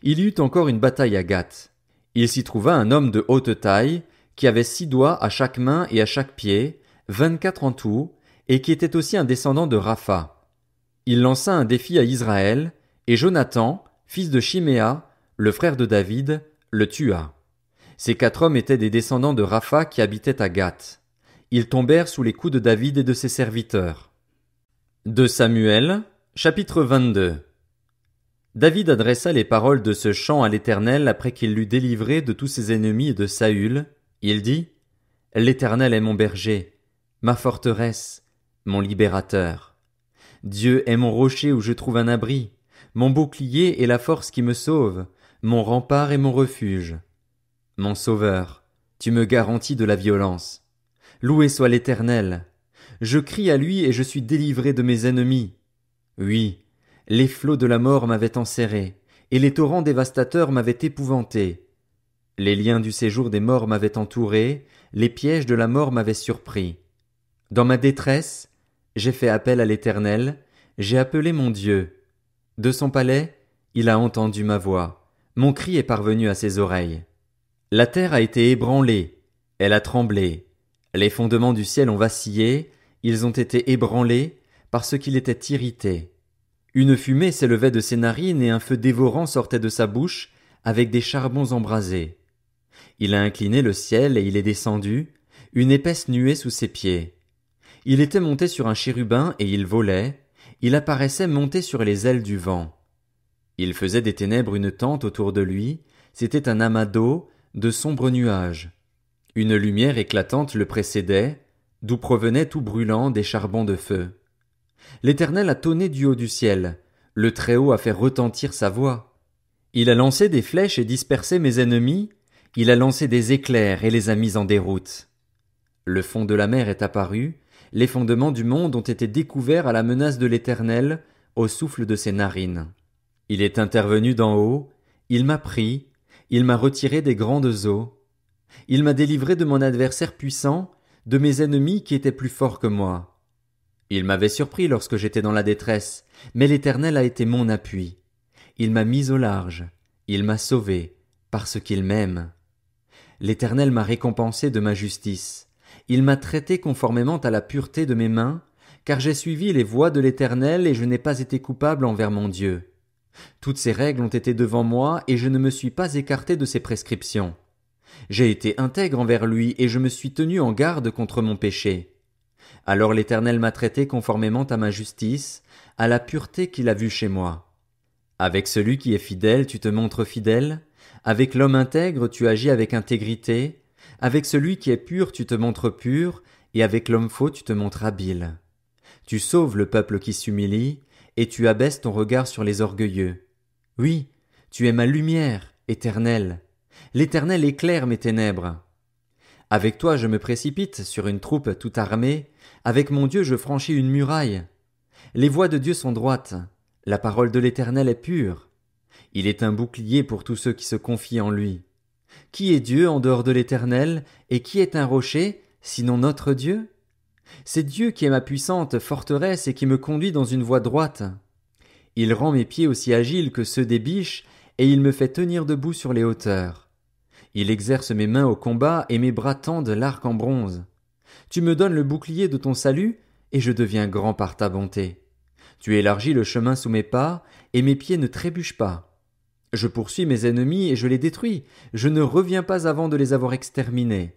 Il y eut encore une bataille à Gath. Il s'y trouva un homme de haute taille, qui avait 6 doigts à chaque main et à chaque pied, 24 en tout, et qui était aussi un descendant de Rapha. Il lança un défi à Israël, et Jonathan, fils de Shiméa, le frère de David, le tua. Ces 4 hommes étaient des descendants de Rapha qui habitaient à Gath. Ils tombèrent sous les coups de David et de ses serviteurs. 2 Samuel, chapitre 22. David adressa les paroles de ce chant à l'Éternel après qu'il l'eut délivré de tous ses ennemis et de Saül. Il dit: L'Éternel est mon berger, ma forteresse, mon libérateur. Dieu est mon rocher où je trouve un abri, mon bouclier et la force qui me sauve, mon rempart et mon refuge. Mon sauveur, tu me garantis de la violence. Loué soit l'Éternel. Je crie à lui et je suis délivré de mes ennemis. Oui, les flots de la mort m'avaient enserré, et les torrents dévastateurs m'avaient épouvanté. Les liens du séjour des morts m'avaient entouré, les pièges de la mort m'avaient surpris. Dans ma détresse, j'ai fait appel à l'Éternel, j'ai appelé mon Dieu. De son palais, il a entendu ma voix, mon cri est parvenu à ses oreilles. La terre a été ébranlée, elle a tremblé, les fondements du ciel ont vacillé, ils ont été ébranlés, parce qu'il était irrité. Une fumée s'élevait de ses narines et un feu dévorant sortait de sa bouche, avec des charbons embrasés. Il a incliné le ciel et il est descendu, une épaisse nuée sous ses pieds. Il était monté sur un chérubin et il volait, il apparaissait monté sur les ailes du vent. Il faisait des ténèbres une tente autour de lui, c'était un amas d'eau, de sombres nuages. Une lumière éclatante le précédait, d'où provenaient tout brûlant des charbons de feu. L'Éternel a tonné du haut du ciel, le Très-Haut a fait retentir sa voix. Il a lancé des flèches et dispersé mes ennemis, il a lancé des éclairs et les a mis en déroute. Le fond de la mer est apparu, les fondements du monde ont été découverts à la menace de l'Éternel, au souffle de ses narines. Il est intervenu d'en haut, il m'a pris, il m'a retiré des grandes eaux. Il m'a délivré de mon adversaire puissant, de mes ennemis qui étaient plus forts que moi. Il m'avait surpris lorsque j'étais dans la détresse, mais l'Éternel a été mon appui. Il m'a mis au large, il m'a sauvé, parce qu'il m'aime. L'Éternel m'a récompensé de ma justice. Il m'a traité conformément à la pureté de mes mains, car j'ai suivi les voies de l'Éternel et je n'ai pas été coupable envers mon Dieu. Toutes ses règles ont été devant moi et je ne me suis pas écarté de ses prescriptions. J'ai été intègre envers lui et je me suis tenu en garde contre mon péché. Alors l'Éternel m'a traité conformément à ma justice, à la pureté qu'il a vue chez moi. Avec celui qui est fidèle, tu te montres fidèle, avec l'homme intègre, tu agis avec intégrité, avec celui qui est pur, tu te montres pur, et avec l'homme faux, tu te montres habile. Tu sauves le peuple qui s'humilie, et tu abaisses ton regard sur les orgueilleux. Oui, tu es ma lumière, Éternel. L'Éternel éclaire mes ténèbres. Avec toi je me précipite sur une troupe tout armée, avec mon Dieu je franchis une muraille. Les voies de Dieu sont droites, la parole de l'Éternel est pure. Il est un bouclier pour tous ceux qui se confient en lui. Qui est Dieu en dehors de l'Éternel, et qui est un rocher, sinon notre Dieu? C'est Dieu qui est ma puissante forteresse et qui me conduit dans une voie droite. Il rend mes pieds aussi agiles que ceux des biches, et il me fait tenir debout sur les hauteurs. Il exerce mes mains au combat et mes bras tendent l'arc en bronze. Tu me donnes le bouclier de ton salut, et je deviens grand par ta bonté. Tu élargis le chemin sous mes pas, et mes pieds ne trébuchent pas. Je poursuis mes ennemis et je les détruis, je ne reviens pas avant de les avoir exterminés.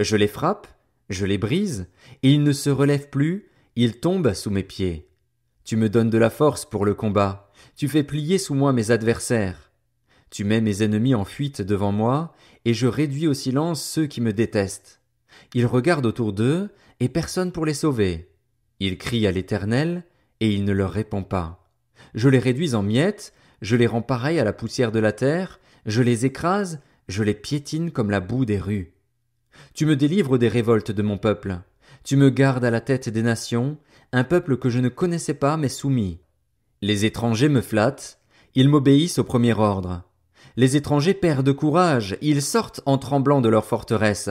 Je les frappe, je les brise, et ils ne se relèvent plus, ils tombent sous mes pieds. Tu me donnes de la force pour le combat, tu fais plier sous moi mes adversaires. Tu mets mes ennemis en fuite devant moi, et je réduis au silence ceux qui me détestent. Ils regardent autour d'eux, et personne pour les sauver. Ils crient à l'Éternel, et il ne leur répond pas. Je les réduis en miettes, je les rends pareils à la poussière de la terre, je les écrase, je les piétine comme la boue des rues. Tu me délivres des révoltes de mon peuple. Tu me gardes à la tête des nations, un peuple que je ne connaissais pas mais soumis. Les étrangers me flattent, ils m'obéissent au premier ordre. Les étrangers perdent courage, ils sortent en tremblant de leur forteresse.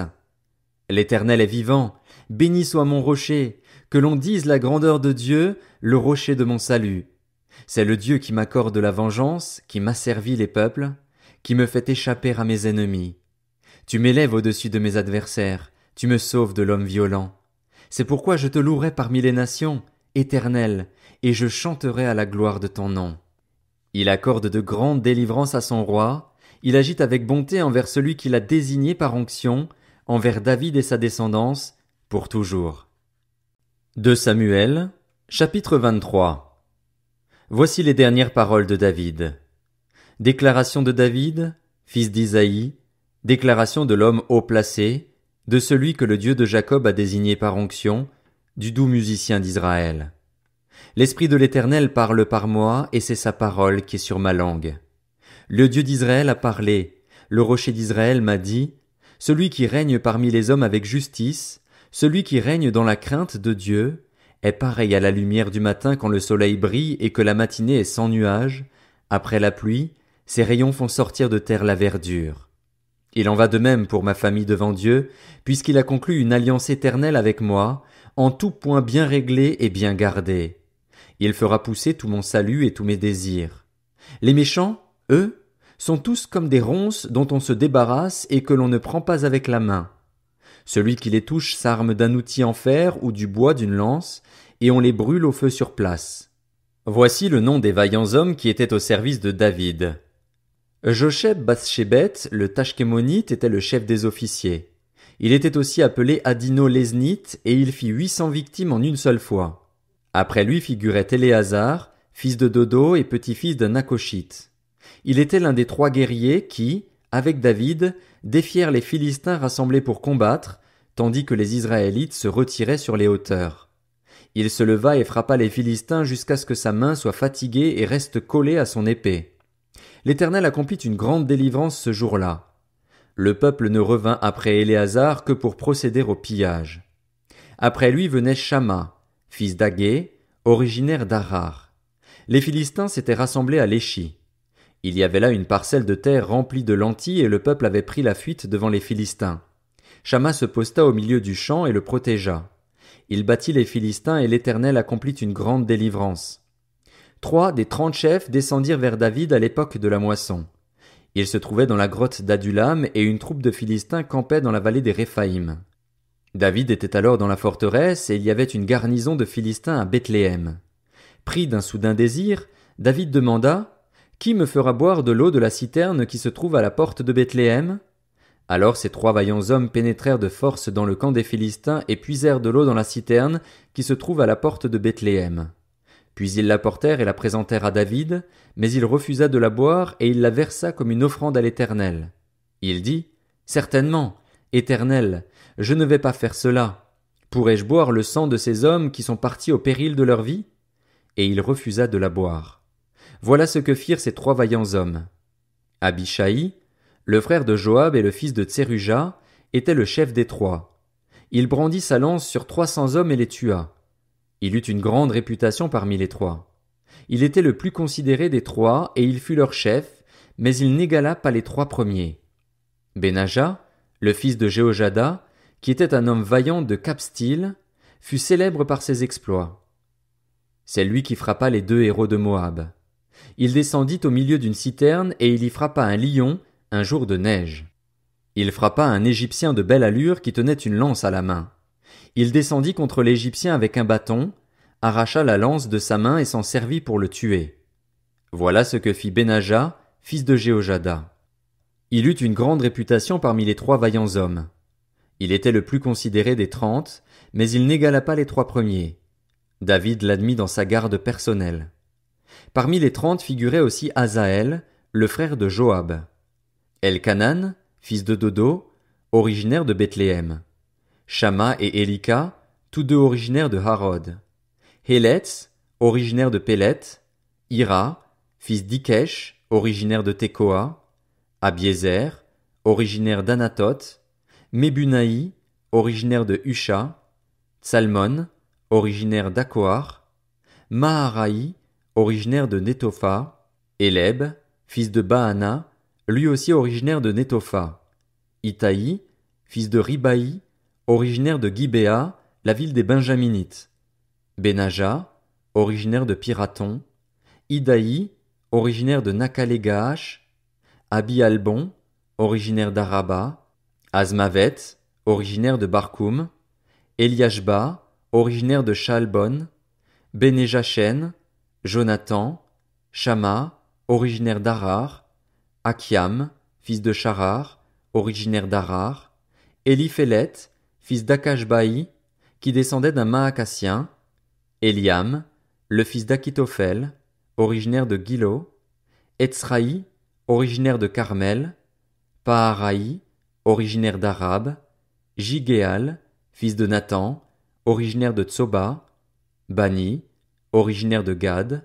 L'Éternel est vivant, béni soit mon rocher, que l'on dise la grandeur de Dieu, le rocher de mon salut. C'est le Dieu qui m'accorde la vengeance, qui m'asservit les peuples, qui me fait échapper à mes ennemis. Tu m'élèves au-dessus de mes adversaires, tu me sauves de l'homme violent. C'est pourquoi je te louerai parmi les nations, Éternel, et je chanterai à la gloire de ton nom. Il accorde de grandes délivrances à son roi, il agit avec bonté envers celui qu'il a désigné par onction, envers David et sa descendance, pour toujours. 2 Samuel, Chapitre 23. Voici les dernières paroles de David. Déclaration de David, fils d'Isaïe, déclaration de l'homme haut placé, de celui que le Dieu de Jacob a désigné par onction, du doux musicien d'Israël. L'Esprit de l'Éternel parle par moi, et c'est sa parole qui est sur ma langue. Le Dieu d'Israël a parlé, le rocher d'Israël m'a dit, celui qui règne parmi les hommes avec justice, celui qui règne dans la crainte de Dieu, est pareil à la lumière du matin quand le soleil brille et que la matinée est sans nuages. Après la pluie, ses rayons font sortir de terre la verdure. Il en va de même pour ma famille devant Dieu, puisqu'il a conclu une alliance éternelle avec moi, en tout point bien réglée et bien gardée. Il fera pousser tout mon salut et tous mes désirs. Les méchants, eux, sont tous comme des ronces dont on se débarrasse et que l'on ne prend pas avec la main. Celui qui les touche s'arme d'un outil en fer ou du bois d'une lance, et on les brûle au feu sur place. Voici le nom des vaillants hommes qui étaient au service de David. Josheb Bathshébet, le Tachkémonite, était le chef des officiers. Il était aussi appelé Adino l'Eznite, et il fit 800 victimes en une seule fois. Après lui figurait Éléazar, fils de Dodo et petit-fils d'un Nakoshite. Il était l'un des 3 guerriers qui, avec David, défièrent les Philistins rassemblés pour combattre, tandis que les Israélites se retiraient sur les hauteurs. Il se leva et frappa les Philistins jusqu'à ce que sa main soit fatiguée et reste collée à son épée. L'Éternel accomplit une grande délivrance ce jour-là. Le peuple ne revint après Éléazar que pour procéder au pillage. Après lui venait Shamma, fils d'Agé, originaire d'Arar. Les Philistins s'étaient rassemblés à Léchi. Il y avait là une parcelle de terre remplie de lentilles et le peuple avait pris la fuite devant les Philistins. Shamma se posta au milieu du champ et le protégea. Il battit les Philistins et l'Éternel accomplit une grande délivrance. 3 des 30 chefs descendirent vers David à l'époque de la moisson. Ils se trouvaient dans la grotte d'Adulam et une troupe de Philistins campait dans la vallée des Réphaïm. David était alors dans la forteresse et il y avait une garnison de Philistins à Bethléem. Pris d'un soudain désir, David demanda: qui me fera boire de l'eau de la citerne qui se trouve à la porte de Bethléem? Alors ces 3 vaillants hommes pénétrèrent de force dans le camp des Philistins et puisèrent de l'eau dans la citerne qui se trouve à la porte de Bethléem. Puis ils l'apportèrent et la présentèrent à David, mais il refusa de la boire et il la versa comme une offrande à l'Éternel. Il dit: certainement, Éternel, je ne vais pas faire cela. Pourrais-je boire le sang de ces hommes qui sont partis au péril de leur vie? Et il refusa de la boire. Voilà ce que firent ces 3 vaillants hommes. Abishai, le frère de Joab et le fils de Tseruja, était le chef des 3. Il brandit sa lance sur 300 hommes et les tua. Il eut une grande réputation parmi les 3. Il était le plus considéré des 3 et il fut leur chef, mais il n'égala pas les 3 premiers. Benaja, le fils de Jéhojada, qui était un homme vaillant de Capstil, fut célèbre par ses exploits. C'est lui qui frappa les 2 héros de Moab. Il descendit au milieu d'une citerne et il y frappa un lion un jour de neige. Il frappa un Égyptien de belle allure qui tenait une lance à la main. Il descendit contre l'Égyptien avec un bâton, arracha la lance de sa main et s'en servit pour le tuer. Voilà ce que fit Benaja, fils de Jéhojada. Il eut une grande réputation parmi les 3 vaillants hommes. Il était le plus considéré des 30, mais il n'égala pas les 3 premiers. David l'admit dans sa garde personnelle. Parmi les 30 figurait aussi Asaël, le frère de Joab. Elkanan, fils de Dodo, originaire de Bethléem. Shamma et Élika, tous 2 originaires de Harod. Héletz, originaire de Pélet. Ira, fils d'Ikesh, originaire de Tekoa. Abiézer, originaire d'Anatoth. Mebunaï, originaire de Husha. Tsalmon, originaire d'Akoar. Maharaï, originaire de Netopha. Éleb, fils de Baana, lui aussi originaire de Netopha. Itaï, fils de Ribaï, originaire de Gibéa, la ville des Benjaminites. Benaja, originaire de Pirathon. Idaï, originaire de Nakalegash. Abi-Albon, originaire d'Araba. Azmavet, originaire de Barkoum. Eliashba, originaire de Chalbon. Bénéjachen, Jonathan. Shamma, originaire d'Arar. Akiam, fils de Charar, originaire d'Arar. Éliphélet, fils d'Akashbaï, qui descendait d'un Maacassien. Éliam, le fils d'Akitophel, originaire de Gilo, Etzraï, originaire de Carmel, Paharaï, originaire d'Arab, Jigéal, fils de Nathan, originaire de Tsoba, Bani, originaire de Gad,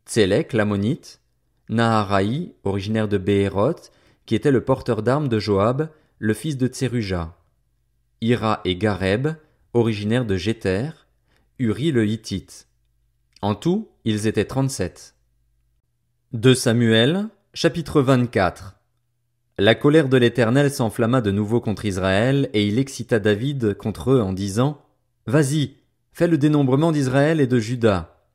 Tsélek l'ammonite, Naharaï, originaire de Béhéroth, qui était le porteur d'armes de Joab, le fils de Tseruja, Ira et Gareb, originaires de Jéter, Uri le Hittite. En tout, ils étaient 37. 2 Samuel, chapitre 24. La colère de l'Éternel s'enflamma de nouveau contre Israël, et il excita David contre eux en disant: Vas-y, fais le dénombrement d'Israël et de Juda.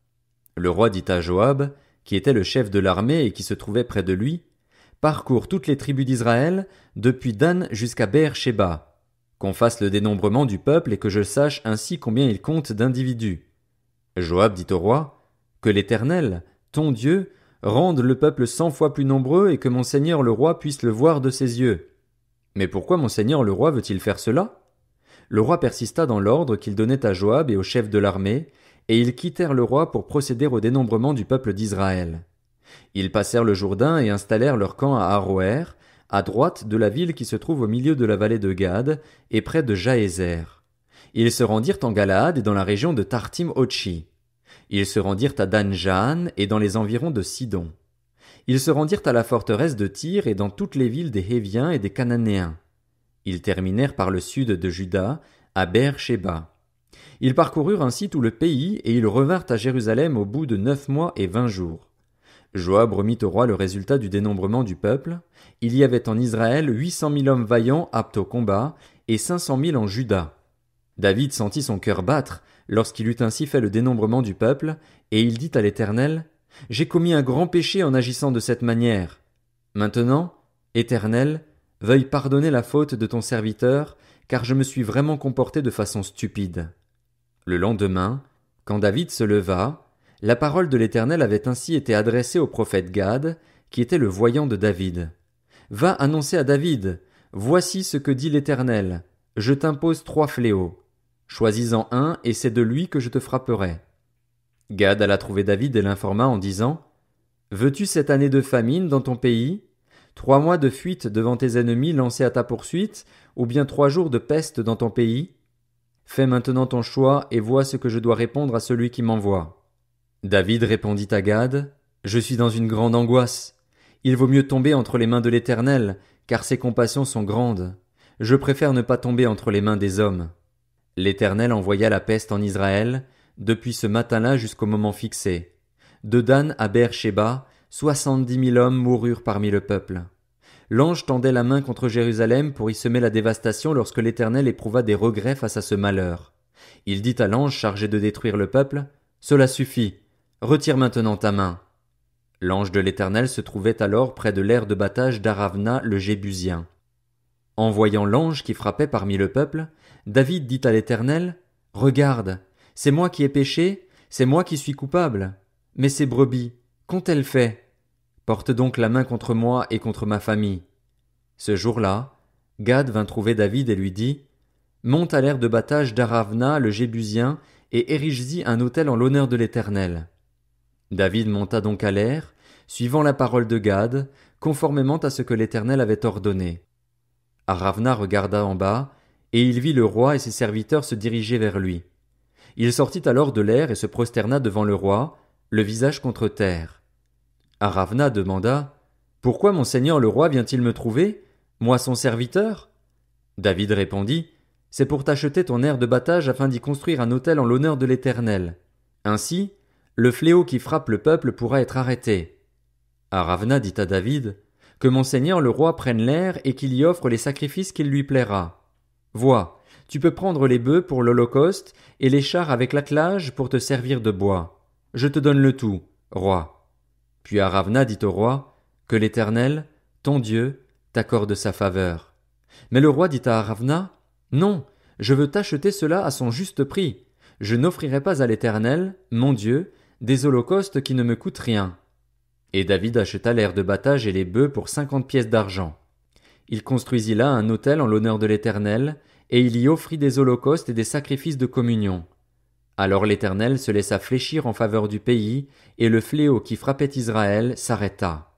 Le roi dit à Joab, qui était le chef de l'armée et qui se trouvait près de lui: Parcours toutes les tribus d'Israël, depuis Dan jusqu'à Beër-Shéba. Qu'on fasse le dénombrement du peuple et que je sache ainsi combien il compte d'individus. Joab dit au roi: Que l'Éternel, ton Dieu, rende le peuple 100 fois plus nombreux et que mon seigneur le roi puisse le voir de ses yeux. Mais pourquoi mon seigneur le roi veut-il faire cela? Le roi persista dans l'ordre qu'il donnait à Joab et au chef de l'armée, et ils quittèrent le roi pour procéder au dénombrement du peuple d'Israël. Ils passèrent le Jourdain et installèrent leur camp à Aroër, à droite de la ville qui se trouve au milieu de la vallée de Gad, et près de Jaézer. Ils se rendirent en Galaad et dans la région de Tartim-Otchi. Ils se rendirent à Dan-Jaan et dans les environs de Sidon. Ils se rendirent à la forteresse de Tyr et dans toutes les villes des Héviens et des Cananéens. Ils terminèrent par le sud de Juda, à Beër-Shéba. Ils parcoururent ainsi tout le pays et ils revinrent à Jérusalem au bout de 9 mois et 20 jours. Joab remit au roi le résultat du dénombrement du peuple. Il y avait en Israël 800 000 hommes vaillants aptes au combat et 500 000 en Juda. David sentit son cœur battre lorsqu'il eut ainsi fait le dénombrement du peuple, et il dit à l'Éternel: J'ai commis un grand péché en agissant de cette manière. Maintenant, Éternel, veuille pardonner la faute de ton serviteur, car je me suis vraiment comporté de façon stupide. Le lendemain, quand David se leva, la parole de l'Éternel avait ainsi été adressée au prophète Gad, qui était le voyant de David. Va annoncer à David: Voici ce que dit l'Éternel. Je t'impose 3 fléaux. Choisis-en un, et c'est de lui que je te frapperai. Gad alla trouver David et l'informa en disant: Veux-tu cette année de famine dans ton pays? 3 mois de fuite devant tes ennemis lancés à ta poursuite, ou bien 3 jours de peste dans ton pays? Fais maintenant ton choix et vois ce que je dois répondre à celui qui m'envoie. David répondit à Gad: Je suis dans une grande angoisse. Il vaut mieux tomber entre les mains de l'Éternel, car ses compassions sont grandes. Je préfère ne pas tomber entre les mains des hommes. L'Éternel envoya la peste en Israël, depuis ce matin-là jusqu'au moment fixé. De Dan à Beër-Shéba, 70 000 hommes moururent parmi le peuple. L'ange tendait la main contre Jérusalem pour y semer la dévastation lorsque l'Éternel éprouva des regrets face à ce malheur. Il dit à l'ange chargé de détruire le peuple: Cela suffit, retire maintenant ta main. L'ange de l'Éternel se trouvait alors près de l'aire de battage d'Aravna le Jébusien. En voyant l'ange qui frappait parmi le peuple, David dit à l'Éternel: Regarde, c'est moi qui ai péché, c'est moi qui suis coupable. Mais ces brebis, qu'ont-elles fait? Porte donc la main contre moi et contre ma famille. Ce jour-là, Gad vint trouver David et lui dit: Monte à l'aire de battage d'Aravna le Jébusien et érige-y un autel en l'honneur de l'Éternel. David monta donc à l'aire, suivant la parole de Gad, conformément à ce que l'Éternel avait ordonné. Aravna regarda en bas, et il vit le roi et ses serviteurs se diriger vers lui. Il sortit alors de l'aire et se prosterna devant le roi, le visage contre terre. Aravna demanda: Pourquoi mon seigneur le roi vient-il me trouver, moi son serviteur? David répondit: C'est pour t'acheter ton aire de battage afin d'y construire un autel en l'honneur de l'Éternel. Ainsi, le fléau qui frappe le peuple pourra être arrêté. Aravna dit à David: Que mon seigneur le roi prenne l'aire et qu'il y offre les sacrifices qu'il lui plaira. Vois, tu peux prendre les bœufs pour l'holocauste et les chars avec l'attelage pour te servir de bois. Je te donne le tout, roi. Puis Aravna dit au roi: Que l'Éternel, ton Dieu, t'accorde sa faveur. Mais le roi dit à Aravna: Non, je veux t'acheter cela à son juste prix. Je n'offrirai pas à l'Éternel, mon Dieu, des holocaustes qui ne me coûtent rien. Et David acheta l'aire de battage et les bœufs pour 50 pièces d'argent. Il construisit là un autel en l'honneur de l'Éternel, et il y offrit des holocaustes et des sacrifices de communion. Alors l'Éternel se laissa fléchir en faveur du pays, et le fléau qui frappait Israël s'arrêta.